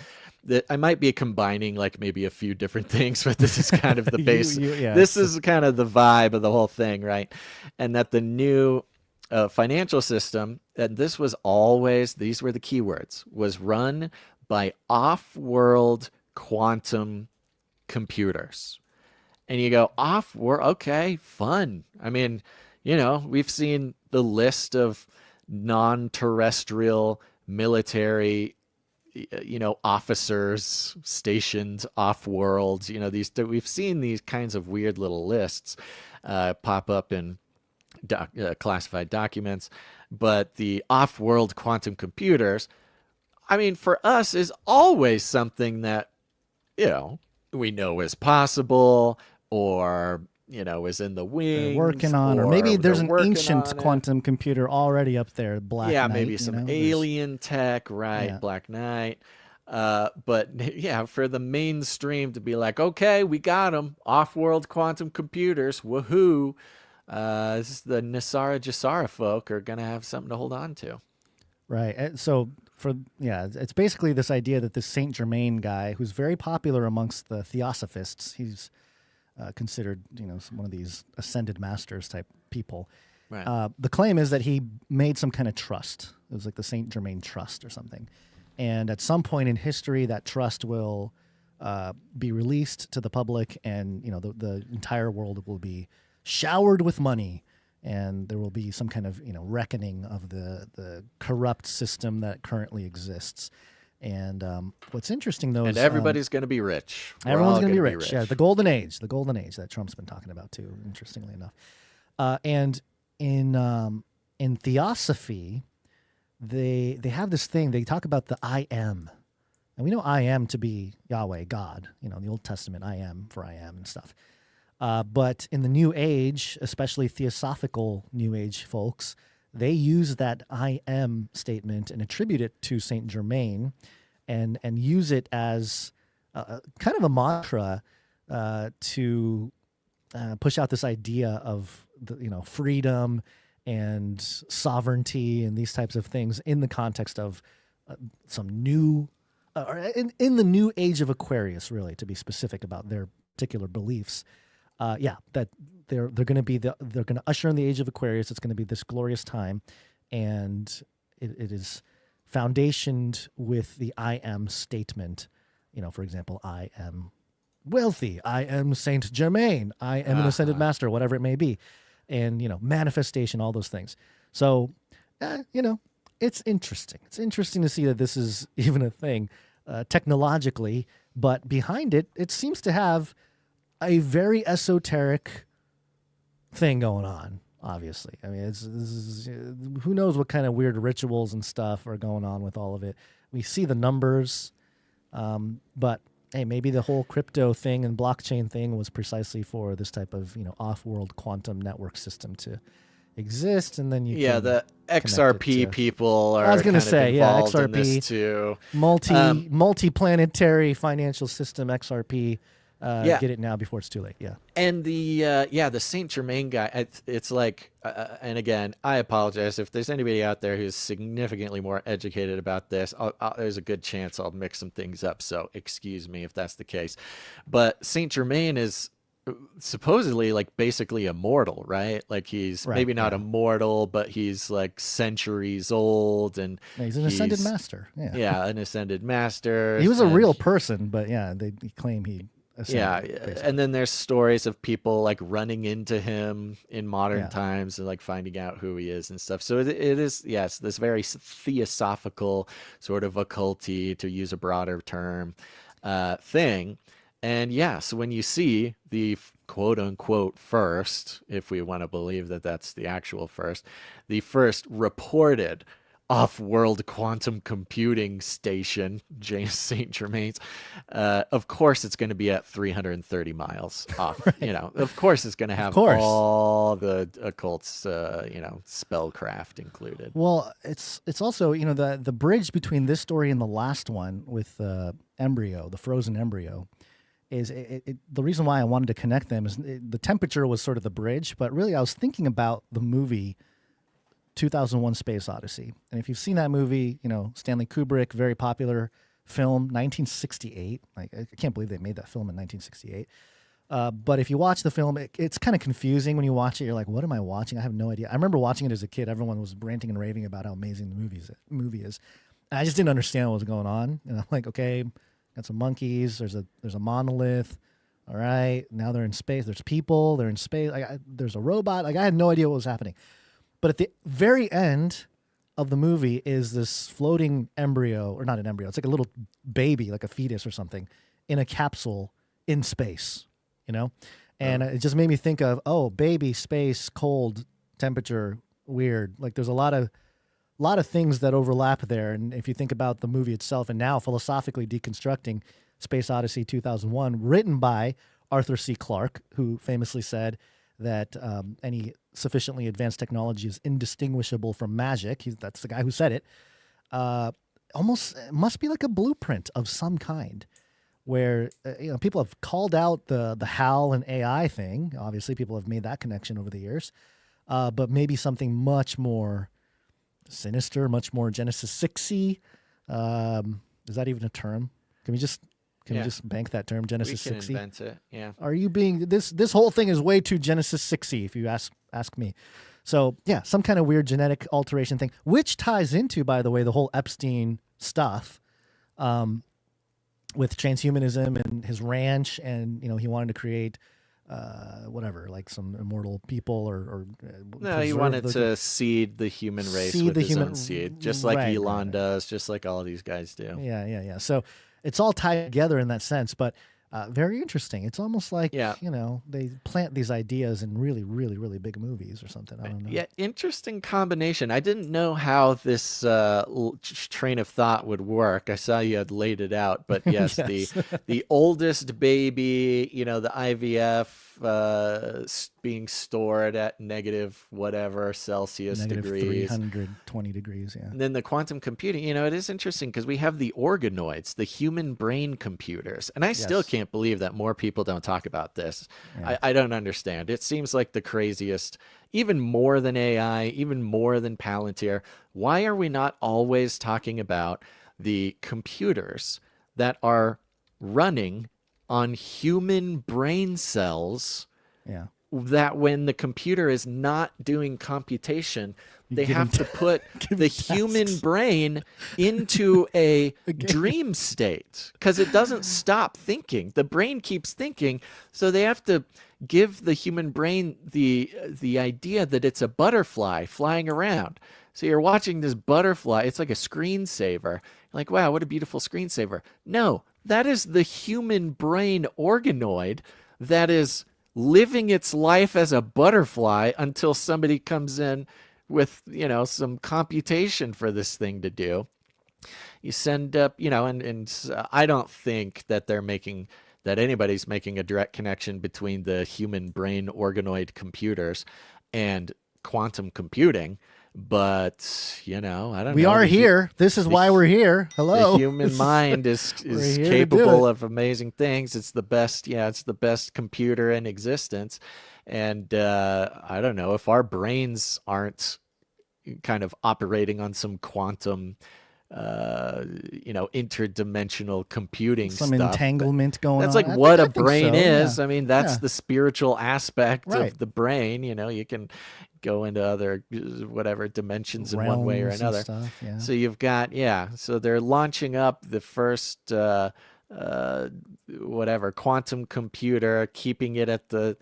I might be combining like maybe a few different things, but this is kind of the base. This is kind of the vibe of the whole thing, right? And that the new financial system, and these were the keywords, was run by off-world quantum computers. And you go, okay, fun. I mean, we've seen the list of non-terrestrial military, officers stationed off-world. We've seen these kinds of weird little lists pop up in classified documents. But the off-world quantum computers, I mean, for us is always something that, we know is possible, or is in the wings, working on, or maybe there's an ancient quantum computer already up there. Black Knight, maybe some alien tech, right? Yeah. Black Knight. But for the mainstream to be like, okay, we got them, off-world quantum computers, woohoo! The Nisara Jasara folk are gonna have something to hold on to, right? So it's basically this idea that this Saint Germain guy, who's very popular amongst the theosophists, he's considered, one of these ascended masters type people. Right. The claim is that he made some kind of trust. It was like the Saint Germain Trust or something. And at some point in history, that trust will be released to the public, and the entire world will be showered with money, and there will be some kind of reckoning of the corrupt system that currently exists. And what's interesting though is everybody's going to be rich. Everyone's going to be rich. Yeah, the golden age that Trump's been talking about too. Interestingly enough, and in theosophy, they have this thing. They talk about the I am, and we know I am to be Yahweh, God. In the Old Testament, I am for I am and stuff. But in the New Age, especially theosophical New Age folks, they use that I am statement and attribute it to Saint Germain, and use it as kind of a mantra to push out this idea of freedom and sovereignty and these types of things in the context of some new, in the new age of Aquarius, really, to be specific about their particular beliefs. That they're going to they're going to usher in the age of Aquarius. It's going to be this glorious time, and it is foundationed with the I am statement. For example, I am wealthy. I am Saint Germain. I am an ascended master, whatever it may be, and manifestation, all those things. So, it's interesting. It's interesting to see that this is even a thing technologically, but behind it, it seems to have a very esoteric thing going on, obviously. I mean, who knows what kind of weird rituals and stuff are going on with all of it. We see the numbers, but hey, maybe the whole crypto thing and blockchain thing was precisely for this type of, off-world quantum network system to exist, and then the XRP people are. I was going to say, involved XRP in this too. Multi-planetary financial system, XRP. Get it now before it's too late. Yeah. And the Saint Germain guy, it's like, and again, I apologize if there's anybody out there who's significantly more educated about this. There's a good chance I'll mix some things up, so excuse me if that's the case. But Saint Germain is supposedly like basically immortal, right? Like he's maybe not immortal, but he's like centuries old, and he's an ascended master. Yeah, an ascended master. He was a real person, but they claim he. And then there's stories of people like running into him in modern times and like finding out who he is and stuff. So it is, yes, this very theosophical sort of occulty, to use a broader term, thing. And so when you see the quote unquote first, if we want to believe that that's the actual first, the first reported off-world quantum computing station, St. Germain's, of course it's going to be at 330 miles off. Of course it's going to have all the occult's, spellcraft included. Well, it's also, the bridge between this story and the last one with the embryo, the frozen embryo, is the reason why I wanted to connect them is the temperature was sort of the bridge, but really I was thinking about the movie 2001: Space Odyssey. And if you've seen that movie, Stanley Kubrick, very popular film, 1968. Like, I can't believe they made that film in 1968. But if you watch the film, it's kind of confusing when you watch it. You're like, what am I watching? I have no idea. I remember watching it as a kid. Everyone was ranting and raving about how amazing the movie is. And I just didn't understand what was going on. And I'm like, okay, got some monkeys. There's a monolith. All right, now they're in space. There's people. They're in space. There's a robot. Like, I had no idea what was happening. But at the very end of the movie is this floating embryo, or not an embryo, it's like a little baby, like a fetus or something, in a capsule in space, And it just made me think of, baby, space, cold, temperature, weird. Like there's a lot of things that overlap there. And if you think about the movie itself, and now philosophically deconstructing Space Odyssey 2001, written by Arthur C. Clarke, who famously said that any sufficiently advanced technology is indistinguishable from magic. That's the guy who said it. Almost must be like a blueprint of some kind, where people have called out the HAL and AI thing. Obviously, people have made that connection over the years, but maybe something much more sinister, much more Genesis 6-y. Is that even a term? Can Can we just bank that term, Genesis We can 6y? invent it. Yeah. Are you being this whole thing is way too Genesis 6y if you ask me. So yeah, some kind of weird genetic alteration thing, which ties into, by the way, the whole Epstein stuff, with transhumanism and his ranch, and he wanted to create whatever, like some immortal people or no, he wanted to seed the human race with his own seed, just like Elon does, just like all these guys do. Yeah. So it's all tied together in that sense, but very interesting. It's almost like, they plant these ideas in really, really, really big movies or something. I don't know. Yeah, interesting combination. I didn't know how this train of thought would work. I saw you had laid it out, but yes, Yes. the oldest baby, the IVF being stored at negative whatever Celsius Negative degrees. 320 degrees, yeah. And then the quantum computing, it is interesting because we have the organoids, the human brain computers. And I still can't believe that more people don't talk about this. Yeah. I don't understand. It seems like the craziest, even more than AI, even more than Palantir. Why are we not always talking about the computers that are running on human brain cells? Yeah. That when the computer is not doing computation, they have to put the human brain into a dream state because it doesn't stop thinking. The brain keeps thinking, so they have to give the human brain the idea that it's a butterfly flying around. So you're watching this butterfly. It's like a screensaver. You're like, wow, what a beautiful screensaver. No, that is the human brain organoid that is living its life as a butterfly until somebody comes in with, some computation for this thing to do. You send up, and I don't think that that anybody's making a direct connection between the human brain organoid computers and quantum computing. But, I don't know. We are here. This is why we're here. Hello. The human mind is capable of amazing things. It's the best. Yeah, it's the best computer in existence. And I don't know if our brains aren't kind of operating on some quantum, interdimensional computing some stuff. Entanglement going on. That's like what a think brain so, is. yeah. I mean, that's Yeah. the spiritual aspect Right. of the brain. You can go into other whatever dimensions in one way or Realms and another. stuff, yeah. So you've got, so they're launching up the first quantum computer, keeping it at the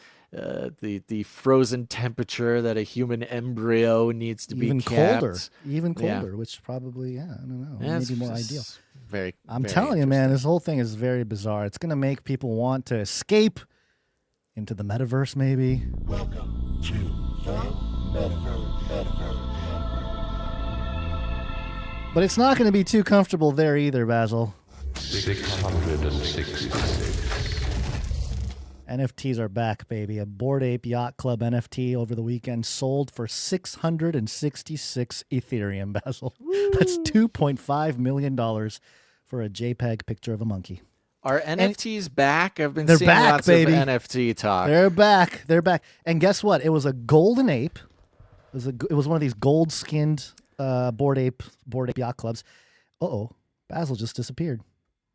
frozen temperature that a human embryo needs to even be kept. even Yeah. colder, which probably, I don't know, Yeah, maybe more it's ideal. Very. I'm very telling you, man, this whole thing is very bizarre. It's going to make people want to escape into the metaverse, maybe. Welcome to the metaverse. But it's not going to be too comfortable there either, Basil. 666. NFTs are back, baby. A Bored Ape Yacht Club NFT over the weekend sold for 666 Ethereum, Basil. That's $2.5 million for a JPEG picture of a monkey. Are NFTs back? I've been They're seeing back, lots baby. of NFT talk. They're back. They're back. And guess what? It was a golden ape. It was one of these gold-skinned Bored Ape Yacht Clubs. Uh-oh. Basil just disappeared.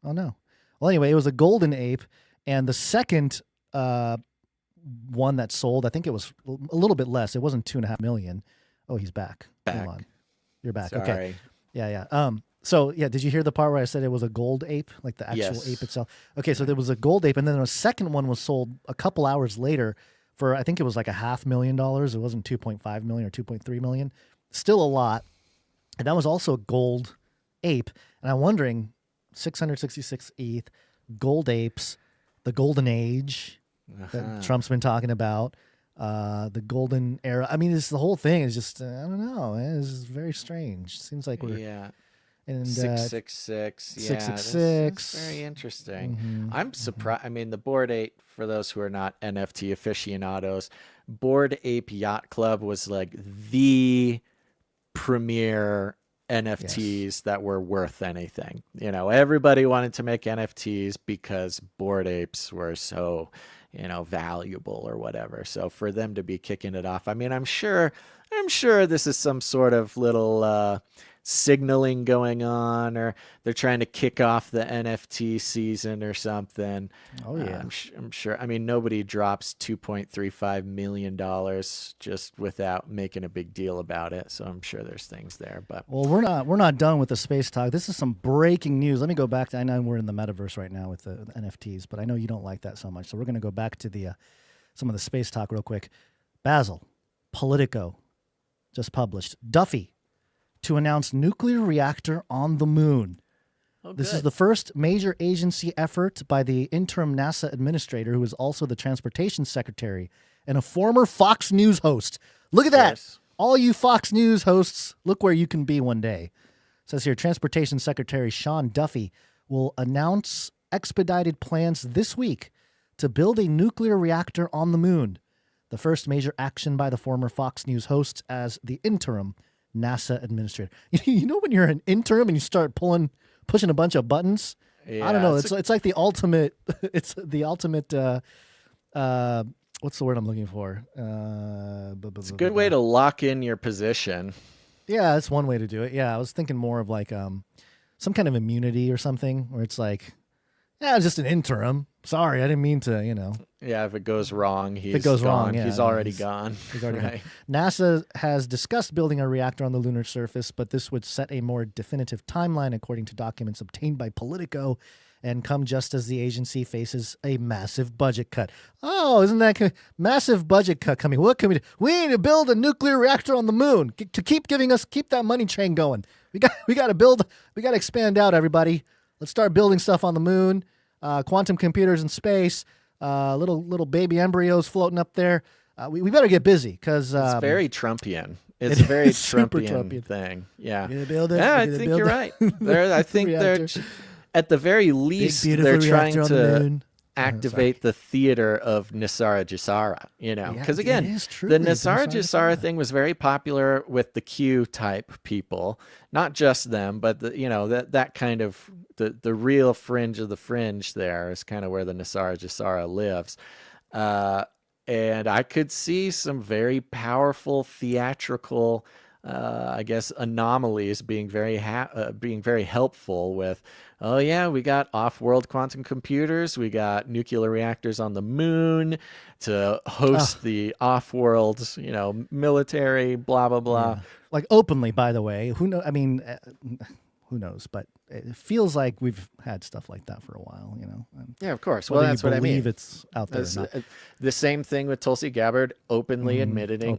Oh, no. Well, anyway, it was a golden ape. And the second one that sold, I think it was a little bit less. It wasn't 2.5 million. Oh, he's back. Back. Hold on. You're back. Sorry. Okay. Yeah. So yeah, did you hear the part where I said it was a gold ape, like the actual Yes. ape itself? Okay, so there was a gold ape, and then a second one was sold a couple hours later for, I think it was like $500,000. It wasn't 2.5 million or 2.3 million. Still a lot. And that was also a gold ape. And I'm wondering, 666 ETH, gold apes, the golden age that Trump's been talking about, the golden era. I mean, the whole thing is just, I don't know. It's very strange. Seems like we're... And 666. Yeah, 666. That's very interesting. Mhm, I'm surprised. I mean, the Bored Ape, for those who are not NFT aficionados, Bored Ape Yacht Club was like the premier NFTs that were worth anything. Everybody wanted to make NFTs because Bored Apes were so, valuable or whatever. So for them to be kicking it off, I mean, I'm sure this is some sort of little signaling going on, or they're trying to kick off the NFT season or something. Oh yeah, I'm sure. I mean, nobody drops $2.35 million just without making a big deal about it. So I'm sure there's things there. But well, we're not done with the space talk. This is some breaking news. Let me go back to. I know we're in the metaverse right now with the NFTs, but I know you don't like that so much. So we're going to go back to the some of the space talk real quick. Basil, Politico, just published Duffy to announce nuclear reactor on the moon. Oh, this good. is the first major agency effort by the interim NASA administrator, who is also the transportation secretary and a former Fox News host. Look at that. Yes. All you Fox News hosts, look where you can be one day. It says here, Transportation Secretary Sean Duffy will announce expedited plans this week to build a nuclear reactor on the moon, the first major action by the former Fox News host as the interim NASA administrator. You know when you're an interim and you start pushing a bunch of buttons? Yeah, I don't know. It's like the ultimate. It's the ultimate. What's the word I'm looking for? It's a good way to lock in your position. Yeah, that's one way to do it. Yeah, I was thinking more of like some kind of immunity or something, where it's like, yeah, it's just an interim. Sorry, I didn't mean to. Yeah, if it goes wrong, If it goes wrong, yeah, he's already gone. He's already Right. gone. NASA has discussed building a reactor on the lunar surface, but this would set a more definitive timeline, according to documents obtained by Politico, and come just as the agency faces a massive budget cut. Oh, isn't that massive budget cut coming? What can we do? We need to build a nuclear reactor on the moon to keep that money train going. We got to expand out, everybody. Let's start building stuff on the moon. Quantum computers in space, little baby embryos floating up there. We better get busy because it's very Trumpian. It's a very Trumpian thing. Yeah, I think you're right. I think they're at the very least they're trying to activate the theater of Nisara Jisara. Because again, the Nisara Jisara thing was very popular with the Q type people, not just them, but that kind of the real fringe of the fringe. There is kind of where the Nisara Jisara lives. And I could see some very powerful theatrical, I guess, anomalies being very helpful with, oh yeah, we got off-world quantum computers, we got nuclear reactors on the moon to host the off-world, military, blah blah blah. Yeah. Like openly, by the way. Who knows? I mean, who knows? But it feels like we've had stuff like that for a while, Yeah, of course. Well, that's what I mean. It's out there. The same thing with Tulsi Gabbard openly admitting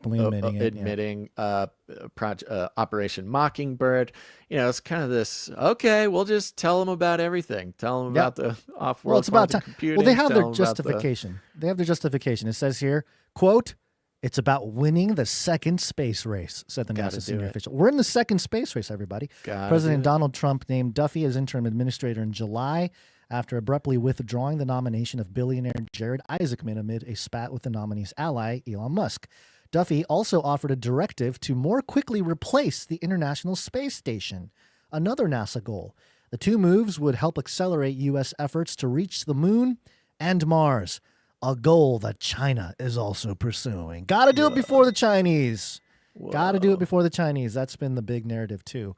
Operation Mockingbird. It's kind of this. Okay, we'll just tell them about everything. Tell them about the off-world. Well, it's about time. Computing. Well, they have their justification. They have their justification. It says here, quote, "It's about winning the second space race," said the NASA senior official. We're in the second space race, everybody. President Donald Trump named Duffy as interim administrator in July after abruptly withdrawing the nomination of billionaire Jared Isaacman amid a spat with the nominee's ally, Elon Musk. Duffy also offered a directive to more quickly replace the International Space Station, another NASA goal. The two moves would help accelerate U.S. efforts to reach the moon and Mars, a goal that China is also pursuing. Got to do it before the Chinese. Got to do it before the Chinese. That's been the big narrative, too.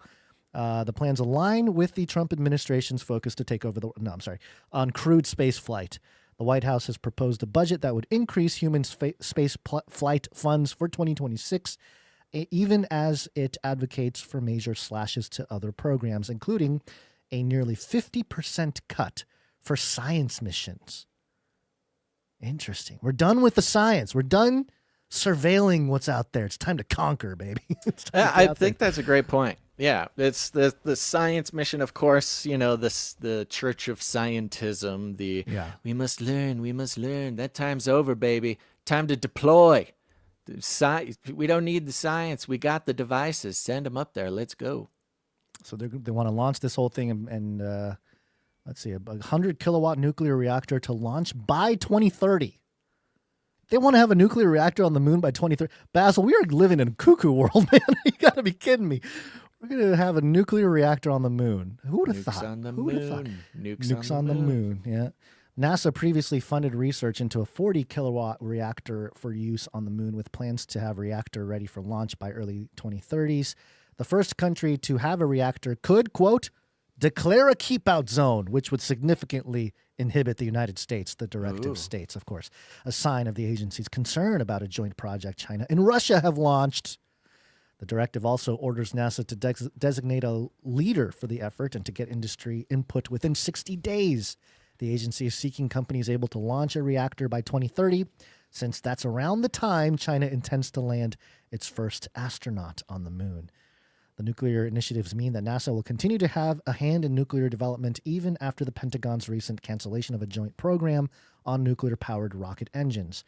The plans align with the Trump administration's focus to take over on crewed space flight. The White House has proposed a budget that would increase human space flight funds for 2026, even as it advocates for major slashes to other programs, including a nearly 50% cut for science missions. Interesting. We're done with the science. We're done surveilling what's out there. It's time to conquer, baby. I think that's a great point. Yeah, it's the science mission, of course. The Church of Scientism. We must learn. That time's over, baby. Time to deploy. We don't need the science. We got the devices. Send them up there. Let's go. So they want to launch this whole thing and let's see, a 100 kilowatt nuclear reactor to launch by 2030. They want to have a nuclear reactor on the moon by 2030. Basil, we are living in a cuckoo world, man. You got to be kidding me. We're going to have a nuclear reactor on the moon. Who would have thought? Nukes on the moon. Yeah. NASA previously funded research into a 40 kilowatt reactor for use on the moon, with plans to have reactor ready for launch by early 2030s. The first country to have a reactor could, quote, declare a keep-out zone, which would significantly inhibit the United States. The directive states, of course, a sign of the agency's concern about a joint project China and Russia have launched. The directive also orders NASA to designate a leader for the effort and to get industry input within 60 days. The agency is seeking companies able to launch a reactor by 2030, since that's around the time China intends to land its first astronaut on the moon. The nuclear initiatives mean that NASA will continue to have a hand in nuclear development even after the Pentagon's recent cancellation of a joint program on nuclear-powered rocket engines.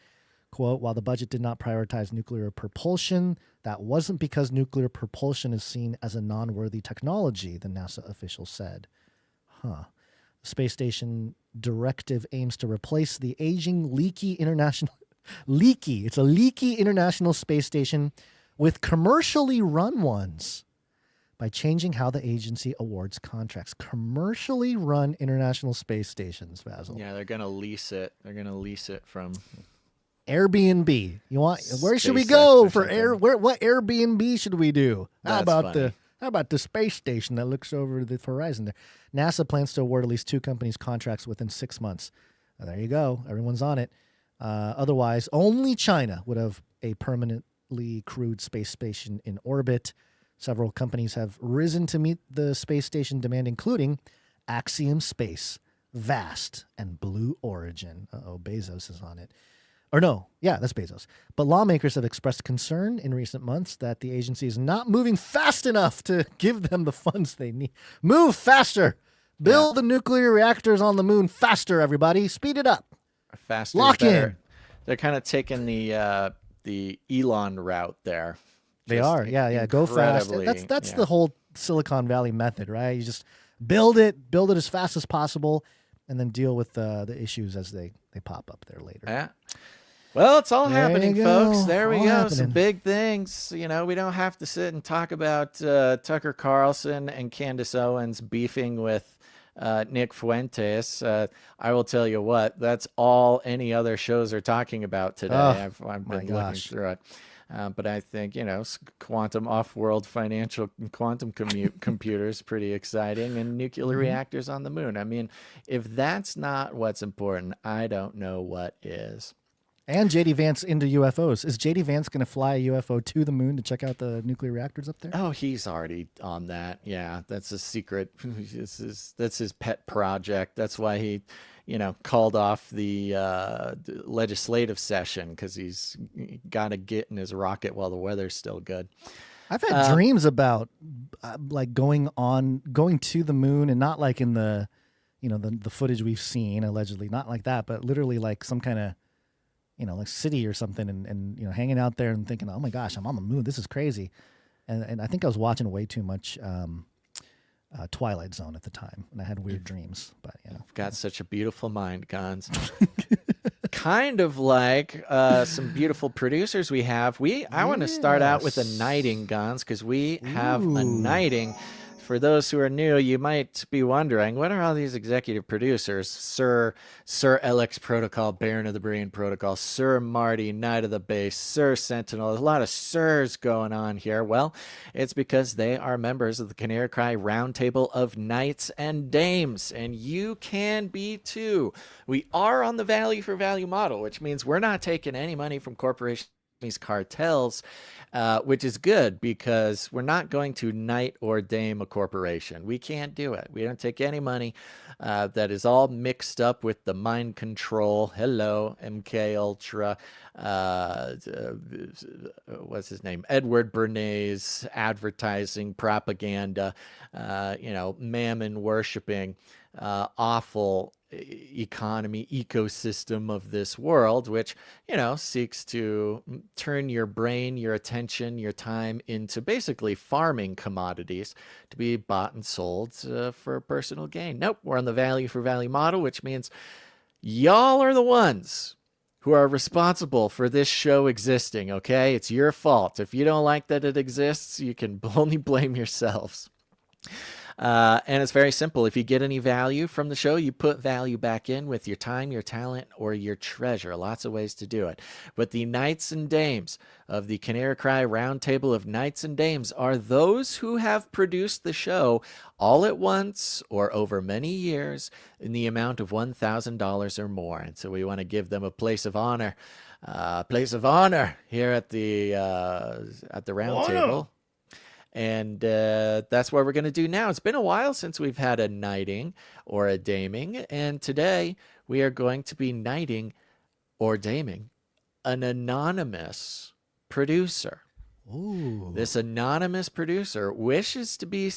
Quote, while the budget did not prioritize nuclear propulsion, that wasn't because nuclear propulsion is seen as a non-worthy technology, the NASA official said. The space station directive aims to replace the aging, leaky international space station with commercially run ones by changing how the agency awards contracts. Commercially run international space stations, Basil. Yeah, they're going to lease it. They're going to lease it from Airbnb. Where should we go for what Airbnb should we do? How about the space station that looks over the horizon there? NASA plans to award at least 2 companies contracts within 6 months. There you go. Everyone's on it. Otherwise, only China would have a permanently crewed space station in orbit. Several companies have risen to meet the space station demand, including Axiom Space, Vast, and Blue Origin. Bezos is on it. Or no, yeah, that's Bezos. But lawmakers have expressed concern in recent months that the agency is not moving fast enough to give them the funds they need. Move faster. Build the nuclear reactors on the moon faster, everybody. Speed it up. Faster. Lock in. They're kind of taking the Elon route there. They are. Yeah. Go fast. That's the whole Silicon Valley method, right? You just build it as fast as possible, and then deal with the issues as they pop up there later. Yeah. Well, it's all happening, folks. There we All go. happening. Some big things. We don't have to sit and talk about Tucker Carlson and Candace Owens beefing with Nick Fuentes. I will tell you what, that's all any other shows are talking about today. I've been looking through it. But I think, quantum off-world financial quantum computers, pretty exciting, and nuclear reactors on the moon. I mean, if that's not what's important, I don't know what is. And J.D. Vance into UFOs. Is J.D. Vance going to fly a UFO to the moon to check out the nuclear reactors up there? Oh, he's already on that. Yeah, that's a secret. That's his pet project. That's why he, called off the legislative session, because he's got to get in his rocket while the weather's still good. I've had dreams about going to the moon, and not like in the, the footage we've seen allegedly, not like that, but literally like some kind of, like city or something, and hanging out there and thinking, oh my gosh, I'm on the moon. This is crazy. And I think I was watching way too much Twilight Zone at the time, and I had weird dreams. But You've got such a beautiful mind, Gons. Kind of like some beautiful producers we have. I want to start out with a knighting, Gons, because we have a knighting. For those who are new, you might be wondering, what are all these executive producers? Sir LX Protocol, Baron of the Brain Protocol, Sir Marty, Knight of the Base, Sir Sentinel. There's a lot of sirs going on here. Well, it's because they are members of the Canary Cry Roundtable of Knights and Dames, and you can be too. We are on the value for value model, which means we're not taking any money from corporations, these cartels, which is good, because we're not going to knight or dame a corporation. We can't do it. We don't take any money that is all mixed up with the mind control. Hello, MK Ultra. What's his name? Edward Bernays, advertising, propaganda, mammon worshiping, awful economy ecosystem of this world, which seeks to turn your brain, your attention, your time into basically farming commodities to be bought and sold for personal gain. Nope, we're on the value for value model, which means y'all are the ones who are responsible for this show existing. Okay, it's your fault. If you don't like that it exists, you can only blame yourselves. And it's very simple. If you get any value from the show, you put value back in with your time, your talent, or your treasure. Lots of ways to do it. But the knights and dames of the Canary Cry Roundtable of Knights and Dames are those who have produced the show all at once or over many years in the amount of $1,000 or more. And so we want to give them a place of honor. Here at the Roundtable. And that's what we're going to do now. It's been a while since we've had a knighting or a daming. And today we are going to be knighting or daming an anonymous producer. Ooh. This anonymous producer wishes to be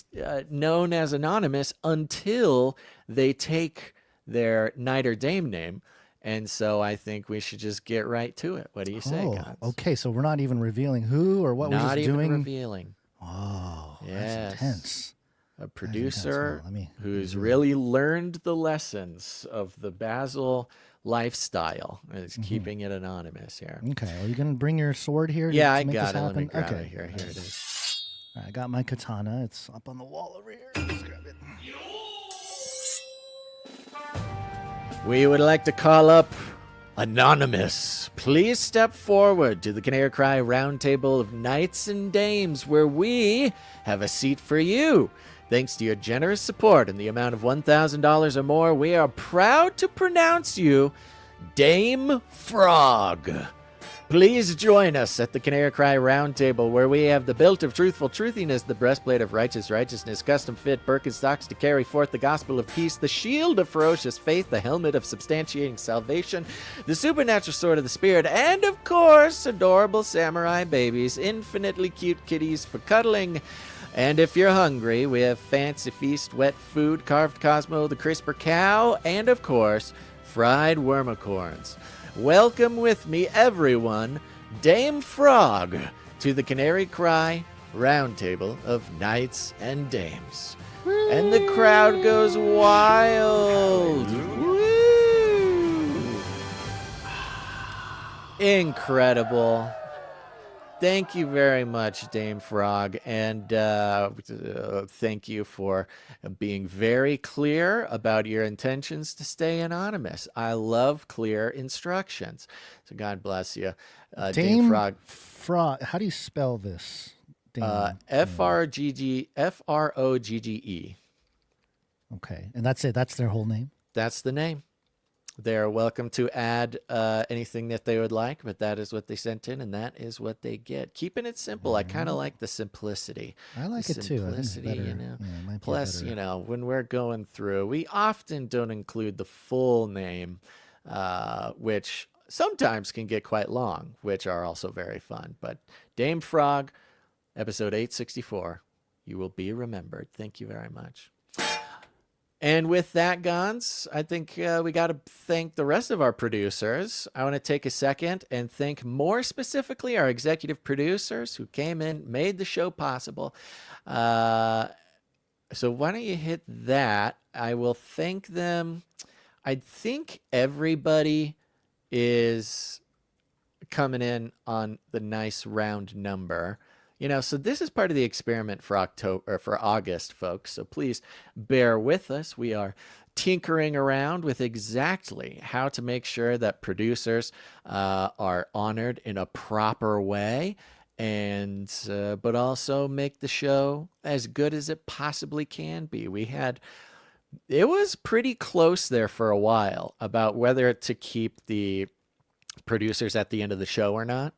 known as anonymous until they take their knight or dame name. And so I think we should just get right to it. What do you say, guys? Okay, so we're not even revealing who or what we're just doing? Not even revealing. Oh, yes. That's intense. A producer intense. who's really learned the lessons of the Basil lifestyle and is keeping it anonymous here. Okay, are you going to bring your sword here? Yeah, to I make got this it. happen? Let me grab Okay. it here. Here it is. All right, I got my katana. It's up on the wall over here. Let's grab it. We would like to call up Anonymous. Please step forward to the Canary Cry Roundtable of Knights and Dames, where we have a seat for you. Thanks to your generous support in the amount of $1,000 or more, we are proud to pronounce you Dame Frog. Please join us at the Canary Cry Roundtable, where we have the belt of truthful truthiness, the breastplate of righteous righteousness, custom fit Birkenstocks to carry forth the gospel of peace, the shield of ferocious faith, the helmet of substantiating salvation, the supernatural sword of the spirit, and of course, adorable samurai babies, infinitely cute kitties for cuddling. And if you're hungry, we have fancy feast, wet food, carved Cosmo, the crisper cow, and of course, fried wormicorns. Welcome with me, everyone, Dame Frog, to the Canary Cry Roundtable of Knights and Dames. Woo! And the crowd goes wild. Woo! Incredible. Thank you very much, Dame Frog, and thank you for being very clear about your intentions to stay anonymous. I love clear instructions, so God bless you, Dame Frog. Frog. How do you spell this? Frogge. Okay, and that's it. That's their whole name. That's the name. They're welcome to add anything that they would like, but that is what they sent in, and that is what they get. Keeping it simple. I kind of like the simplicity. I like it too. I think it's better. You know. Yeah, it might be Plus, better. you know, when we're going through, we often don't include the full name, which sometimes can get quite long, which are also very fun. But Dame Frog, episode 864, you will be remembered. Thank you very much. And with that, Gons, I think we got to thank the rest of our producers. I want to take a second and thank more specifically our executive producers who came in, made the show possible. So why don't you hit that? I will thank them. I think everybody is coming in on the nice round number. You know, so this is part of the experiment for August, folks. So please bear with us. We are tinkering around with exactly how to make sure that producers are honored in a proper way, and but also make the show as good as it possibly can be. It was pretty close there for a while about whether to keep the producers at the end of the show or not.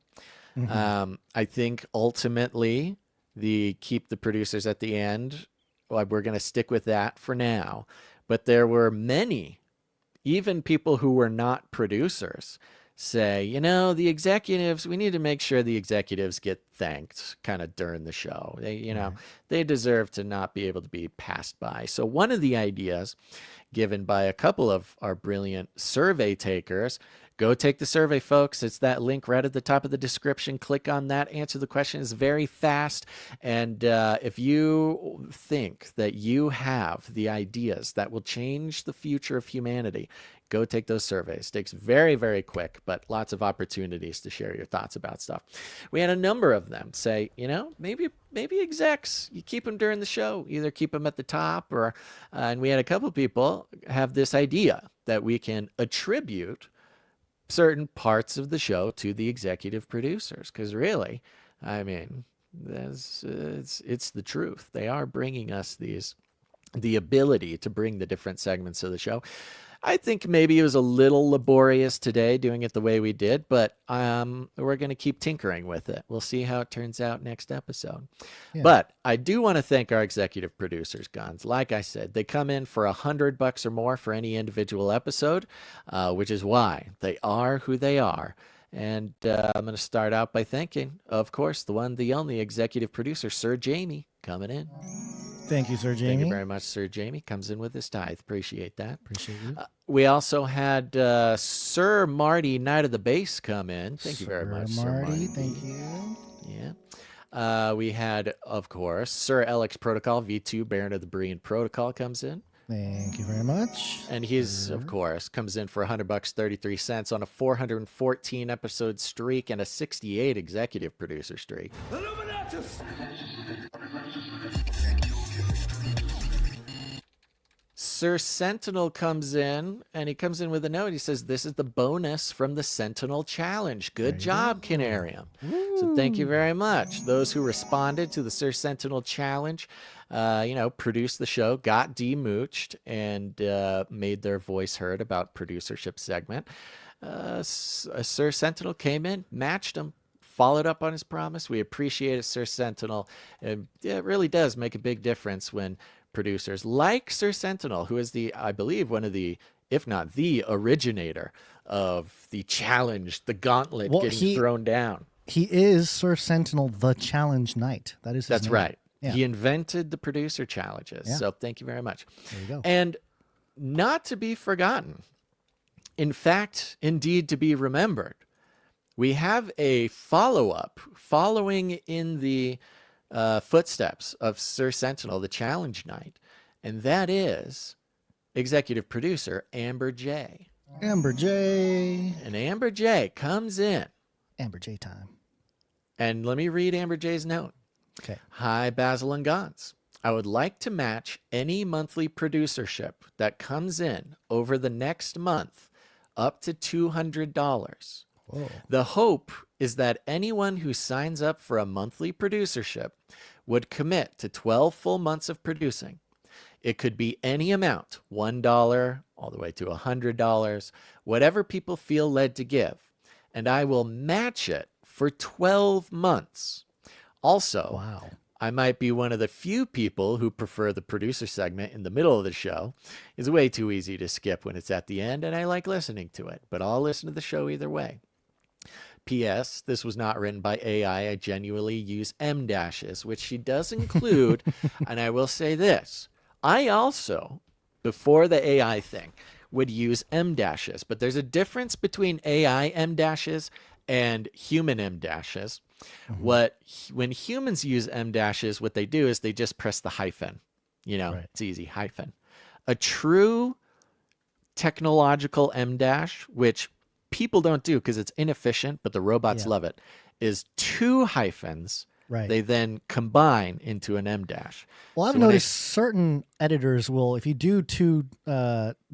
Mm-hmm. I think ultimately keep the producers at the end. Well, we're going to stick with that for now. But there were many, even people who were not producers, say, you know, the executives, we need to make sure the executives get thanked kind of during the show. They, you know, they deserve to not be able to be passed by. So one of the ideas given by a couple of our brilliant survey takers, go take the survey, folks. It's that link right at the top of the description. Click on that. Answer the question. It's very fast. And if you think that you have the ideas that will change the future of humanity, go take those surveys. Takes very, very quick, but lots of opportunities to share your thoughts about stuff. We had a number of them say, you know, maybe maybe execs, you keep them during the show, either keep them at the top or, and we had a couple people have this idea that we can attribute certain parts of the show to the executive producers. Because really, I mean, it's the truth. They are bringing us the ability to bring the different segments of the show. I think maybe it was a little laborious today doing it the way we did, but we're going to keep tinkering with it. We'll see how it turns out next episode. Yeah. But I do want to thank our executive producers, Guns. Like I said, they come in for $100 or more for any individual episode, which is why they are who they are. And I'm going to start out by thanking, of course, the one, the only executive producer, Sir Jamie, coming in. Thank you, Sir Jamie. Thank you very much, Sir Jamie. Comes in with his tithe. Appreciate that. Appreciate you. We also had Sir Marty, Knight of the Base, come in. Thank you very much, Sir Marty. Thank you. Yeah. We had, of course, Sir Alex Protocol, V2, Baron of the Berean Protocol comes in. Thank you very much. And he's, of course, comes in for $100, 33 cents on a 414 episode streak and a 68 executive producer streak. Sir Sentinel comes in, and he comes in with a note. He says, this is the bonus from the Sentinel Challenge. Good job, Canarium. So thank you very much. Those who responded to the Sir Sentinel Challenge, produced the show, got demooched, and made their voice heard about producership segment. Sir Sentinel came in, matched him, followed up on his promise. We appreciate it, Sir Sentinel. And it really does make a big difference when producers like Sir Sentinel, who is I believe, one of the, if not the originator of the challenge, the gauntlet getting thrown down. He is Sir Sentinel, the Challenge Knight. That is his That's name. right. Yeah. He invented the producer challenges. Yeah. So thank you very much. There you go. And not to be forgotten, in fact, indeed to be remembered, we have a follow-up following in the footsteps of Sir Sentinel, the Challenge Knight, and that is executive producer Amber J. Amber J. And Amber J comes in. Amber J time. And let me read Amber J's note. Okay. Hi, Basil and Gons. I would like to match any monthly producership that comes in over the next month up to $200. Whoa. The hope is that anyone who signs up for a monthly producership would commit to 12 full months of producing. It could be any amount, $1 all the way to $100, whatever people feel led to give, and I will match it for 12 months. Also, wow. I might be one of the few people who prefer the producer segment in the middle of the show. It's way too easy to skip when it's at the end, and I like listening to it, but I'll listen to the show either way. P.S. This was not written by AI. I genuinely use M dashes, which she does include. And I will say this. I also, before the AI thing, would use M dashes. But there's a difference between AI M dashes and human M dashes. Mm-hmm. When humans use M dashes, what they do is they just press the hyphen. Right. It's easy, hyphen. A true technological M dash, which people don't do because it's inefficient, but the robots love it, is 2 hyphens. Right. They then combine into an M dash. Well, I've noticed certain editors will, if you do 2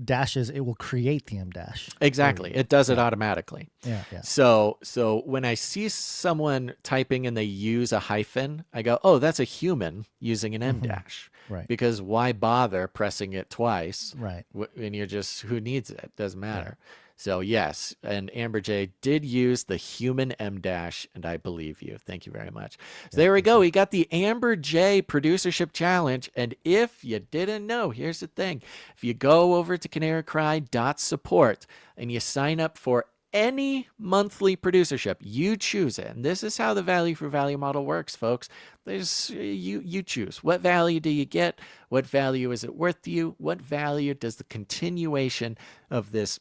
dashes, it will create the M dash. Exactly. It does it automatically. Yeah. So when I see someone typing and they use a hyphen, I go, oh, that's a human using an M dash. Right. Because why bother pressing it twice? Right. When you're just, who needs it? Doesn't matter. Yeah. So yes, and Amber J did use the human M dash, and I believe you. Thank you very much. So there we go. We got the Amber J Producership Challenge, and if you didn't know, here's the thing. If you go over to canarycry.support and you sign up for any monthly producership, you choose it. And this is how the value for value model works, folks. There's you choose. What value do you get? What value is it worth to you? What value does the continuation of this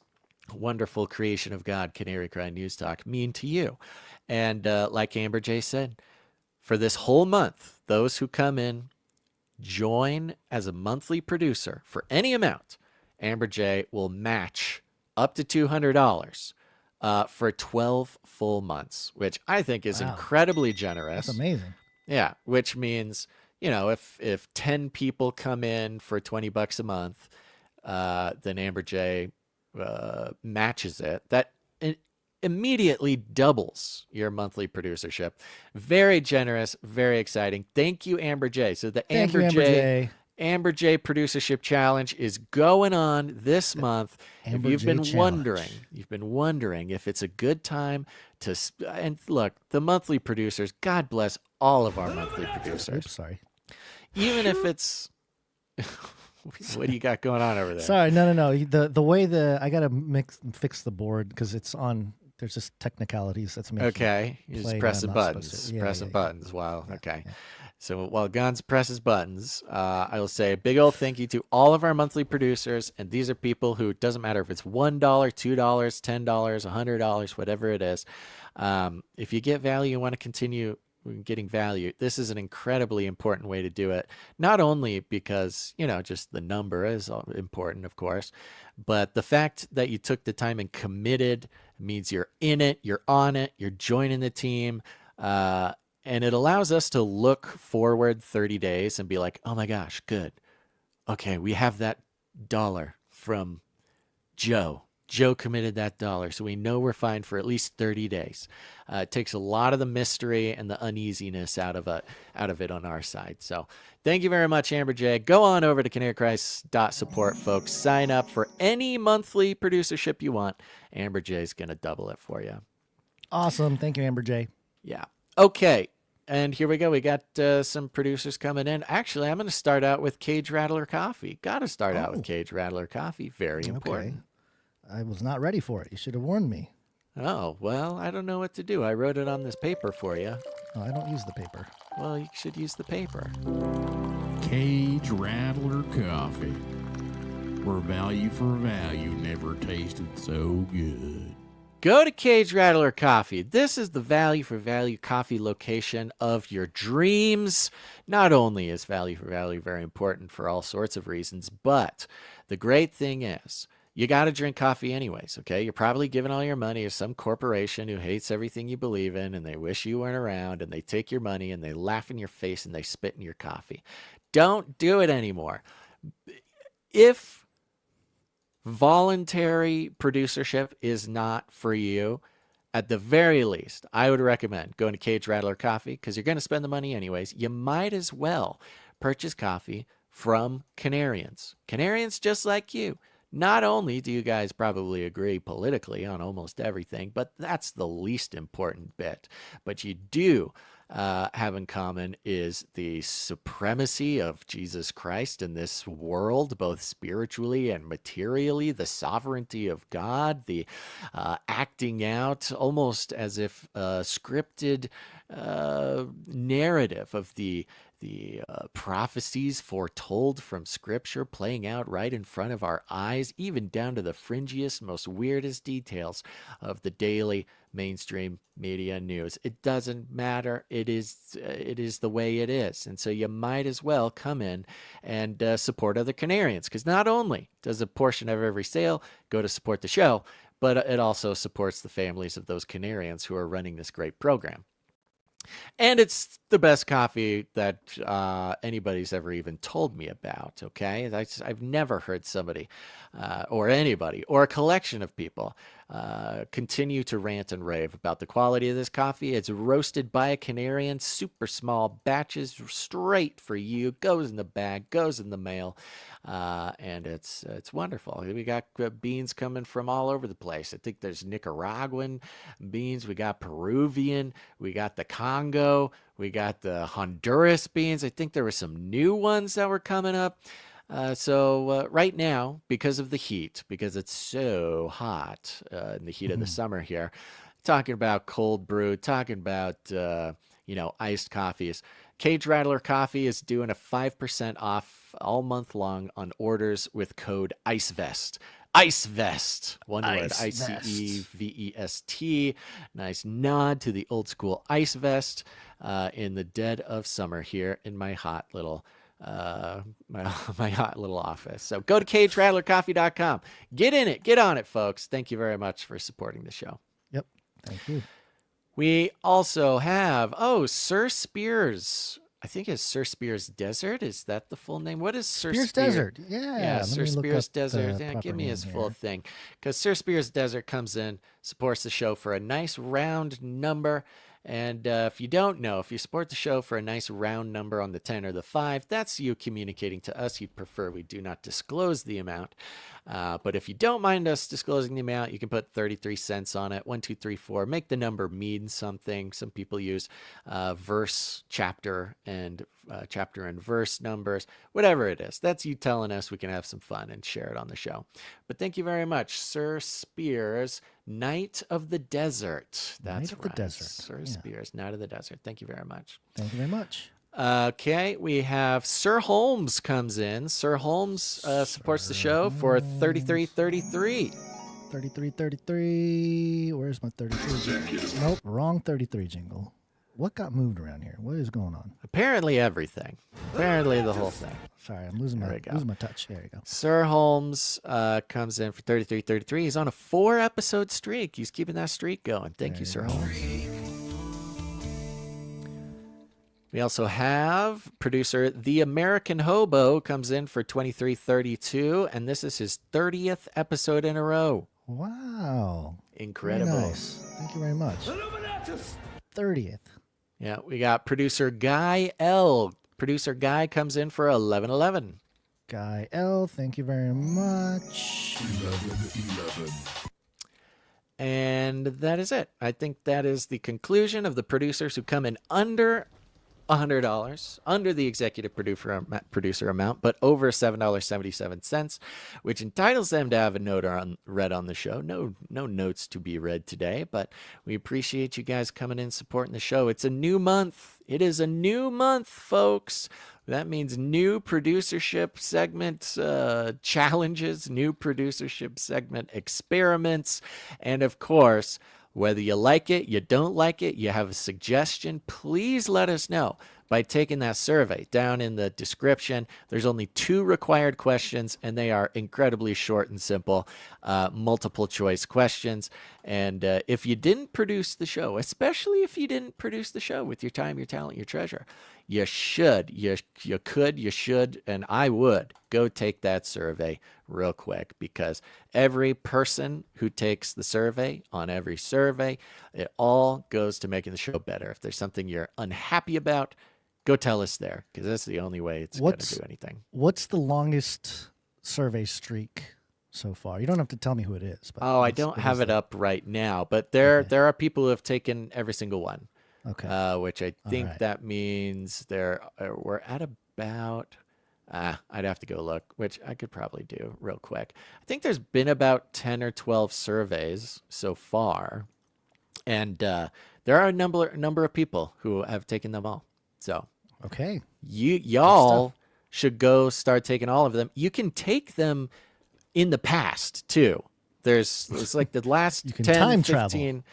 wonderful creation of God, Canary Cry News Talk, mean to you? And like Amber J said, for this whole month, those who come in, join as a monthly producer for any amount, Amber J will match up to $200 for 12 full months, which I think is incredibly generous. That's amazing. Yeah, which means, if 10 people come in for $20 a month, then Amber J matches it. That immediately doubles your monthly producership. Very generous, very exciting. Thank you, Amber J. So the Amber J producership challenge is going on this month. If you've been wondering if it's a good time to, and look, the monthly producers, God bless all of our monthly producers. Oops, sorry. Even if it's, what do you got going on over there? Sorry, no. The way I gotta fix the board because it's on. There's just technicalities that's making. Okay, you're just pressing buttons. Buttons. Wow. Okay. Yeah. So while Guns presses buttons, I will say a big old thank you to all of our monthly producers. And these are people who, it doesn't matter if it's $1, $2, $10, $100, whatever it is. If you get value, you want to continue getting value. This is an incredibly important way to do it. Not only because, just the number is important, of course, but the fact that you took the time and committed means you're in it, you're on it, you're joining the team. And it allows us to look forward 30 days and be like, oh my gosh, good. Okay, we have that $1 from Joe. Joe committed that $1, so we know we're fine for at least 30 days. It takes a lot of the mystery and the uneasiness out of it on our side. So thank you very much, Amber J. Go on over to canarycrysupplydrop, folks. Sign up for any monthly producership you want. Amber J is going to double it for you. Awesome. Thank you, Amber J. Yeah. Okay. And here we go. We got some producers coming in. Actually, I'm going to start out with Cage Rattler Coffee. Got to start out with Cage Rattler Coffee. Very important. Okay. I was not ready for it. You should have warned me. Oh, well, I don't know what to do. I wrote it on this paper for you. Oh, I don't use the paper. Well, you should use the paper. Cage Rattler Coffee, where value for value never tasted so good. Go to Cage Rattler Coffee. This is the value for value coffee location of your dreams. Not only is value for value very important for all sorts of reasons, but the great thing is, you got to drink coffee anyways, okay? You're probably giving all your money to some corporation who hates everything you believe in, and they wish you weren't around, and they take your money, and they laugh in your face, and they spit in your coffee. Don't do it anymore. If voluntary producership is not for you, at the very least, I would recommend going to Cage Rattler Coffee, because you're going to spend the money anyways. You might as well purchase coffee from Canarians. Canarians just like you. Not only do you guys probably agree politically on almost everything, but that's the least important bit. But you do have in common is the supremacy of Jesus Christ in this world, both spiritually and materially, the sovereignty of God, the acting out almost as if a scripted narrative of the prophecies foretold from Scripture playing out right in front of our eyes, even down to the fringiest, most weirdest details of the daily mainstream media news. It doesn't matter. It is the way it is. And so you might as well come in and support other Canarians, because not only does a portion of every sale go to support the show, but it also supports the families of those Canarians who are running this great program. And it's the best coffee that anybody's ever even told me about, okay? I've never heard somebody or anybody or a collection of people continue to rant and rave about the quality of this coffee. It's roasted by a Canarian, super small batches, straight for you, goes in the bag, goes in the mail, and it's wonderful. We got beans coming from all over the place. I think there's Nicaraguan beans, we got Peruvian, we got the Congo, we got the Honduras beans. I think there were some new ones that were coming up. So right now, because of the heat, because it's so hot in the heat of the summer here, talking about cold brew, talking about, iced coffees. Cage Rattler Coffee is doing a 5% off all month long on orders with code ICEVEST. ICEVEST, one word, ICEVEST. Nice nod to the old school Ice Vest in the dead of summer here in my hot little my hot little office. So go to CageRattlerCoffee.com. Get in it, get on it, folks. Thank you very much for supporting the show. Yep, thank you. We also have, Sir Spears. I think it's Sir Spears Desert. Is that the full name? What is Sir Spears Desert. Yeah. Sir Spears Desert. Yeah, give me his full thing. Because Sir Spears Desert comes in, supports the show for a nice round number. And if you don't know, if you support the show for a nice round number on the 10 or the 5, that's you communicating to us. You'd prefer we do not disclose the amount. But if you don't mind us disclosing the amount, you can put 33 cents on it. 1, 2, 3, 4. Make the number mean something. Some people use verse, chapter, and verse numbers. Whatever it is. That's you telling us we can have some fun and share it on the show. But thank you very much, Sir Spears. Knight of the Desert. That's Knight of the Desert. Sir Spears, Knight of the Desert. Thank you very much. Thank you very much. Okay, we have Sir Holmes comes in. Sir Holmes supports the show for 33.33. 33.33. Where's my 33? Nope, wrong 33 jingle. What got moved around here? What is going on? Apparently everything. Apparently the whole thing. Sorry, I'm losing my touch. There you go. Sir Holmes comes in for 33.33. He's on a 4-episode streak. He's keeping that streak going. Thank you, Sir Holmes. We also have producer The American Hobo comes in for 23.32, and this is his 30th episode in a row. Wow. Incredible. Very nice. Thank you very much. 30th. Yeah, we got producer Guy L. Producer Guy comes in for 11.11. Guy L, thank you very much. 11. And that is it. I think that is the conclusion of the producers who come in under $100, under the executive producer amount, but over $7.77, which entitles them to have a note read on the show. No notes to be read today, but we appreciate you guys coming in supporting the show. It's a new month. It is a new month, folks. That means new producership segment challenges, new producership segment experiments, and of course, whether you like it, you don't like it, you have a suggestion, please let us know by taking that survey down in the description. There's only 2 required questions, and they are incredibly short and simple, multiple choice questions. And if you didn't produce the show, especially if you didn't produce the show with your time, your talent, your treasure, you should, you should, and I would go take that survey real quick, because every person who takes the survey on every survey, it all goes to making the show better. If there's something you're unhappy about, go tell us there, because that's the only way it's going to do anything. What's the longest survey streak so far? You don't have to tell me who it is. But I don't have it up right now, but there are people who have taken every single one. Okay. Which I think that means we're at about, I'd have to go look, which I could probably do real quick. I think there's been about 10 or 12 surveys so far, and there are a number of people who have taken them all. So okay, y'all should go start taking all of them. You can take them in the past too. It's like the last 10, 15. Travel.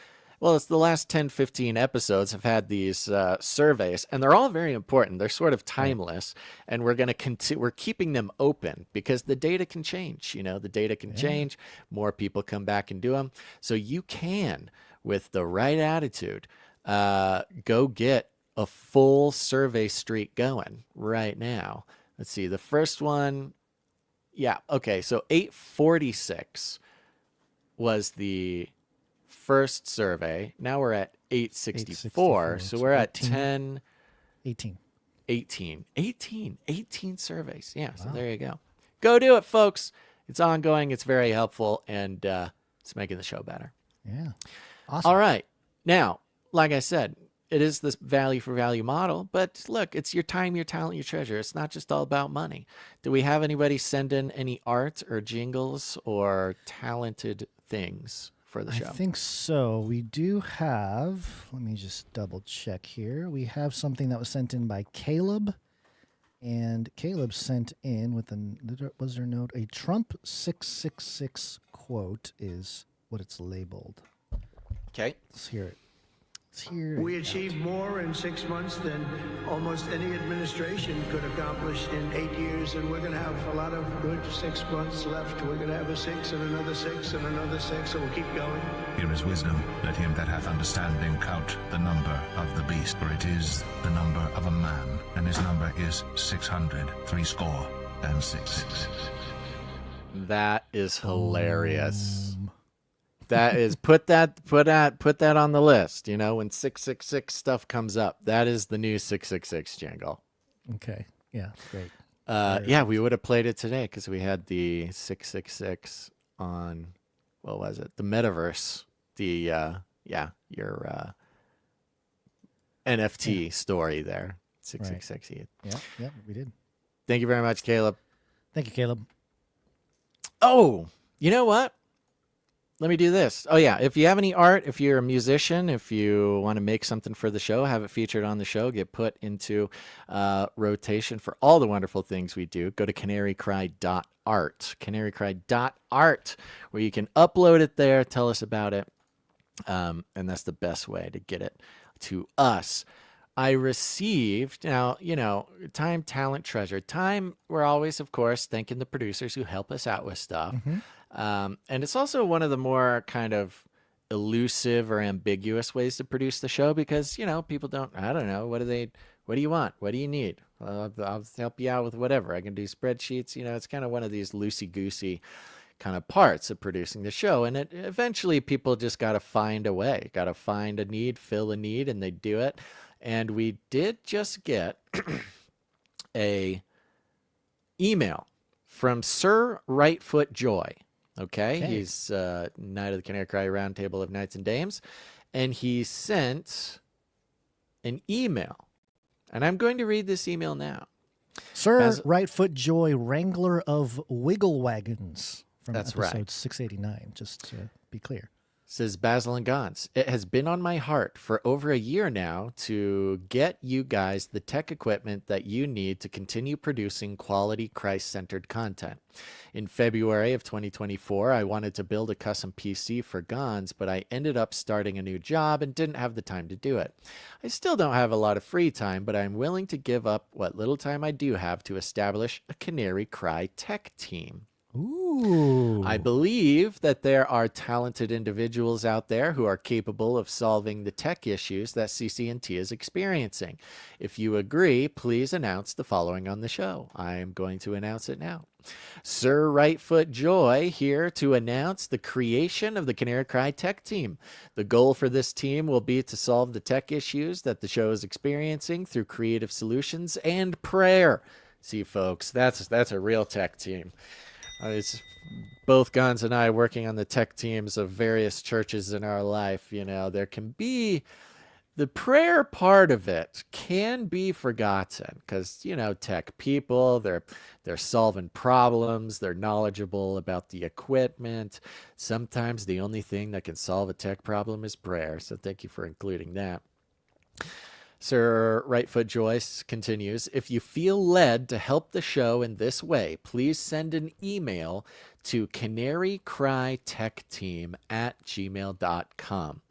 Well, it's the last 10, 15 episodes have had these surveys, and they're all very important. They're sort of timeless, and we're keeping them open because the data can change. The data can change. More people come back and do them. So you can, with the right attitude, go get a full survey streak going right now. Let's see. The first one, okay. So 846 was the first survey. Now we're at 864. So we're at 18 surveys. Yeah. Wow. So there you go. Go do it, folks. It's ongoing. It's very helpful, and it's making the show better. Yeah. Awesome. All right. Now, like I said, it is this value for value model, but look, it's your time, your talent, your treasure. It's not just all about money. Do we have anybody send in any art or jingles or talented things for the show? I think so. We do have, let me just double check here. We have something that was sent in by Caleb, and Caleb sent in with was there a note? A Trump 666 quote is what it's labeled. Okay. Let's hear it. We achieved more in 6 months than almost any administration could accomplish in 8 years, and we're going to have a lot of good 6 months left. We're going to have a 6 and another 6 and another 6, so we'll keep going. Here is wisdom. Let him that hath understanding count the number of the beast, for it is the number of a man, and his number is 666. That is hilarious. That is put that on the list. You know, when 666 stuff comes up, that is the new 666 jingle. Okay. Yeah. Great. Yeah, we would have played it today because we had the 666 on, what was it? The metaverse. The your NFT story there. 666. Right. Yeah, we did. Thank you very much, Caleb. Thank you, Caleb. Oh, you know what? Let me do this. Oh, yeah. If you have any art, if you're a musician, if you want to make something for the show, have it featured on the show, get put into rotation for all the wonderful things we do, go to canarycry.art, canarycry.art, where you can upload it there, tell us about it, and that's the best way to get it to us. I received, now, you know, time, talent, treasure. Time, we're always, of course, thanking the producers who help us out with stuff. Mm-hmm. And it's also one of the more kind of elusive or ambiguous ways to produce the show because, you know, people don't, I don't know, what do you want? What do you need? I'll help you out with whatever. I can do spreadsheets. You know, it's kind of one of these loosey-goosey kind of parts of producing the show. And eventually people just got to find a way, got to find a need, fill a need, and they do it. And we did just get a email from Sir Rightfoot Joy. Okay. He's Knight of the Canary Cry Roundtable of Knights and Dames. And he sent an email. And I'm going to read this email now. Sir Rightfoot Joy, Wrangler of Wiggle Wagons. From That's episode right. 689, just to be clear. Says Basil and Gons, it has been on my heart for over a year now to get you guys the tech equipment that you need to continue producing quality Christ-centered content. In February of 2024, I wanted to build a custom PC for Gons, but I ended up starting a new job and didn't have the time to do it. I still don't have a lot of free time, but I'm willing to give up what little time I do have to establish a Canary Cry tech team. Ooh. I believe that there are talented individuals out there who are capable of solving the tech issues that CCNT is experiencing. If you agree, please announce the following on the show. I am going to announce it now. Sir Rightfoot Joy here to announce the creation of the Canary Cry tech team. The goal for this team will be to solve the tech issues that the show is experiencing through creative solutions and prayer. See, folks, that's a real tech team. It's both Gons and I working on the tech teams of various churches in our life. You know, there can be the prayer part of it can be forgotten because, you know, tech people, they're solving problems. They're knowledgeable about the equipment. Sometimes the only thing that can solve a tech problem is prayer. So thank you for including that. Sir Rightfoot Joyce continues, if you feel led to help the show in this way, please send an email to canarycrytechteam@gmail.com.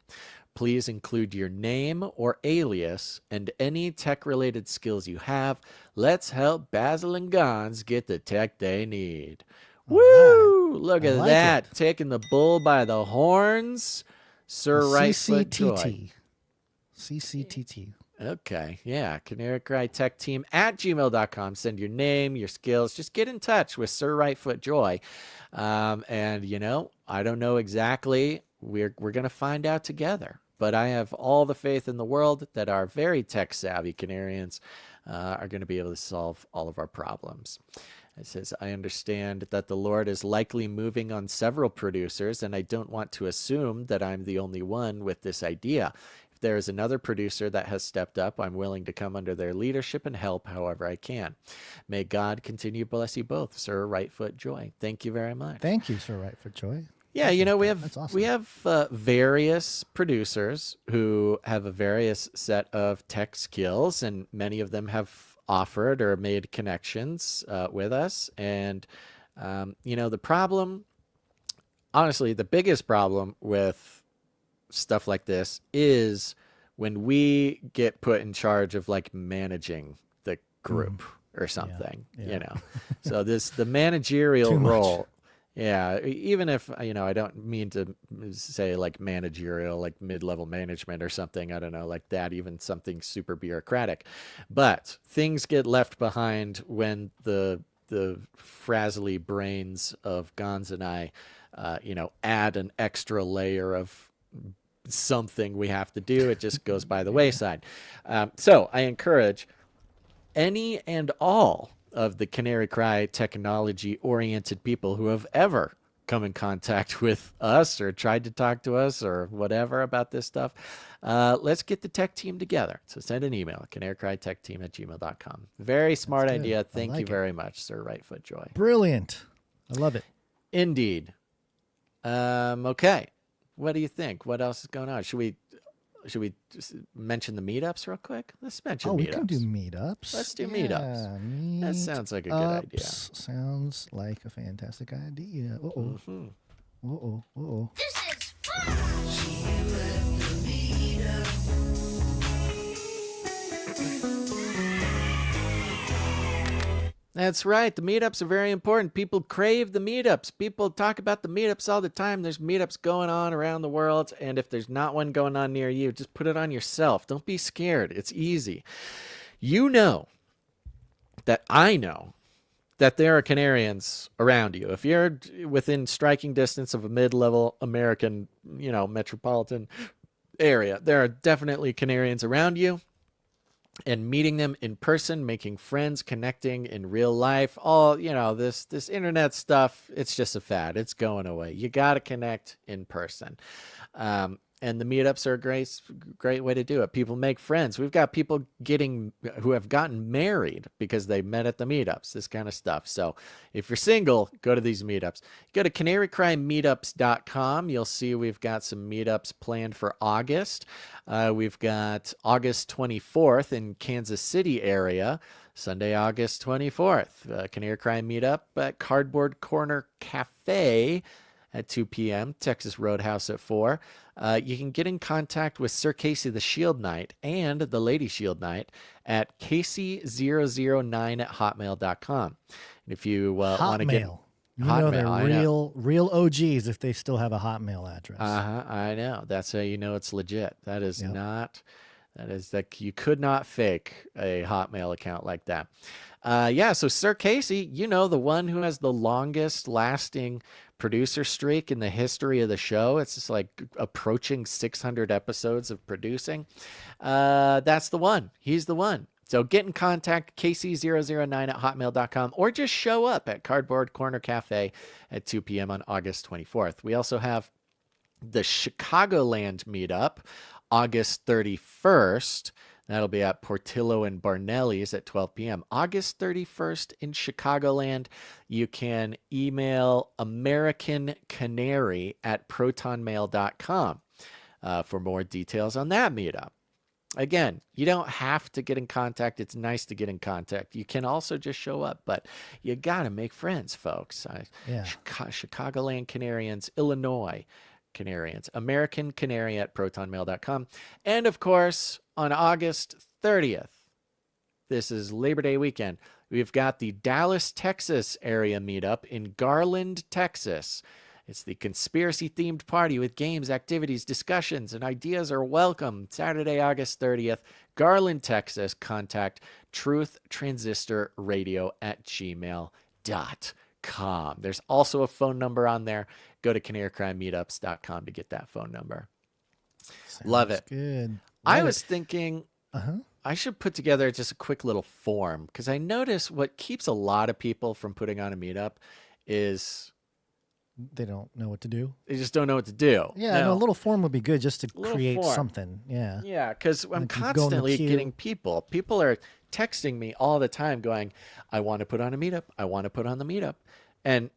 Please include your name or alias and any tech-related skills you have. Let's help Basil and Gons get the tech they need. Woo! Look at that. Taking the bull by the horns. Sir Rightfoot Joy. CCTT. Okay, yeah, Canary Cry Tech Team @gmail.com. Send your name, your skills. Just get in touch with Sir Rightfoot Joy. And, you know, I don't know exactly. We're going to find out together. But I have all the faith in the world that our very tech-savvy Canarians are going to be able to solve all of our problems. It says, I understand that the Lord is likely moving on several producers, and I don't want to assume that I'm the only one with this idea. If there is another producer that has stepped up, I'm willing to come under their leadership and help however I can. May God continue to bless you both, Sir Rightfoot Joy. Thank you very much. Thank you, Sir Rightfoot Joy. Yeah, you know, we have awesome. we have various producers who have a various set of tech skills, and many of them have offered or made connections with us. And, you know, the problem, honestly, the biggest problem with stuff like this is when we get put in charge of like managing the group or something, you know. So the managerial role. Yeah, even if, I don't mean to say like managerial, like mid-level management or something, I don't know, like that, even something super bureaucratic. But things get left behind when the frazzly brains of Gons and I, add an extra layer of something we have to do. It just goes by the wayside. So I encourage any and all of the Canary Cry technology-oriented people who have ever come in contact with us or tried to talk to us or whatever about this stuff, let's get the tech team together. So send an email, canarycrytechtteam@gmail.com. Very smart idea. Thank you very much, Sir Rightfoot Joy. Brilliant. I love it. Indeed. Okay. What do you think? What else is going on? Should we just mention the meetups real quick? Let's mention meetups. We can do meetups. Let's do meetups. That sounds like a good idea. Sounds like a fantastic idea. Uh-oh. Mm-hmm. Uh-oh. Uh-oh. This is fun. See you at the meetup. That's right. The meetups are very important. People crave the meetups. People talk about the meetups all the time. There's meetups going on around the world. And if there's not one going on near you, just put it on yourself. Don't be scared. It's easy. You know that I know that there are Canarians around you. If you're within striking distance of a mid-level American, metropolitan area, there are definitely Canarians around you. And meeting them in person, making friends, connecting in real life, all, this internet stuff, it's just a fad. It's going away. You got to connect in person. And the meetups are a great way to do it. People make friends. We've got people who have gotten married because they met at the meetups, this kind of stuff. So if you're single, go to these meetups. Go to canarycrymeetups.com. You'll see we've got some meetups planned for August. We've got August 24th in Kansas City area. Sunday, August 24th. Canary Cry meetup at Cardboard Corner Cafe at 2 p.m., Texas Roadhouse at 4. You can get in contact with Sir Casey the Shield Knight and the Lady Shield Knight at casey009@hotmail.com. And if you want to get Hotmail, they're real OGs if they still have a Hotmail address. I know. That's how you know it's legit. That is you could not fake a Hotmail account like that. So Sir Casey, the one who has the longest lasting producer streak in the history of the show. It's just like approaching 600 episodes of producing. That's the one. He's the one. So get in contact, casey009@hotmail.com, or just show up at Cardboard Corner Cafe at 2 p.m. on August 24th. We also have the Chicagoland meetup, August 31st. That'll be at Portillo and Barnelli's at 12 p.m. August 31st in Chicagoland. You can email americancanary@protonmail.com for more details on that meetup. Again, you don't have to get in contact. It's nice to get in contact. You can also just show up, but you got to make friends, folks. Chicagoland Canarians, Illinois Canarians, American Canary @protonmail.com. And of course, on August 30th, this is Labor Day weekend, we've got the Dallas, Texas area meetup in Garland, Texas. It's the conspiracy-themed party with games, activities, discussions, and ideas are welcome. Saturday, August 30th, Garland, Texas. Contact truthtransistorradio@gmail.com. There's also a phone number on there. Go to canarycrymeetups.com to get that phone number. Love it. Good. I was thinking I should put together just a quick little form, because I notice what keeps a lot of people from putting on a meetup is they don't know what to do. They just don't know what to do. Yeah, a little form would be good just to create something. Yeah. Yeah, because I'm constantly getting people. People are texting me all the time going, I want to put on a meetup. I want to put on the meetup. And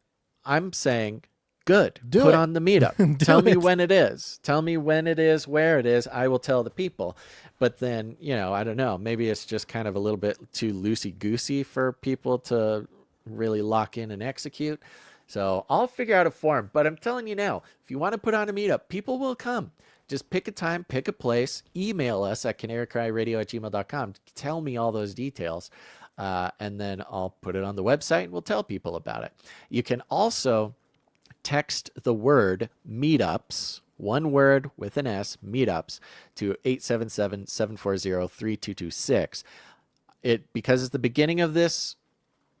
I'm saying, good. Put on the meetup. Tell me when it is. Tell me when it is, where it is. I will tell the people. But then, I don't know. Maybe it's just kind of a little bit too loosey-goosey for people to really lock in and execute. So I'll figure out a form. But I'm telling you now, if you want to put on a meetup, people will come. Just pick a time, pick a place, email us at canarycryradio@gmail.com. Tell me all those details. And then I'll put it on the website and we'll tell people about it. You can also text the word meetups, one word with an S, meetups, to 877-740-3226. Because it's the beginning of this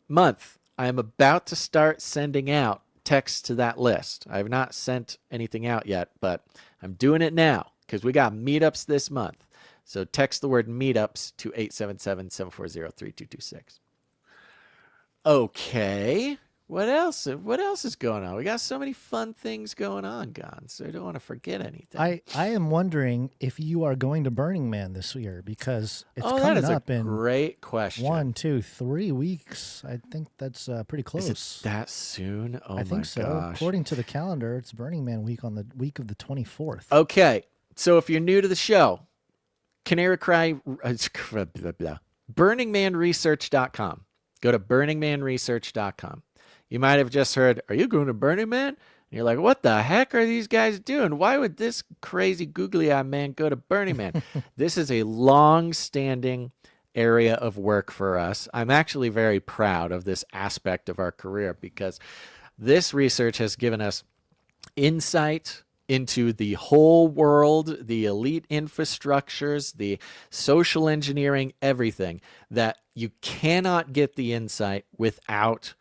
month, I am about to start sending out texts to that list. I have not sent anything out yet, but I'm doing it now because we got meetups this month. So text the word meetups to 877-740-3226. Okay. What else? What else is going on? We got so many fun things going on, Gons. So I don't want to forget anything. I am wondering if you are going to Burning Man this year because it's coming up in great question. 1, 2, 3 weeks. I think that's pretty close. Is it that soon? Oh, I think so. gosh. According to the calendar, it's Burning Man week on the week of the 24th. Okay. So if you're new to the show, burningmanresearch.com. Go to burningmanresearch.com. You might have just heard, are you going to Burning Man? And you're like, what the heck are these guys doing? Why would this crazy googly-eyed man go to Burning Man? This is a long-standing area of work for us. I'm actually very proud of this aspect of our career because this research has given us insight into the whole world, the elite infrastructures, the social engineering, everything that you cannot get the insight without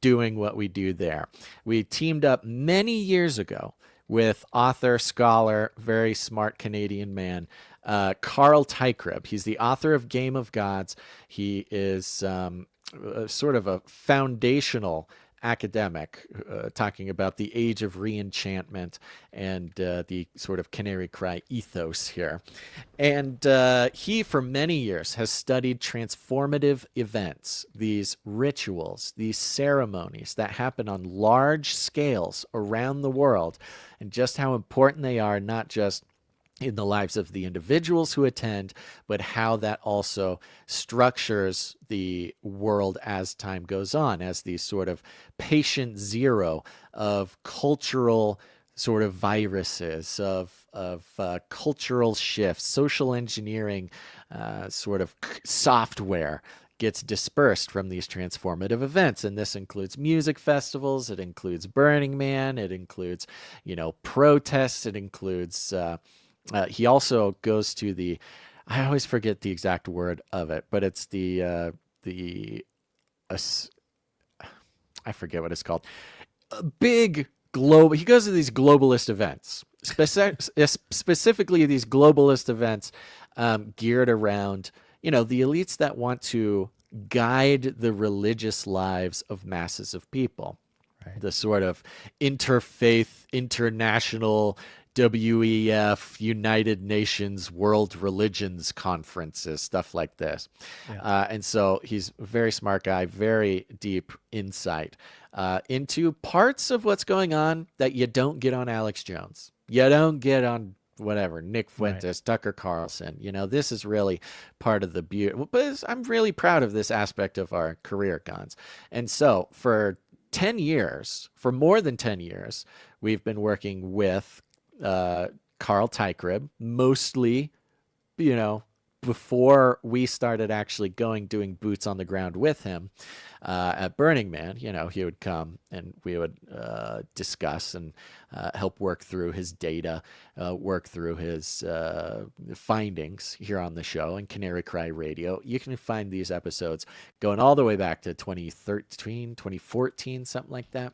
doing what we do there. We teamed up many years ago with author, scholar, very smart Canadian man, Carl Tykrib. He's the author of Game of Gods. He is sort of a foundational academic talking about the age of reenchantment and the sort of Canary Cry ethos here. And he, for many years, has studied transformative events, these rituals, these ceremonies that happen on large scales around the world, and just how important they are, not just in the lives of the individuals who attend, but how that also structures the world as time goes on, as the sort of patient zero of cultural sort of viruses, of cultural shifts, social engineering sort of software gets dispersed from these transformative events. And this includes music festivals, it includes Burning Man, it includes, protests, it includes... he also goes to the, I always forget the exact word of it, but it's I forget what it's called. A big global, he goes to these globalist events, specifically these globalist events geared around, the elites that want to guide the religious lives of masses of people. Right. The sort of interfaith, international, WEF, United Nations, World Religions Conferences, stuff like this. Yeah. And so he's a very smart guy, very deep insight into parts of what's going on that you don't get on Alex Jones. You don't get on whatever, Nick Fuentes, right. Tucker Carlson. This is really part of the beauty. But I'm really proud of this aspect of our career, Gons. And so for 10 years, for more than 10 years, we've been working with Carl Tykrib, mostly, before we started actually doing boots on the ground with him at Burning Man. He would come and we would discuss and help work through his data, work through his findings here on the show and Canary Cry Radio. You can find these episodes going all the way back to 2013, 2014, something like that.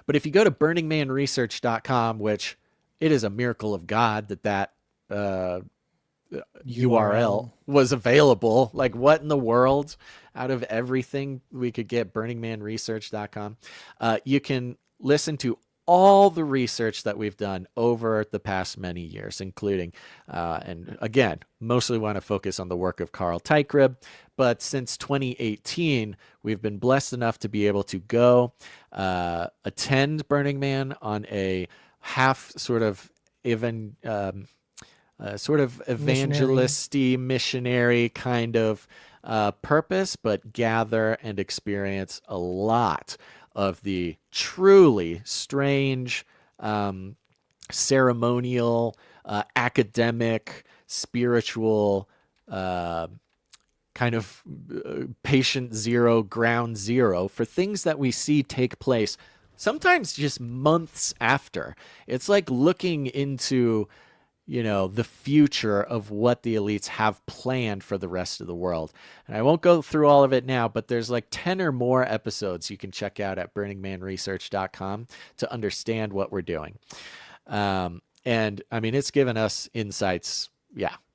But if you go to burningmanresearch.com, which it is a miracle of God that URL was available. Like, what in the world? Out of everything we could get, burningmanresearch.com. You can listen to all the research that we've done over the past many years, including, and again, mostly want to focus on the work of Carl Tykrib. But since 2018, we've been blessed enough to be able to go attend Burning Man on a half sort of evangelisty missionary kind of purpose, but gather and experience a lot of the truly strange ceremonial, academic, spiritual, kind of patient zero, ground zero for things that we see take place sometimes just months after. It's like looking into, the future of what the elites have planned for the rest of the world. And I won't go through all of it now, but there's like 10 or more episodes you can check out at burningmanresearch.com to understand what we're doing. And I mean, it's given us insights,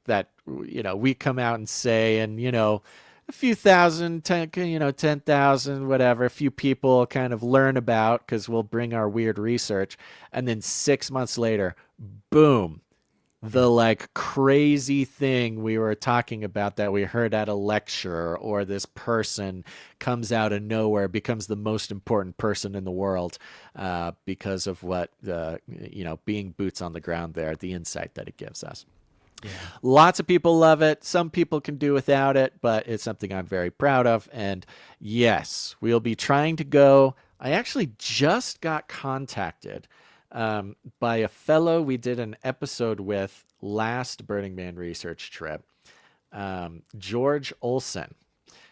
that, we come out and say, and, a few thousand, 10,000, whatever, a few people kind of learn about because we'll bring our weird research. And then 6 months later, boom, the like crazy thing we were talking about that we heard at a lecture, or this person comes out of nowhere, becomes the most important person in the world because of what, being boots on the ground there, the insight that it gives us. Yeah. Lots of people love it. Some people can do without it, but it's something I'm very proud of. And yes, we'll be trying to go. I actually just got contacted by a fellow we did an episode with last Burning Man research trip, George Olson.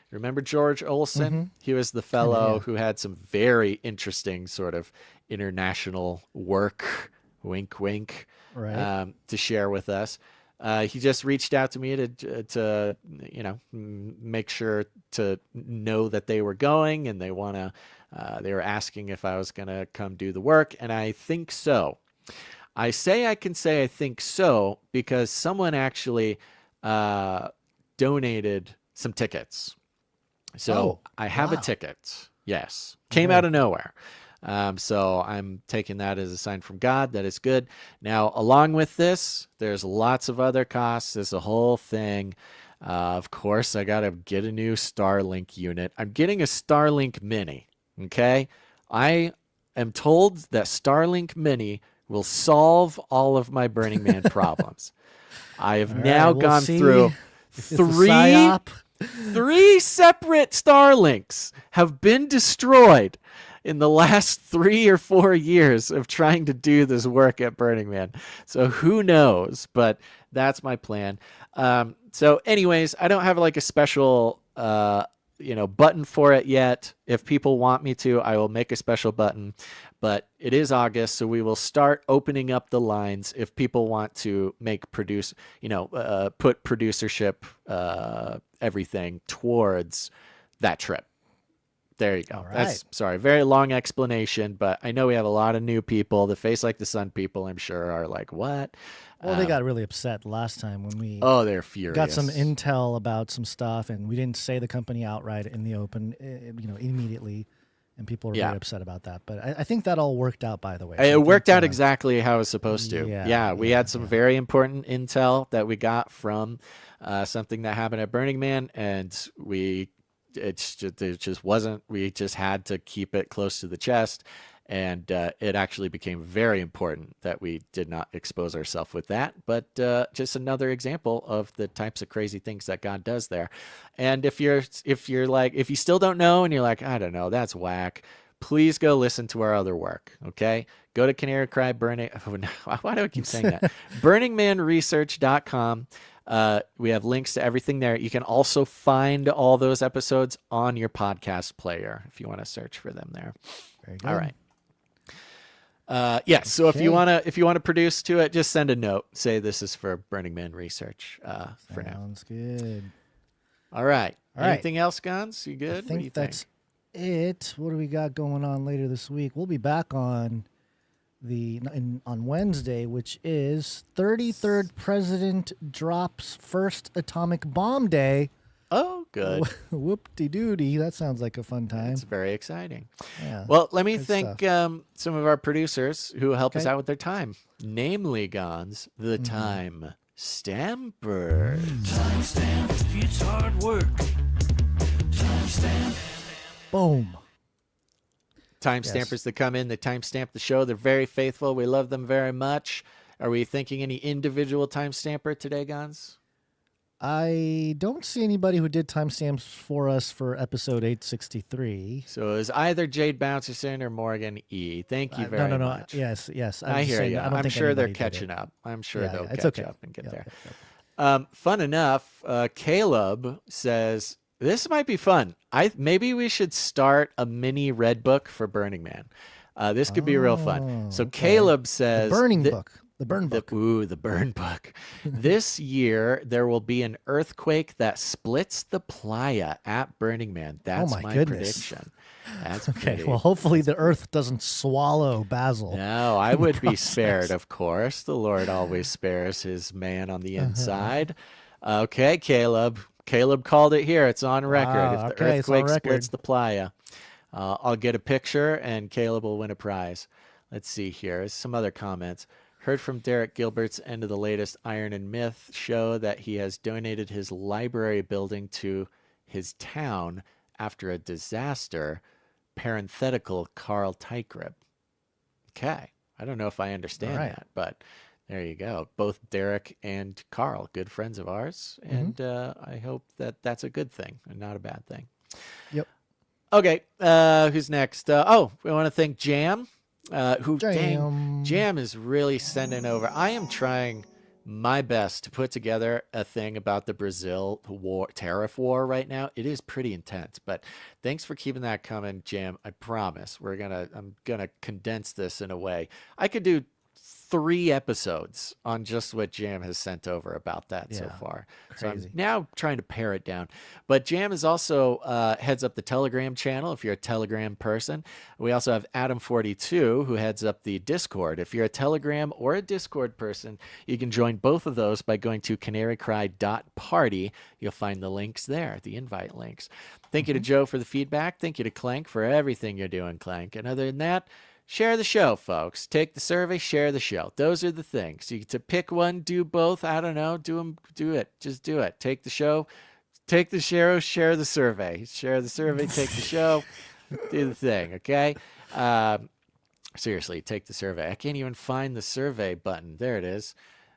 Remember George Olson? Mm-hmm. He was the fellow who had some very interesting sort of international work, wink, wink, right. To share with us. He just reached out to me to make sure to know that they were going, and they were asking if I was going to come do the work. And I think so. I can say I think so because someone actually donated some tickets. So I have a ticket. Yes. Came out of nowhere. So I'm taking that as a sign from God that it's good. Now, along with this, there's lots of other costs. There's a whole thing. Of course, I got to get a new Starlink unit. I'm getting a Starlink Mini. Okay. I am told that Starlink Mini will solve all of my Burning Man problems. I have now gone through three separate Starlinks have been destroyed in the last 3 or 4 years of trying to do this work at Burning Man. So who knows, but that's my plan. So anyways, I don't have like a special, button for it yet. If people want me to, I will make a special button, but it is August. So we will start opening up the lines if people want to put producership, everything towards that trip. There you go. All right. That's very long explanation, but I know we have a lot of new people. The Face Like the Sun people, I'm sure, are like, what? Well, they got really upset last time when we they're furious. Got some intel about some stuff, and we didn't say the company outright in the open, immediately, and people were very upset about that. But I think that all worked out, by the way. It worked out exactly how it was supposed to. We had some very important intel that we got from something that happened at Burning Man, and it just wasn't. We just had to keep it close to the chest, and it actually became very important that we did not expose ourselves with that. But just another example of the types of crazy things that God does there. And if you still don't know and you're like, I don't know, that's whack, please go listen to our other work. Okay, go to Canary Cry Burning. Why do I keep saying that? BurningManResearch.com. We have links to everything there. You can also find all those episodes on your podcast player if you want to search for them there. Very good. All right. So if you want to produce to it, just send a note. Say this is for Burning Man Research for now. Sounds good. All right. All right. Anything else, Gons? You good? I think that's it. What do we got going on later this week? We'll be back on on Wednesday, which is 33rd President drops first atomic bomb day. Oh, good. Whoop-de-doody. That sounds like a fun time. It's very exciting. Yeah. Well, let me thank some of our producers who help us out with their time. Namely, Gons, the Time Stamper. Time stamp, it's hard work. Time stamp. Boom. Time stampers that come in, they timestamp the show. They're very faithful. We love them very much. Are we thinking any individual time stamper today, Gons? I don't see anybody who did timestamps for us for episode 863. So it was either Jade Bouncerson or Morgan E. Thank you very much. Yes. I hear you. I'm sure they're catching up. I'm sure they'll catch up and get there. Fun enough, Caleb says, this might be fun. Maybe we should start a mini red book for Burning Man. This could be real fun. So Caleb says... The Burning Book. The Burn Book. Ooh, the Burn Book. This year, there will be an earthquake that splits the playa at Burning Man. That's my prediction. That's okay. Well, hopefully the earth doesn't swallow Basil. No, I would be spared, of course. The Lord always spares his man on the inside. Okay, Caleb. Caleb called it here. It's on record. If the earthquake splits the playa, I'll get a picture and Caleb will win a prize. Let's see here. Some other comments. Heard from Derek Gilbert's end of the latest Iron and Myth show that he has donated his library building to his town after a disaster. Parenthetical, Carl Tygrip. Okay. I don't know if I understand that, but there you go. Both Derek and Carl, good friends of ours. And I hope that that's a good thing and not a bad thing. Yep. Okay. Who's next? We want to thank Jam. Jam is really sending over. I am trying my best to put together a thing about the Brazil tariff war right now. It is pretty intense, but thanks for keeping that coming, Jam. I promise I'm gonna condense this in a way. I could do 3 episodes on just what Jam has sent over about that so far. Crazy. So I'm now trying to pare it down. But Jam is also heads up the Telegram channel if you're a Telegram person. We also have Adam42 who heads up the Discord. If you're a Telegram or a Discord person, you can join both of those by going to canarycry.party. You'll find the links there, the invite links. Thank you to Joe for the feedback. Thank you to Clank for everything you're doing, Clank. And other than that, share the show, folks. Take the survey, share the show. Those are the things. You get to pick one, do both. I don't know. Do it. Just do it. Take the show, take the show, share the survey. Share the survey, take the show, do the thing, okay? Seriously, take the survey. I can't even find the survey button. There it is.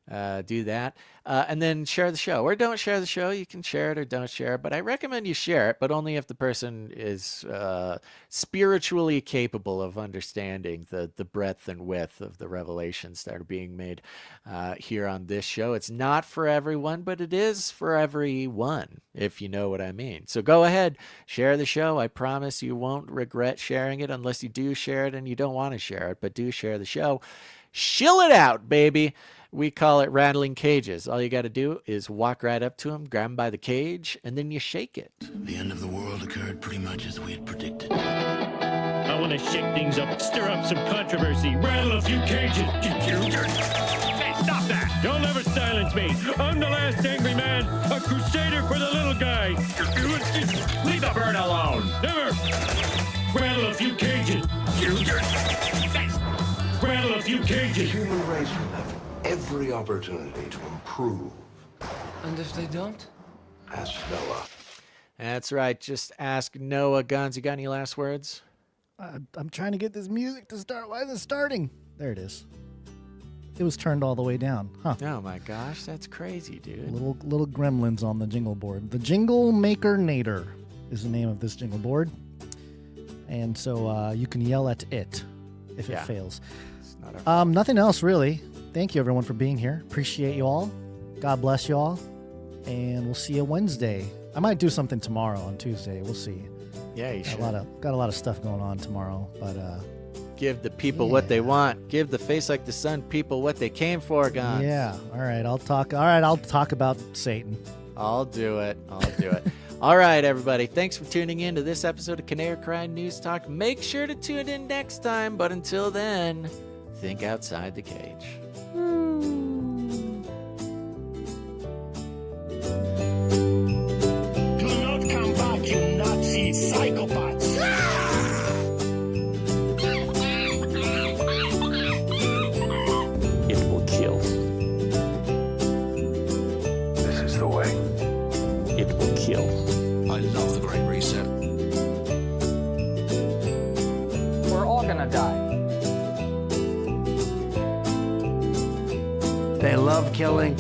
Do that. And then share the show. Or don't share the show. You can share it or don't share it. But I recommend you share it, but only if the person is spiritually capable of understanding the breadth and width of the revelations that are being made here on this show. It's not for everyone, but it is for everyone, if you know what I mean. So go ahead, share the show. I promise you won't regret sharing it unless you do share it and you don't want to share it, but do share the show. Shill it out, baby. We call it rattling cages. All you got to do is walk right up to him, grab him by the cage, and then you shake it. The end of the world occurred pretty much as we had predicted. I want to shake things up, stir up some controversy, rattle a few cages. Hey, stop that! Don't ever silence me. I'm the last angry man, a crusader for the little guy. Leave the bird alone. Never. Rattle a few cages. Rattle a few cages. The human race will have every opportunity to improve. And if they don't? Ask Noah. That's right. Just ask Noah. Guns, you got any last words? I'm trying to get this music to start. Why isn't it starting? There it is. It was turned all the way down. Huh. Oh my gosh, that's crazy, dude. Little gremlins on the jingle board. The Jingle Maker Nader is the name of this jingle board. And so you can yell at it if it fails. Nothing else, really. Thank you, everyone, for being here. Appreciate you all. God bless you all. And we'll see you Wednesday. I might do something tomorrow on Tuesday. We'll see. Yeah, you should. Got a lot of stuff going on tomorrow, but give the people what they want. Give the face like the sun people what they came for, guys. Yeah. All right. I'll talk about Satan. I'll do it. All right, everybody. Thanks for tuning in to this episode of Canary Cry News Talk. Make sure to tune in next time. But until then, think outside the cage. Do not come back, you Nazi psychopaths! It will kill. This is the way. It will kill. I love the Great Reset. We're all gonna die. They love killing.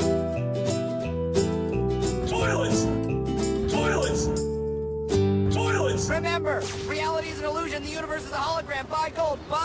illusion. The universe is a hologram. Buy gold. Buy!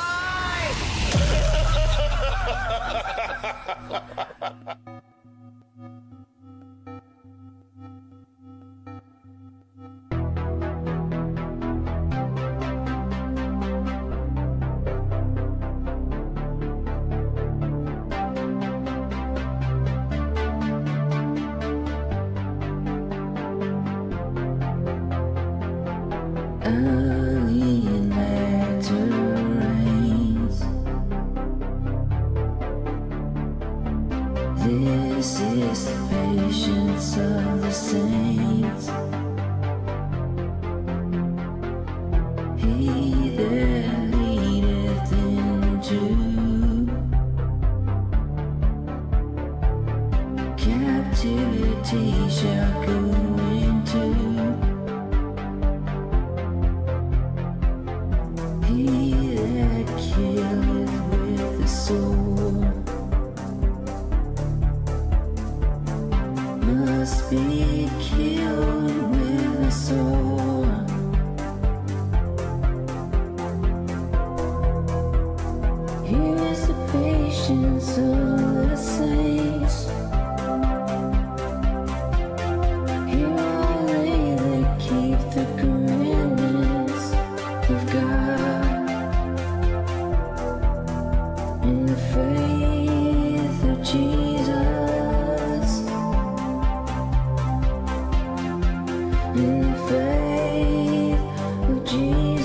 Early latter rains. This is the patience of the saints. He that leadeth into captivity shall go into. He that killeth with the sword must be killed with a sword. Here is the patience of the saints. Here are they that keep the commandments of God. In the faith of Jesus, in the faith of Jesus.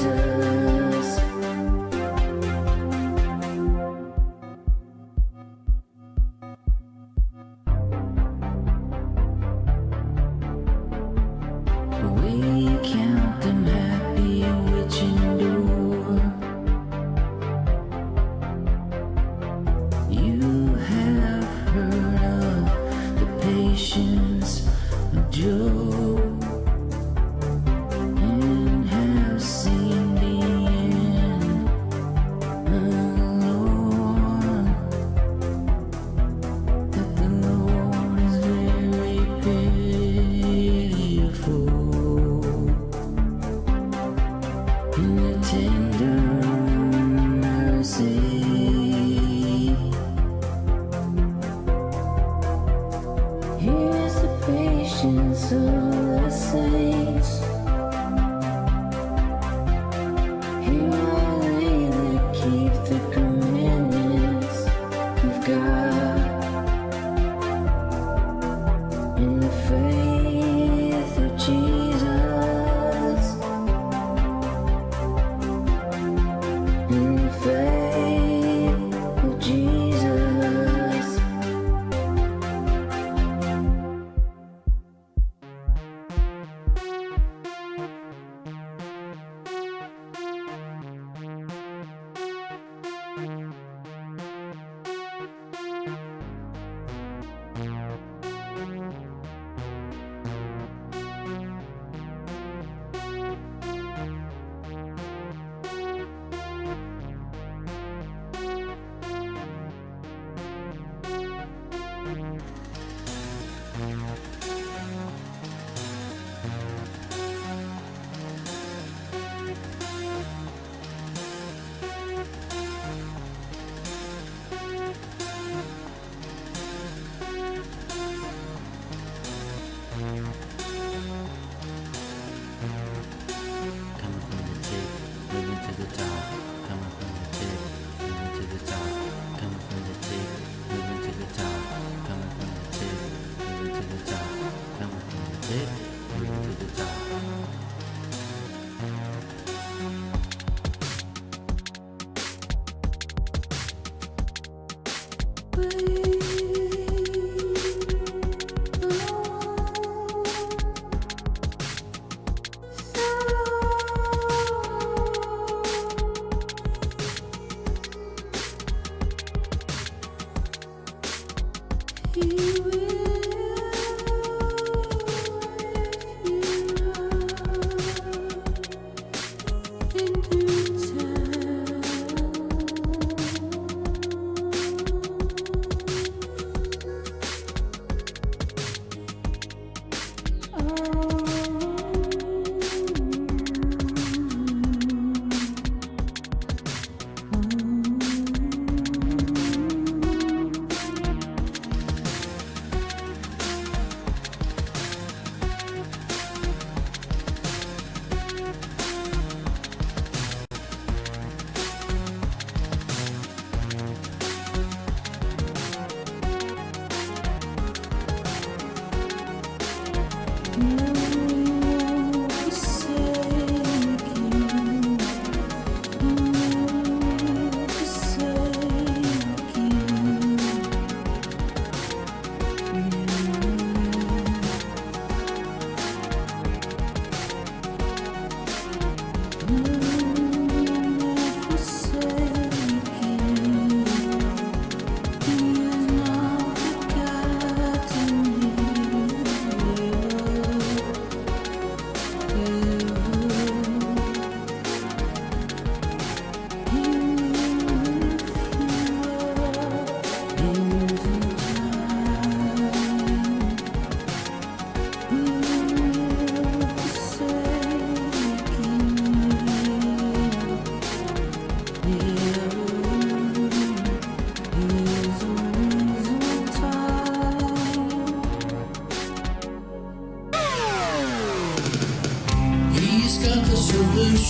We count them happy which endure. You have heard of the patience of Job and have seen the end of the Lord. That the Lord is very pitiful in the tender mercy. Here is the patience of the saints. Here are they that keep the commandments of God. In the faith of Jesus. In the faith of Jesus.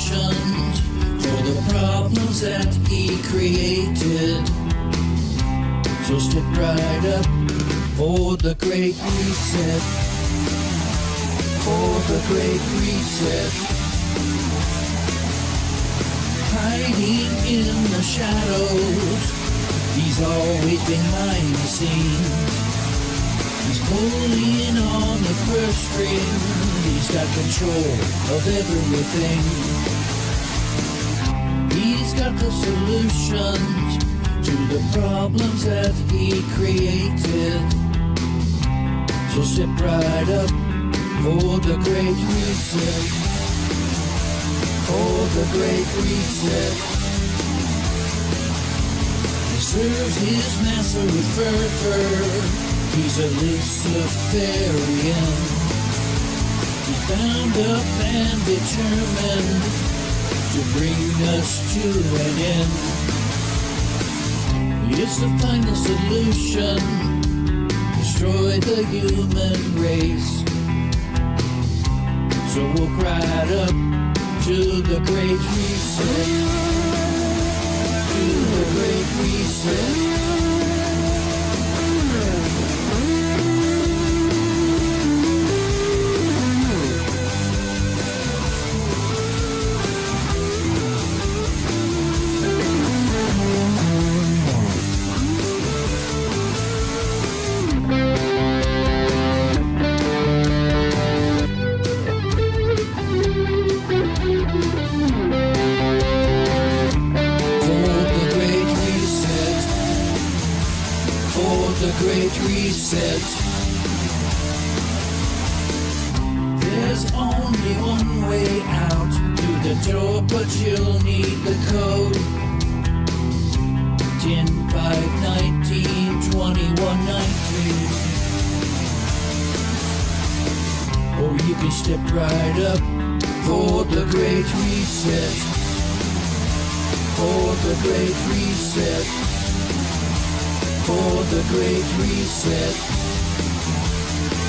solutions for the problems that he created. So step right up for the Great Reset. For the Great Reset. Hiding in the shadows, he's always behind the scenes. He's pulling on the purse string, he's got control of everything. He's got the solutions to the problems that he created. So step right up for the Great Reset. For the Great Reset. He serves his master with fervor. He's a Luciferian. He's bound up and determined to bring us to an end. It's the final solution. Destroy the human race. So walk right up to the Great Reset. To the Great Reset. Great Reset. There's only one way out through the door, but you'll need the code. 10, 5, 19, 21, 19. Or you can step right up for the Great Reset. For the Great Reset. For the Great Reset.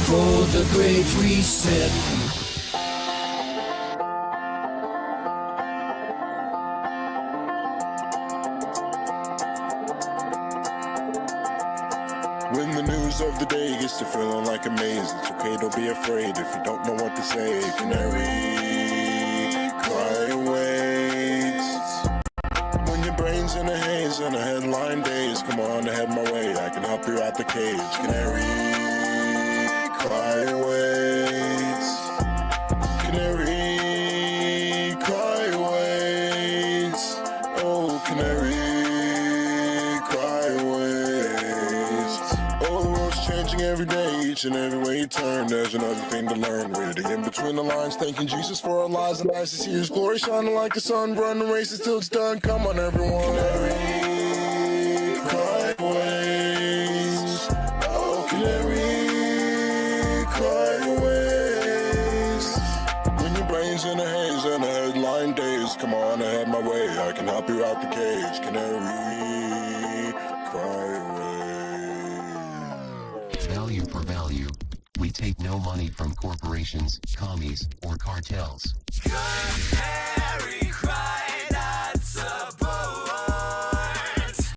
For the Great Reset. When the news of the day gets to feeling like a maze, it's okay, don't be afraid if you don't know what to say. Canary, cry waits. When your brain's in a haze and a headline days, come on, ahead my way, I can help you out the cage. Canary, cry waits. Canary, cry waits. Oh, canary. Changing every day, each and every way you turn, there's another thing to learn. Reading in between the lines, thanking Jesus for our lives, and nice to see his glory shining like the sun. Run the race until it's done. Come on, everyone. Canary, cry ways. Oh, canary, cry ways. When your brain's in a haze and a headline days, come on, ahead my way, I can help you out the cage. Canary, cry ways. Value for value. We take no money from corporations, commies, or cartels. Canary cry